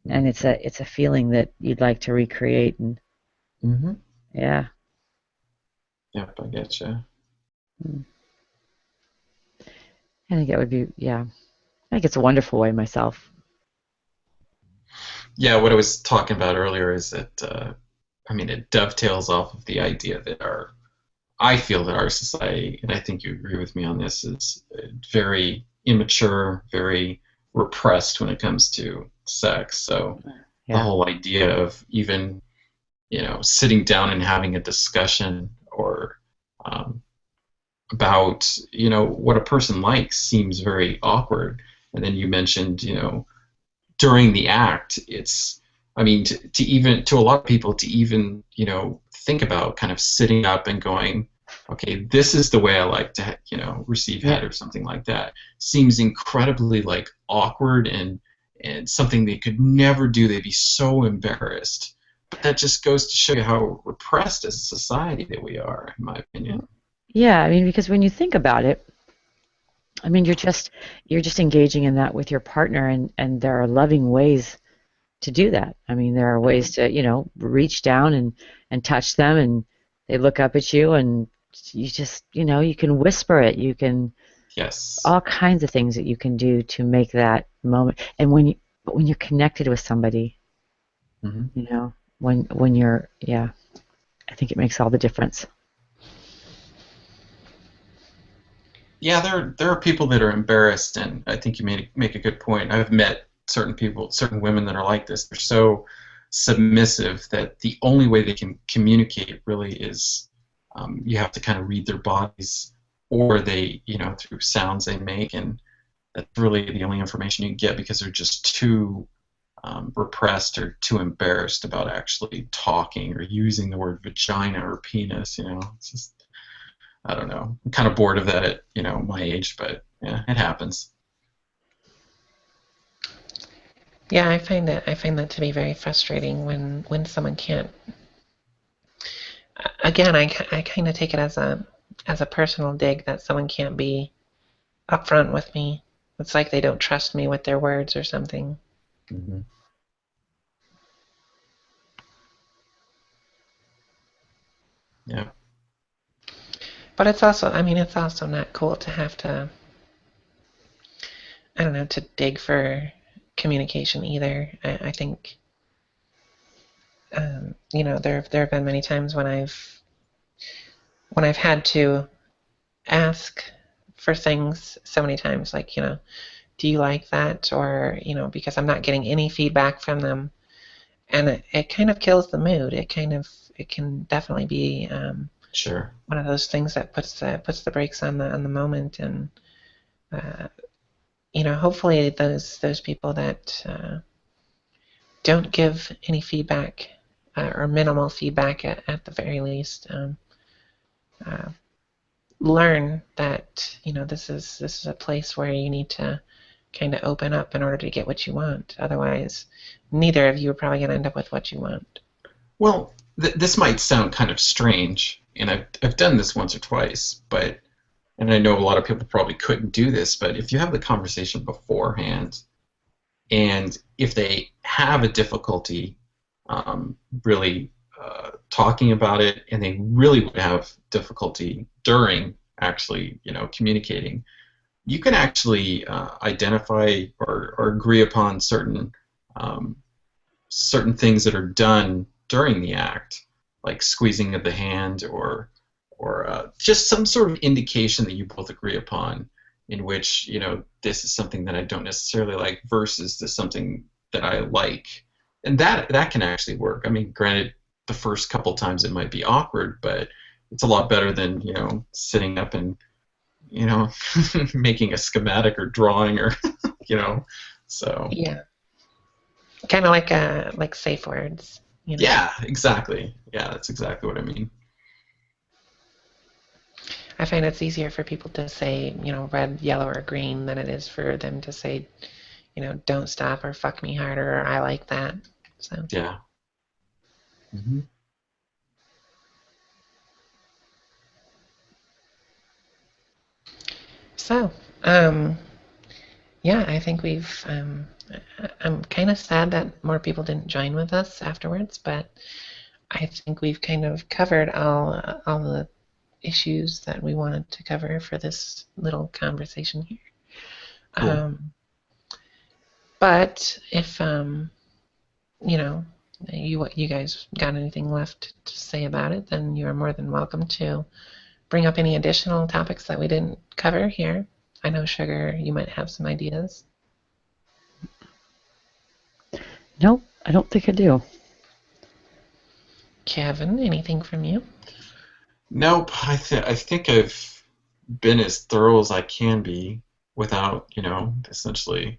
and it's a feeling that you'd like to recreate. And Mm-hmm. yeah, Yep, I get you. Mm. I think it would be, yeah, I think it's a wonderful way myself. Yeah, what I was talking about earlier is that, I mean, it dovetails off of the idea that I feel that our society, and I think you agree with me on this, is very immature, very repressed when it comes to sex. So the Yeah, whole idea of even, sitting down and having a discussion or um, about, what a person likes seems very awkward. And then you mentioned, during the act, it's, I mean, to even, to a lot of people, to even, think about kind of sitting up and going, okay, this is the way I like to, receive yeah, head or something like that, seems incredibly like awkward and something they could never do. They'd be so embarrassed. But that just goes to show you how repressed as a society that we are, in my opinion. yeah. I mean, because when you think about it, I mean, you're just engaging in that with your partner, and there are loving ways to do that. I mean, there are ways to, reach down and touch them, and they look up at you, and you just, you can whisper it. You can Yes. all kinds of things that you can do to make that moment. And when you're connected with somebody, Hmm. when you're, yeah, I think it makes all the difference. Yeah, there are people that are embarrassed, and I think you make a good point. I've met certain people, certain women that are like this. They're so submissive that the only way they can communicate really is you have to kind of read their bodies, or they, through sounds they make, and that's really the only information you can get because they're just too repressed or too embarrassed about actually talking or using the word vagina or penis. It's just, I don't know. I'm kind of bored of that at, my age, but yeah, it happens. Yeah, I find that to be very frustrating when someone can't. Again, I kind of take it as a personal dig that someone can't be upfront with me. It's like they don't trust me with their words or something. Hmm. Yeah, But it's also not cool to have to, I don't know, to dig for communication either. I think, there have been many times when I've had to ask for things so many times, like, do you like that? Or, because I'm not getting any feedback from them. And it kind of kills the mood. It can definitely be sure. one of those things that puts the brakes on the moment. And uh, hopefully those people that don't give any feedback, or minimal feedback at the very least, uh, learn that this is a place where you need to kind of open up in order to get what you want. Otherwise, neither of you are probably going to end up with what you want. Well, this might sound kind of strange, and I've done this once or twice, but and I know a lot of people probably couldn't do this, but if you have the conversation beforehand, and if they have a difficulty really talking about it, and they really would have difficulty during actually, communicating, you can actually identify or agree upon um, certain things that are done during the act, like squeezing of the hand or just some sort of indication that you both agree upon, in which this is something that I don't necessarily like versus this something that I like, and that can actually work. I mean, granted, the first couple times it might be awkward, but it's a lot better than sitting up and you know making a schematic or drawing or you know so Yeah, kind of like safe words. yeah, exactly. Yeah, that's exactly what I mean. I find it's easier for people to say, red, yellow, or green than it is for them to say, don't stop or fuck me harder or I like that. So Yeah. Mm-hmm. so yeah, I think we've. I'm kind of sad that more people didn't join with us afterwards, but I think we've kind of covered all the issues that we wanted to cover for this little conversation here. Cool. But if you know you guys got anything left to say about it, then you are more than welcome to bring up any additional topics that we didn't cover here. I know, Sugar, you might have some ideas. Nope, I don't think I do. Kevin, anything from you? Nope. I think I've been as thorough as I can be without, essentially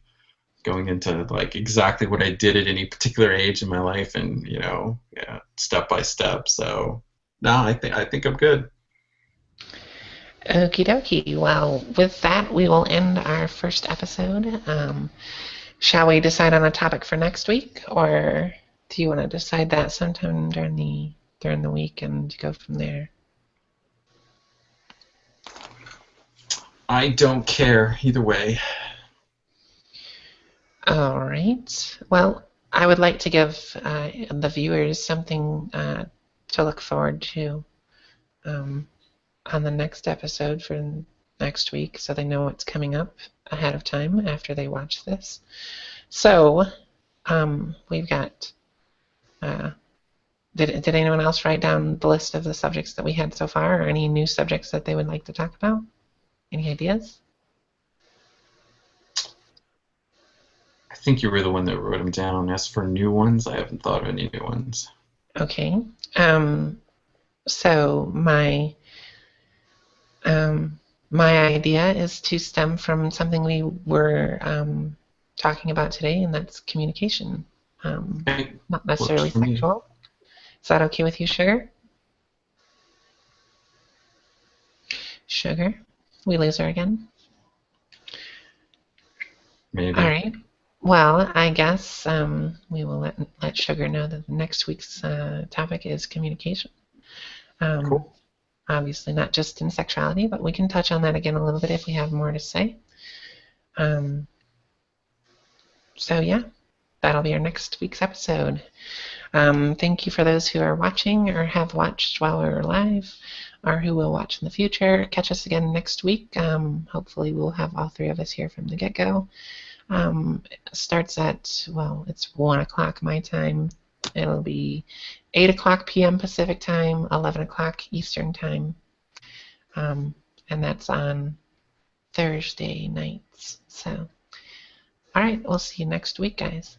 going into like exactly what I did at any particular age in my life and, yeah, step by step. So no, I think I'm good. Okie dokie. Well, with that, we will end our first episode. Shall we decide on a topic for next week, or do you want to decide that sometime during the week and go from there? I don't care either way. All right. Well, I would like to give the viewers something to look forward to um, on the next episode for next week, so they know what's coming up ahead of time after they watch this. So we've got. Did anyone else write down the list of the subjects that we had so far, or any new subjects that they would like to talk about? Any ideas? I think you were the one that wrote them down. As for new ones, I haven't thought of any new ones. Okay. So my idea is to stem from something we were talking about today, and that's communication. Okay, Not works necessarily for me. sexual. Is that okay with you, Sugar? Sugar? We lose her again? All Maybe. right. Well, I guess we will let Sugar know that next week's topic is communication. Um, Cool. Obviously, not just in sexuality, but we can touch on that again a little bit if we have more to say. Um, so, yeah, that'll be our next week's episode. Thank you for those who are watching or have watched while we were live or who will watch in the future. Catch us again next week. Hopefully, we'll have all three of us here from the get go. Starts at, well, it's 1 o'clock my time. It'll be 8 o'clock p.m. Pacific time, 11 o'clock Eastern time. And that's on Thursday nights. So, all right, we'll see you next week, guys.